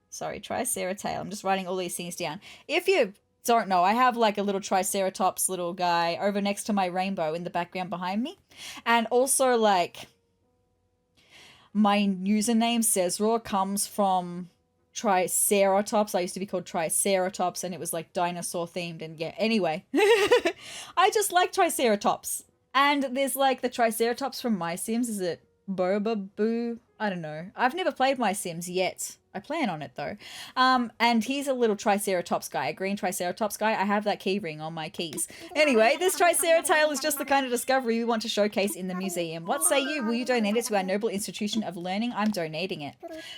Sorry, triceratops. I'm just writing all these things down. If you don't know, I have like a little triceratops little guy over next to my rainbow in the background behind me. And also like my username sezrawrr comes from triceratops. I used to be called triceratops and it was like dinosaur themed and yeah, anyway. I just like triceratops. And there's like the triceratops from My Sims. Is it Boo? I don't know. I've never played My Sims yet. I plan on it though. And he's a little triceratops guy, a green triceratops guy. I have that key ring on my keys. Anyway, this triceratops is just the kind of discovery we want to showcase in the museum. What say you? Will you donate it to our noble institution of learning? I'm donating it.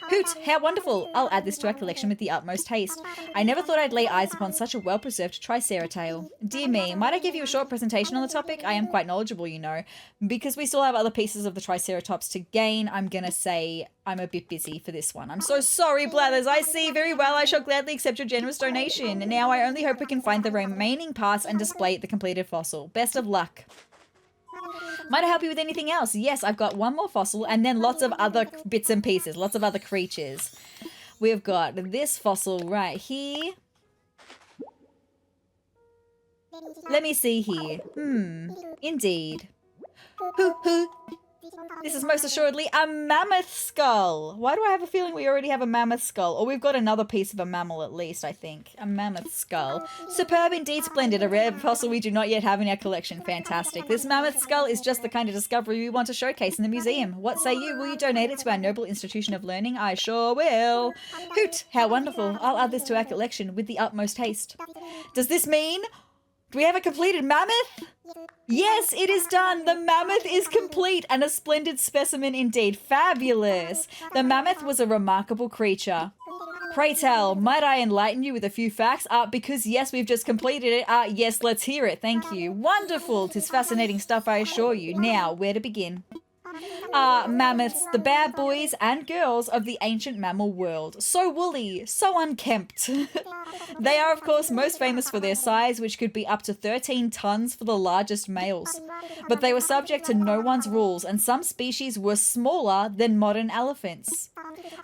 Hoot, how wonderful. I'll add this to our collection with the utmost haste. I never thought I'd lay eyes upon such a well-preserved triceratops. Dear me, might I give you a short presentation on the topic? I am quite knowledgeable, you know. Because we still have other pieces of the triceratops to gain, I'm gonna say I'm a bit busy for this one. I'm so sorry, Blathers. I see. Very well. I shall gladly accept your generous donation. Now I only hope we can find the remaining parts and display the completed fossil. Best of luck. Might I help you with anything else? Yes, I've got one more fossil and then lots of other bits and pieces, lots of other creatures. We've got this fossil right here. Let me see here. Indeed. Who? This is most assuredly a mammoth skull. Why do I have a feeling we already have a mammoth skull? Or we've got another piece of a mammal at least, I think. A mammoth skull. Superb, indeed splendid. A rare fossil we do not yet have in our collection. Fantastic. This mammoth skull is just the kind of discovery we want to showcase in the museum. What say you? Will you donate it to our noble institution of learning? I sure will. Hoot, how wonderful. I'll add this to our collection with the utmost haste. Does this mean... do we have a completed mammoth? Yes, it is done. The mammoth is complete and a splendid specimen indeed. Fabulous. The mammoth was a remarkable creature. Pray tell, might I enlighten you with a few facts? Because yes, we've just completed it. Yes, let's hear it. Thank you. Wonderful. 'Tis fascinating stuff, I assure you. Now, where to begin? Mammoths, the bad boys and girls of the ancient mammal world. So woolly, so unkempt. They are, of course, most famous for their size, which could be up to 13 tons for the largest males. But they were subject to no one's rules, and some species were smaller than modern elephants.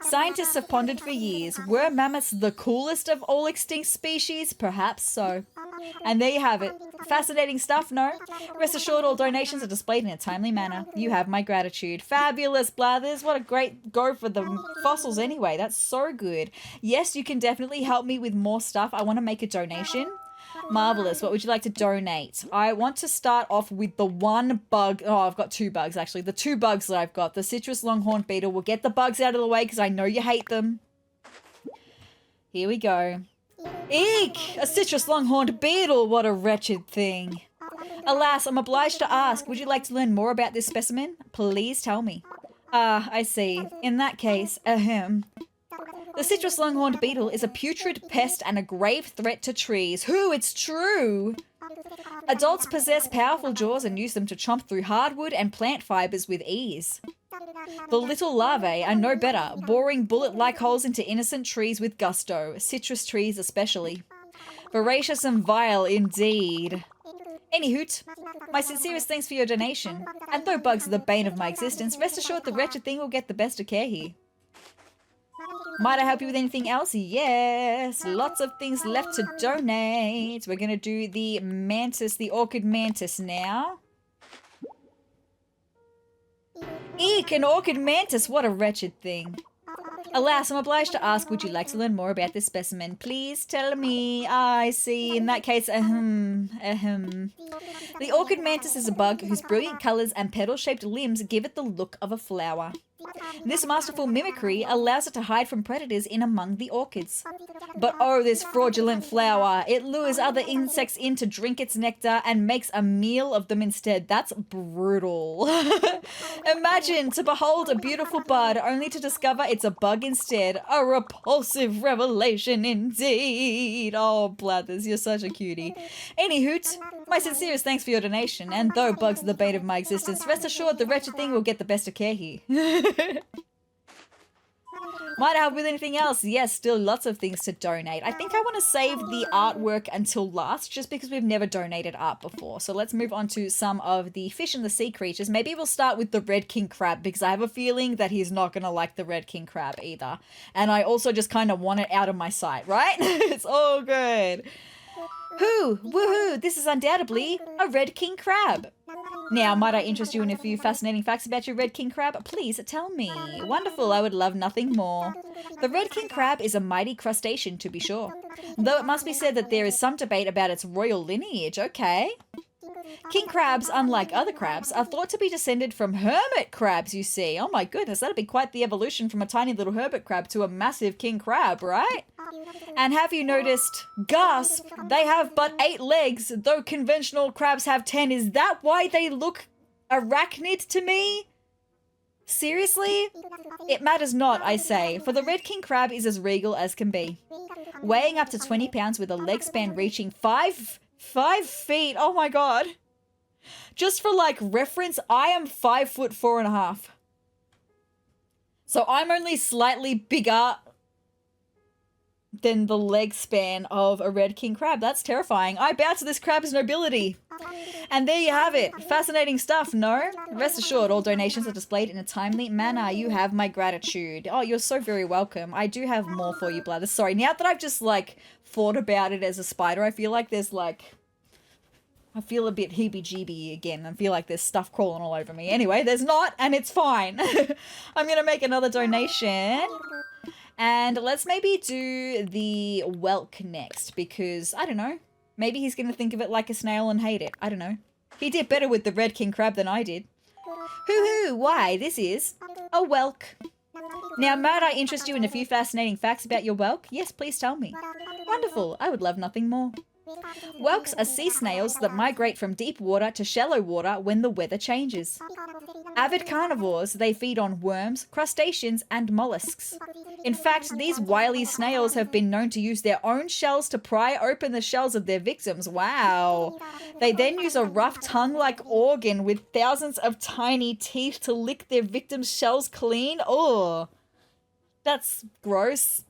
Scientists have pondered for years, were mammoths the coolest of all extinct species? Perhaps so. And there you have it. Fascinating stuff, no? Rest assured, all donations are displayed in a timely manner. You have my gratitude. Fabulous, Blathers. What a great go for the fossils anyway. That's so good. Yes, you can definitely help me with more stuff. I want to make a donation. Marvelous. What would you like to donate? I want to start off with the one bug. Oh, I've got 2 bugs, actually. The 2 bugs that I've got. The citrus longhorn beetle. We'll get the bugs out of the way because I know you hate them. Here we go. Eek! A citrus longhorned beetle! What a wretched thing. Alas, I'm obliged to ask, would you like to learn more about this specimen? Please tell me. I see. In that case, ahem. The citrus longhorned beetle is a putrid pest and a grave threat to trees. Who? It's true! Adults possess powerful jaws and use them to chomp through hardwood and plant fibers with ease. The little larvae are no better, boring bullet-like holes into innocent trees with gusto, citrus trees especially. Voracious and vile indeed. Any hoot, my sincerest thanks for your donation. And though bugs are the bane of my existence, rest assured the wretched thing will get the best of care here. Might I help you with anything else? Yes, lots of things left to donate. We're going to do the mantis, the orchid mantis now. Eek, an orchid mantis, what a wretched thing. Alas, I'm obliged to ask, would you like to learn more about this specimen? Please tell me. I see. In that case, ahem. The orchid mantis is a bug whose brilliant colours and petal-shaped limbs give it the look of a flower. This masterful mimicry allows it to hide from predators in among the orchids. But oh, this fraudulent flower. It lures other insects in to drink its nectar and makes a meal of them instead. That's brutal. Imagine to behold a beautiful bud only to discover it's a bug instead. A repulsive revelation indeed. Oh, Blathers, you're such a cutie. Any hoot, my sincerest thanks for your donation, and though bugs are the bane of my existence, rest assured the wretched thing will get the best of care here. Might I help with anything else? Yes, still lots of things to donate. I think I want to save the artwork until last, just because we've never donated art before. So let's move on to some of the fish and the sea creatures. Maybe we'll start with the red king crab, because I have a feeling that he's not going to like the red king crab either. And I also just kind of want it out of my sight, right? It's all good. Woohoo! This is undoubtedly a red king crab. Now, might I interest you in a few fascinating facts about your red king crab? Please tell me. Wonderful, I would love nothing more. The red king crab is a mighty crustacean, to be sure. Though it must be said that there is some debate about its royal lineage, okay. King crabs, unlike other crabs, are thought to be descended from hermit crabs, you see. Oh my goodness, that'd be quite the evolution from a tiny little hermit crab to a massive king crab, right? And have you noticed, gasp, they have but 8 legs, though conventional crabs have 10. Is that why they look arachnid to me? Seriously? It matters not, I say, for the red king crab is as regal as can be. Weighing up to 20 pounds with a leg span reaching 5 feet. Oh my god. Just for like reference, I am 5'4.5". So I'm only slightly bigger than the leg span of a red king crab. That's terrifying. I bow to this crab's nobility. And there you have it. Fascinating stuff, no? Rest assured, all donations are displayed in a timely manner. You have my gratitude. Oh, you're so very welcome. I do have more for you, Blathers. Sorry, now that I've just like thought about it as a spider, I feel like there's like, I feel a bit heebie-jeebie again. I feel like there's stuff crawling all over me. Anyway, there's not, and it's fine. I'm going to make another donation. And let's maybe do the whelk next, because, I don't know, maybe he's going to think of it like a snail and hate it. I don't know. He did better with the red king crab than I did. Hoo-hoo, why, this is a whelk. Now, might I interest you in a few fascinating facts about your whelk? Yes, please tell me. Wonderful, I would love nothing more. Whelks are sea snails that migrate from deep water to shallow water when the weather changes. Avid carnivores, they feed on worms, crustaceans, and mollusks. In fact, these wily snails have been known to use their own shells to pry open the shells of their victims. Wow. They then use a rough tongue-like organ with thousands of tiny teeth to lick their victims' shells clean. Oh, that's gross.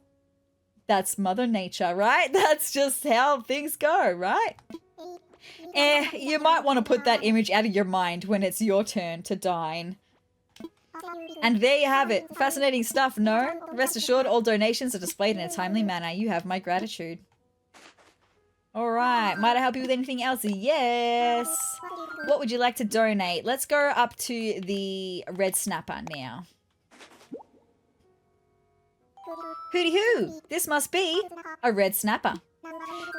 That's Mother Nature, right? That's just how things go, right? You might want to put that image out of your mind when it's your turn to dine. And there you have it. Fascinating stuff, no? Rest assured, all donations are displayed in a timely manner. You have my gratitude. Alright, might I help you with anything else? Yes! What would you like to donate? Let's go up to the red snapper now. Hooty hoo! This must be a red snapper.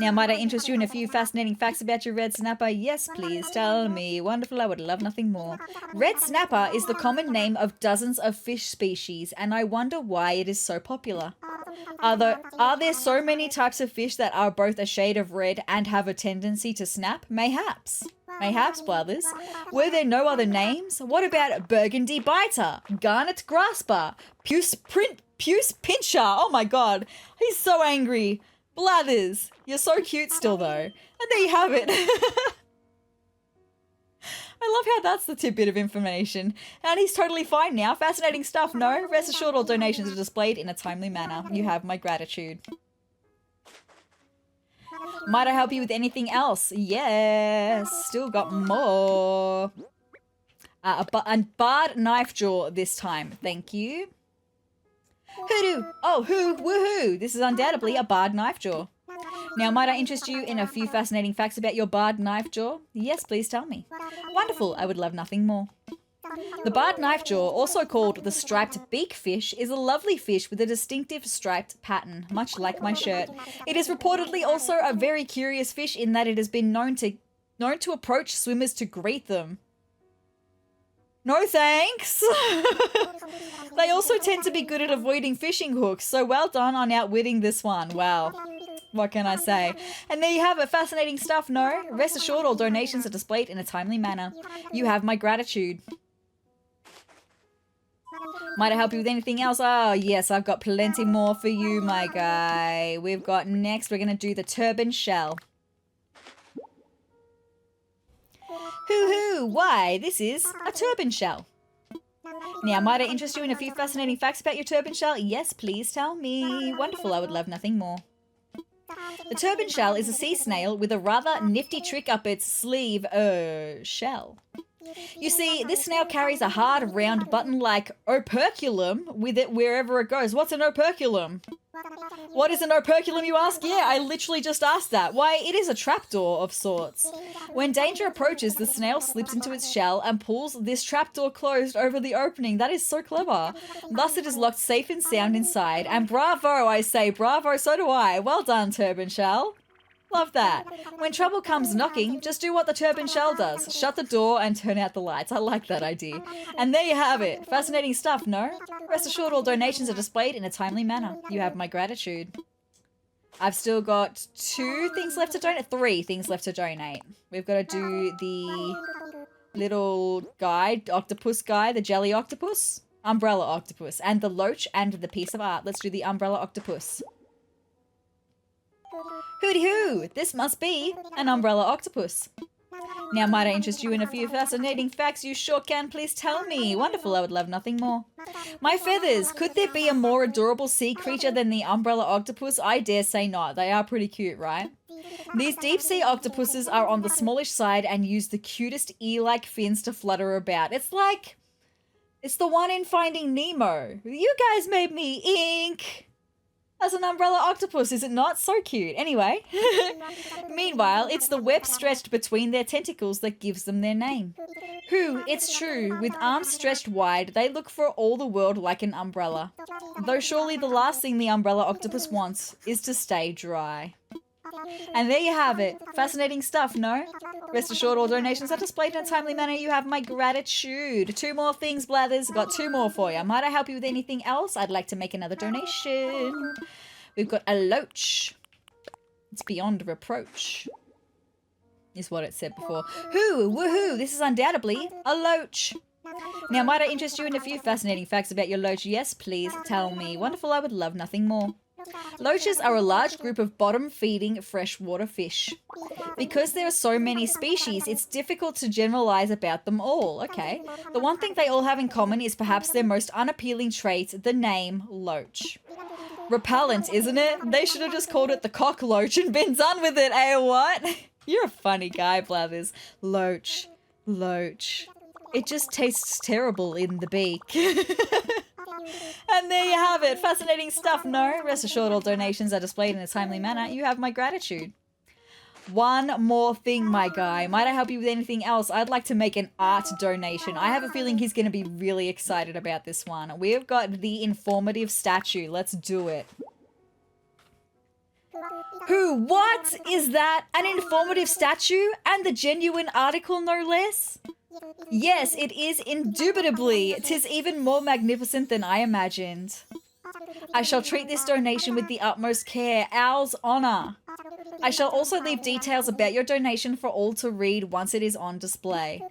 Now, might I interest you in a few fascinating facts about your red snapper? Yes, please, tell me. Wonderful, I would love nothing more. Red snapper is the common name of dozens of fish species, and I wonder why it is so popular. Are there so many types of fish that are both a shade of red and have a tendency to snap? Mayhaps. Mayhaps, Blathers. Were there no other names? What about burgundy biter, garnet grasper, puce pincher? Oh my god, he's so angry. Blathers, you're so cute still though. And there you have it. I love how that's the tidbit of information. And he's totally fine now. Fascinating stuff, no? Rest assured all donations are displayed in a timely manner. You have my gratitude. Might I help you with anything else? Yes, still got more. A barred knife jaw this time, thank you. Hoodoo! Oh, woohoo! This is undoubtedly a barred knife jaw. Now, might I interest you in a few fascinating facts about your barred knife jaw? Yes, please tell me. Wonderful, I would love nothing more. The barred knife jaw, also called the striped beak fish, is a lovely fish with a distinctive striped pattern, much like my shirt. It is reportedly also a very curious fish in that it has been known to approach swimmers to greet them. No thanks! They also tend to be good at avoiding fishing hooks, so well done on outwitting this one. Wow. What can I say? And there you have it. Fascinating stuff, no? Rest assured all donations are displayed in a timely manner. You have my gratitude. Might I help you with anything else? Oh, yes, I've got plenty more for you, my guy. We've got next, we're going to do the turban shell. Hoo-hoo, why, this is a turban shell. Now, might I interest you in a few fascinating facts about your turban shell? Yes, please tell me. Wonderful, I would love nothing more. The turban shell is a sea snail with a rather nifty trick up its sleeve, shell. You see, this snail carries a hard, round, button-like operculum with it wherever it goes. What's an operculum? What is an operculum, you ask? Yeah, I literally just asked that. Why, it is a trapdoor of sorts. When danger approaches, the snail slips into its shell and pulls this trapdoor closed over the opening. That is so clever. Thus, it is locked safe and sound inside. And bravo, I say, bravo, so do I. Well done, turban shell. Love that. When trouble comes knocking, just do what the turban shell does. Shut the door and turn out the lights. I like that idea. And there you have it. Fascinating stuff, no? Rest assured all donations are displayed in a timely manner. You have my gratitude. I've still got 2 things left to donate. 3 things left to donate. We've got to do the little guy, octopus guy, the jelly octopus, umbrella octopus, and the loach and the piece of art. Let's do the umbrella octopus. Hooty hoo! This must be an umbrella octopus. Now, might I interest you in a few fascinating facts? You sure can. Please tell me. Wonderful, I would love nothing more. My feathers. Could there be a more adorable sea creature than the umbrella octopus? I dare say not. They are pretty cute, right? These deep sea octopuses are on the smallish side and use the cutest ear-like fins to flutter about. It's the one in Finding Nemo. You guys made me ink as an umbrella octopus, is it not? So cute. Anyway. Meanwhile, it's the web stretched between their tentacles that gives them their name. Who, it's true, with arms stretched wide, they look for all the world like an umbrella. Though surely the last thing the umbrella octopus wants is to stay dry. And there you have it. Fascinating stuff, no? Rest assured all donations are displayed in a timely manner. You have my gratitude. 2 more things, Blathers. Got 2 more for you. Might I help you with anything else? I'd like to make another donation. We've got a loach. It's beyond reproach, is what it said before. Woohoo! This is undoubtedly a loach. Now, might I interest you in a few fascinating facts about your loach? Yes, please tell me. Wonderful, I would love nothing more. Loaches are a large group of bottom-feeding freshwater fish. Because there are so many species, it's difficult to generalize about them all. Okay. The one thing they all have in common is perhaps their most unappealing trait, the name loach. Repellent, isn't it? They should have just called it the cockloach and been done with it, eh, what? You're a funny guy, Blathers. Loach. Loach. It just tastes terrible in the beak. And there you have it. Fascinating stuff, no? Rest assured all donations are displayed in a timely manner. You have my gratitude. One more thing, my guy. Might I help you with anything else? I'd like to make an art donation. I have a feeling he's going to be really excited about this one. We've got the informative statue. Let's do it. Who? What? Is that an informative statue? And the genuine article, no less? Yes, it is indubitably. 'Tis even more magnificent than I imagined. I shall treat this donation with the utmost care. Owl's honor. I shall also leave details about your donation for all to read once it is on display.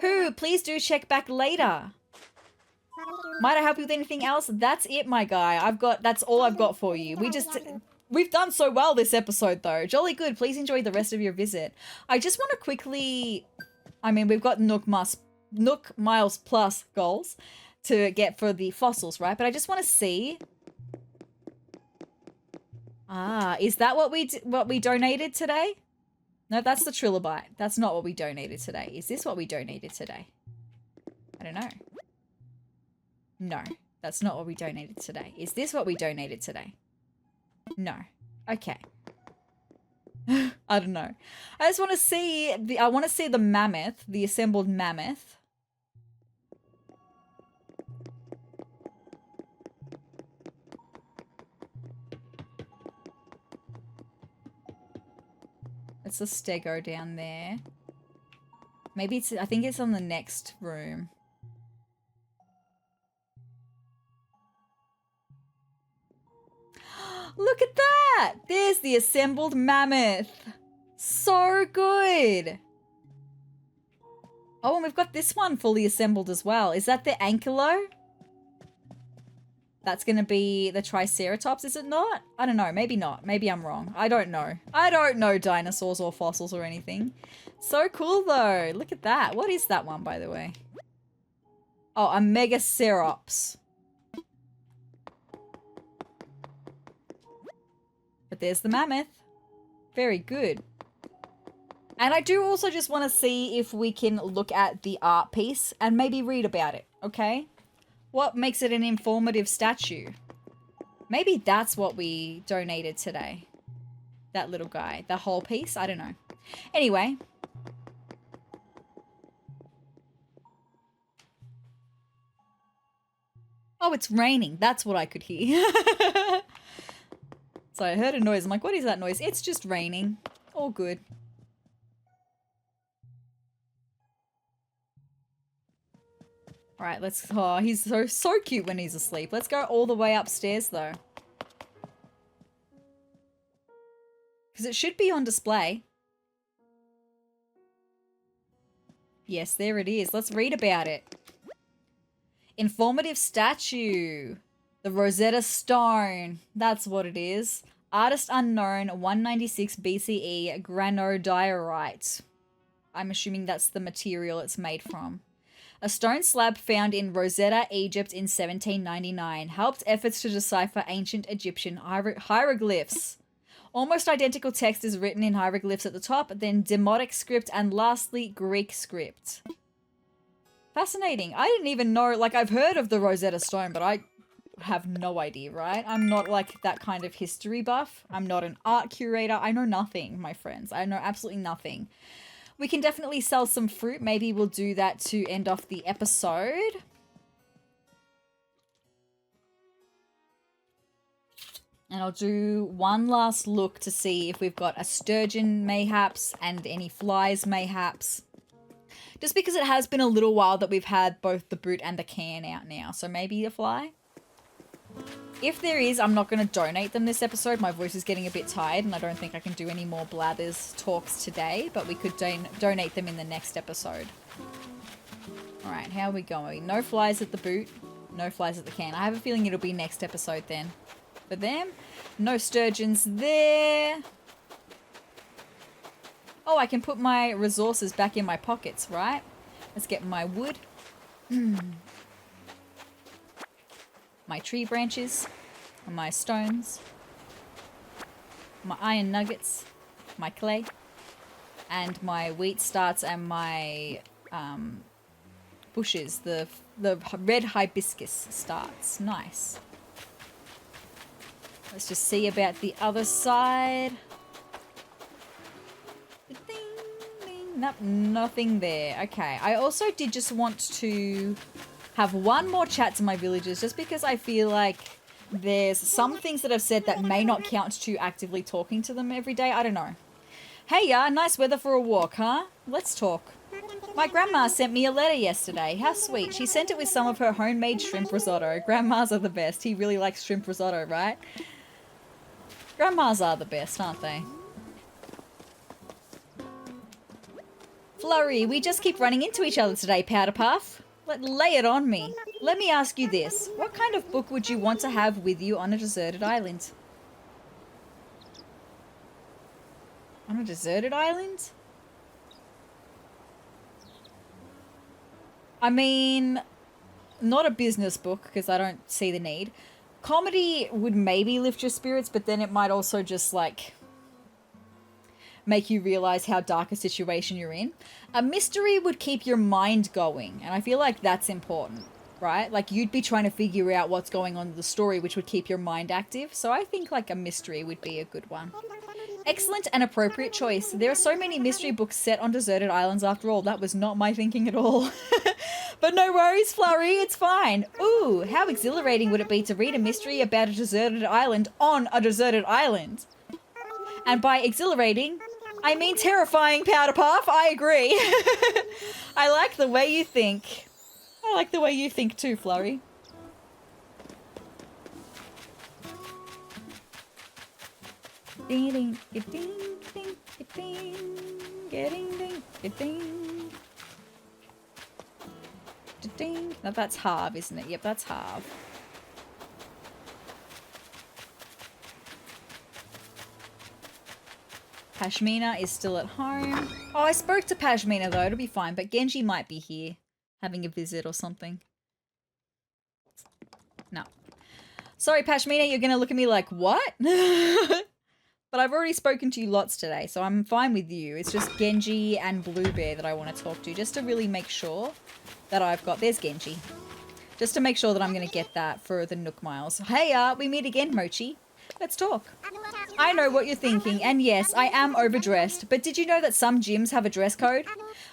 Who? Please do check back later. Might I help you with anything else? That's it, my guy. That's all I've got for you. We've done so well this episode, though. Jolly good. Please enjoy the rest of your visit. I just want to quickly... I mean, we've got Nook Miles Plus goals to get for the fossils, right? But I just want to see... Ah, is that what we donated today? No, that's the trilobite. That's not what we donated today. Is this what we donated today? I don't know. No, that's not what we donated today. Is this what we donated today? No. Okay. I don't know. I just want to see I want to see the mammoth, the assembled mammoth. It's a stego down there. Maybe I think it's on the next room. Look at that! There's the assembled mammoth. So good. Oh, and we've got this one fully assembled as well. Is that the ankylo? That's going to be the triceratops, is it not? I don't know. Maybe not. Maybe I'm wrong. I don't know. I don't know dinosaurs or fossils or anything. So cool, though. Look at that. What is that one, by the way? Oh, a megacerops. But there's the mammoth. Very good. And I do also just want to see if we can look at the art piece and maybe read about it, okay? What makes it an informative statue? Maybe that's what we donated today. That little guy. The whole piece? I don't know. Anyway. Oh, it's raining. That's what I could hear. So I heard a noise. I'm like, what is that noise? It's just raining. All good. All right, let's... Oh, he's so cute when he's asleep. Let's go all the way upstairs, though. Because it should be on display. Yes, there it is. Let's read about it. Informative statue. The Rosetta Stone. That's what it is. Artist unknown, 196 BCE, granodiorite. I'm assuming that's the material it's made from. A stone slab found in Rosetta, Egypt in 1799 helped efforts to decipher ancient Egyptian hieroglyphs. Almost identical text is written in hieroglyphs at the top, then Demotic script, and lastly, Greek script. Fascinating. I didn't even know, like, I've heard of the Rosetta Stone, but I have no idea, right? I'm not like that kind of history buff. I'm not an art curator. I know nothing, my friends. I know absolutely nothing. We can definitely sell some fruit. Maybe we'll do that to end off the episode. And I'll do one last look to see if we've got a sturgeon mayhaps and any flies mayhaps. Just because it has been a little while that we've had both the boot and the can out now. So maybe a fly. If there is, I'm not going to donate them this episode. My voice is getting a bit tired and I don't think I can do any more Blathers talks today. But we could donate them in the next episode. Alright, how are we going? No flies at the boot. No flies at the can. I have a feeling it'll be next episode then. For them. No sturgeons there. Oh, I can put my resources back in my pockets, right? Let's get my wood. My tree branches. My stones. My iron nuggets. My clay. And my wheat starts and my bushes. The red hibiscus starts. Nice. Let's just see about the other side. Nope, nothing there. Okay. I also did just want to have one more chat to my villagers just because I feel like there's some things that I've said that may not count to actively talking to them every day. I don't know. Hey, nice weather for a walk, huh? Let's talk. My grandma sent me a letter yesterday. How sweet. She sent it with some of her homemade shrimp risotto. Grandmas are the best. He really likes shrimp risotto, right? Grandmas are the best, aren't they? Flurry, we just keep running into each other today, Powderpuff. Lay it on me. Let me ask you this. What kind of book would you want to have with you on a deserted island? On a deserted island? I mean, not a business book, because I don't see the need. Comedy would maybe lift your spirits, but then it might also just, like, make you realize how dark a situation you're in. A mystery would keep your mind going, and I feel like that's important, right? Like, you'd be trying to figure out what's going on in the story, which would keep your mind active. So I think, like, a mystery would be a good one. Excellent and appropriate choice. There are so many mystery books set on deserted islands after all. That was not my thinking at all. But no worries, Flurry, it's fine. Ooh, how exhilarating would it be to read a mystery about a deserted island on a deserted island? And by exhilarating, I mean terrifying, Powderpuff. I agree. I like the way you think. I like the way you think too, Flurry. Ding ding ding ding ding ding ding ding. Now that's Harv, isn't it? Yep, that's Harv. Pashmina is still at home. Oh, I spoke to Pashmina though, it'll be fine, but Genji might be here having a visit or something. No. Sorry, Pashmina, you're gonna look at me like, what? But I've already spoken to you lots today, so I'm fine with you. It's just Genji and Bluebear that I want to talk to, just to really make sure that I've got... There's Genji. Just to make sure that I'm going to get that for the Nook Miles. Hey, we meet again, Mochi. Let's talk. I know what you're thinking, and yes, I am overdressed, but did you know that some gyms have a dress code?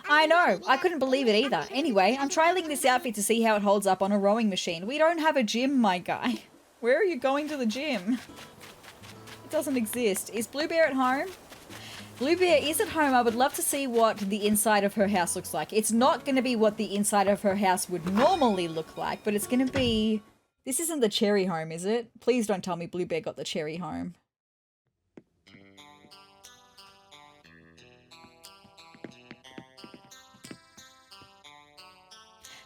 I know, I couldn't believe it either. Anyway, I'm trialing this outfit to see how it holds up on a rowing machine. We don't have a gym, my guy. Where are you going to the gym? Doesn't exist. Is Bluebear at home? Bluebear is at home. I would love to see what the inside of her house looks like. It's not going to be what the inside of her house would normally look like, but it's going to be... This isn't the cherry home, is it? Please don't tell me Bluebear got the cherry home.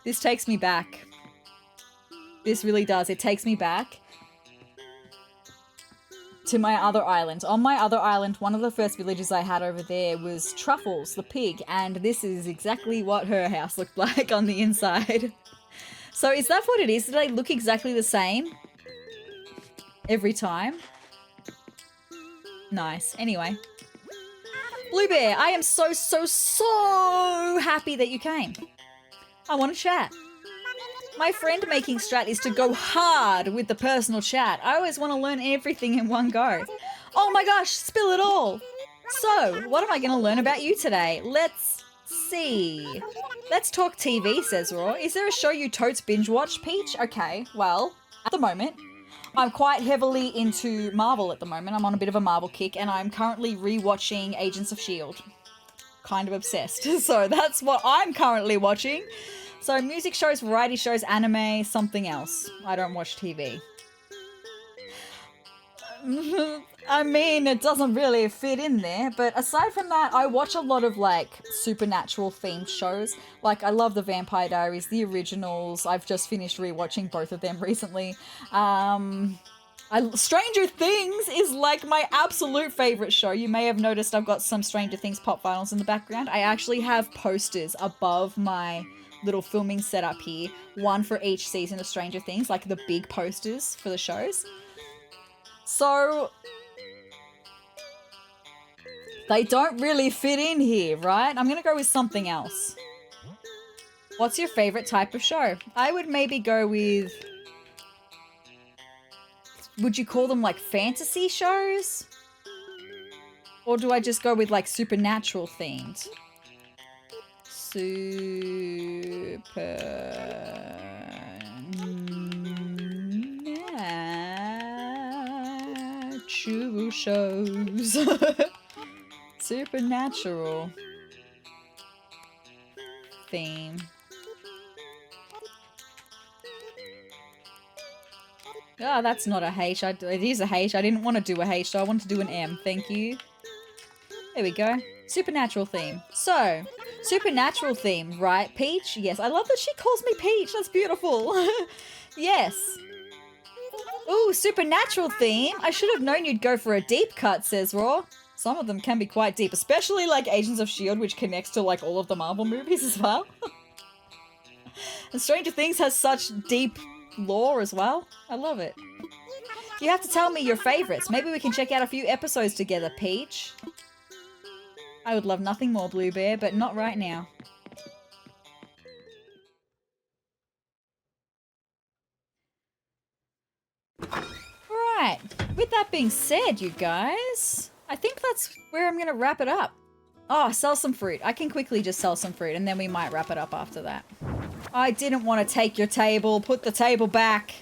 This takes me back. This really does. It takes me back to my other island. On my other island, one of the first villages I had over there was Truffles, the pig, and this is exactly what her house looked like on the inside. So is that what it is? Do they look exactly the same every time? Nice. Anyway. Bluebear, I am so happy that you came. I want to chat. My friend making strat is to go hard with the personal chat. I always want to learn everything in one go. Oh my gosh, spill it all. So, what am I going to learn about you today? Let's see. Let's talk TV, sezrawrr. Is there a show you totes binge watch, Peach? Okay, well, at the moment, I'm quite heavily into Marvel at the moment. I'm on a bit of a Marvel kick, and I'm currently rewatching Agents of S.H.I.E.L.D. Kind of obsessed. So that's what I'm currently watching. So music shows, variety shows, anime, something else. I don't watch TV. I mean, it doesn't really fit in there, but aside from that, I watch a lot of, like, supernatural themed shows. Like, I love the Vampire Diaries, the originals. I've just finished rewatching both of them recently. Stranger Things is, like, my absolute favorite show. You may have noticed I've got some Stranger Things pop vinyls in the background. I actually have posters above my little filming setup here, one for each season of Stranger Things, like the big posters for the shows. So they don't really fit in here, right? I'm gonna go with something else. What's your favorite type of show? I would maybe go with... Would you call them like fantasy shows? Or do I just go with like supernatural themed? Supernatural shows. Supernatural theme. Oh, that's not a H. It is a H. I didn't want to do a H, so I wanted to do an M. Thank you. There we go. Supernatural theme. So, supernatural theme, right? Peach? Yes. I love that she calls me Peach. That's beautiful. Yes. Ooh, supernatural theme. I should have known you'd go for a deep cut, sezrawrr. Some of them can be quite deep, especially like Agents of S.H.I.E.L.D., which connects to like all of the Marvel movies as well. And Stranger Things has such deep lore as well. I love it. You have to tell me your favorites. Maybe we can check out a few episodes together, Peach. I would love nothing more, Bluebear, but not right now. Alright, with that being said, you guys, I think that's where I'm going to wrap it up. Oh, sell some fruit. I can quickly just sell some fruit, and then we might wrap it up after that. I didn't want to take your table. Put the table back.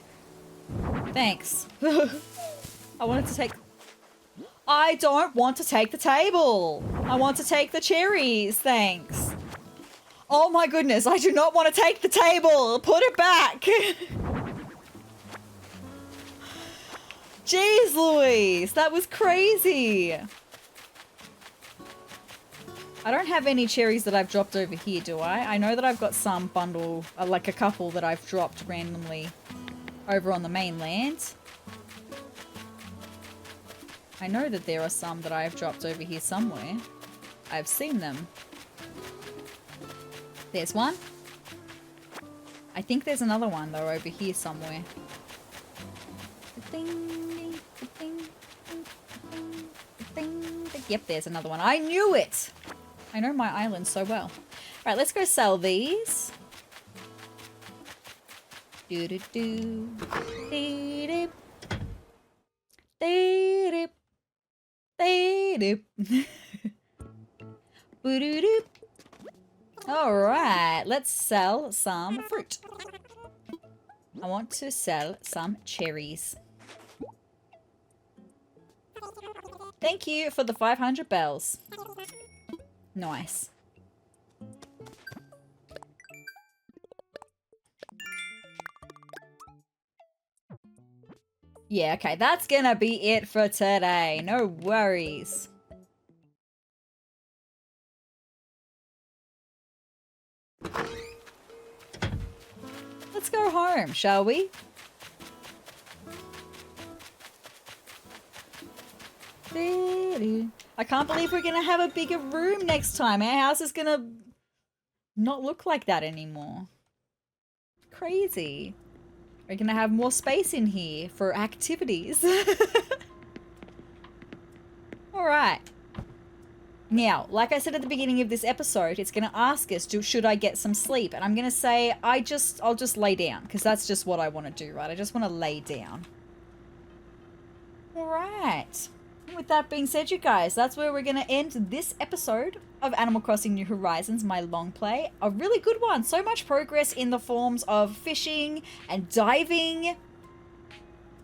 Thanks. I wanted to take... I don't want to take the table. I want to take the cherries. Thanks. Oh my goodness, I do not want to take the table. Put it back. Jeez Louise, that was crazy. I don't have any cherries that I've dropped over here, do I? I know that I've got some bundle, like a couple that I've dropped randomly over on the mainland. I know that there are some that I've dropped over here somewhere. I've seen them. There's one. I think there's another one though over here somewhere. Yep, there's another one. I knew it! I know my island so well. Alright, let's go sell these. Do-do-do. Dee-dip. Dee-dip. Dee-dip. Boo-doo-doo. Alright, let's sell some fruit. I want to sell some cherries. Thank you for the 500 bells. Nice. Yeah, okay, that's gonna be it for today. No worries. Let's go home, shall we? I can't believe we're gonna have a bigger room next time. Our house is gonna not look like that anymore. Crazy. We're gonna have more space in here for activities. Alright. Now, like I said at the beginning of this episode, it's gonna ask us, should I get some sleep? And I'm gonna say, I'll just lay down, because that's just what I want to do, right? I just want to lay down. Alright. With that being said, you guys, that's where we're going to end this episode of Animal Crossing New Horizons, my long play. A really good one. So much progress in the forms of fishing and diving.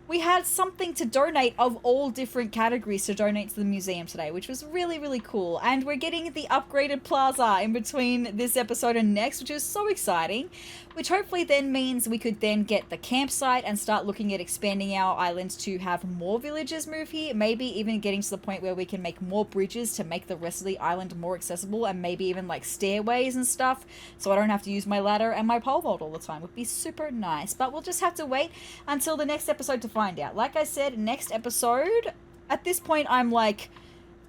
we had something to donate of all different categories to donate to the museum today, which was really, really cool. And we're getting the upgraded plaza in between this episode and next, which is so exciting, which hopefully then means we could then get the campsite and start looking at expanding our islands to have more villagers move here, maybe even getting to the point where we can make more bridges to make the rest of the island more accessible, and maybe even like stairways and stuff, so I don't have to use my ladder and my pole vault all the time. Would be super nice. But we'll just have to wait until the next episode to find out. Like I said, next episode, at this point I'm like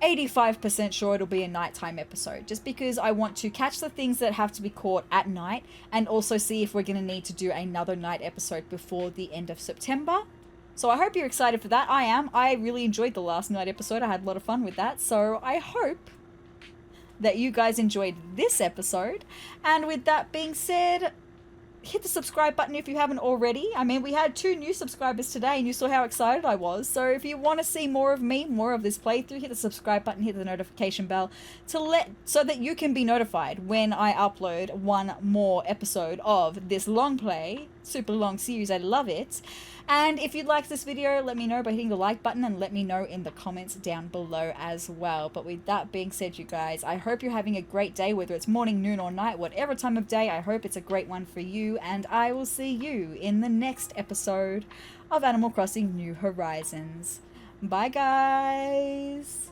85% sure it'll be a nighttime episode, just because I want to catch the things that have to be caught at night, and also see if we're going to need to do another night episode before the end of September. So I hope you're excited for that. I am. I really enjoyed the last night episode. I had a lot of fun with that. So I hope that you guys enjoyed this episode. And with that being said, hit the subscribe button if you haven't already. I mean, we had 2 new subscribers today and you saw how excited I was. So if you want to see more of me, more of this playthrough, hit the subscribe button, hit the notification bell so that you can be notified when I upload one more episode of this long play, super long series. I love it. And if you liked this video, let me know by hitting the like button, and let me know in the comments down below as well. But with that being said, you guys, I hope you're having a great day, whether it's morning, noon, or night, whatever time of day. I hope it's a great one for you, and I will see you in the next episode of Animal Crossing New Horizons. Bye, guys!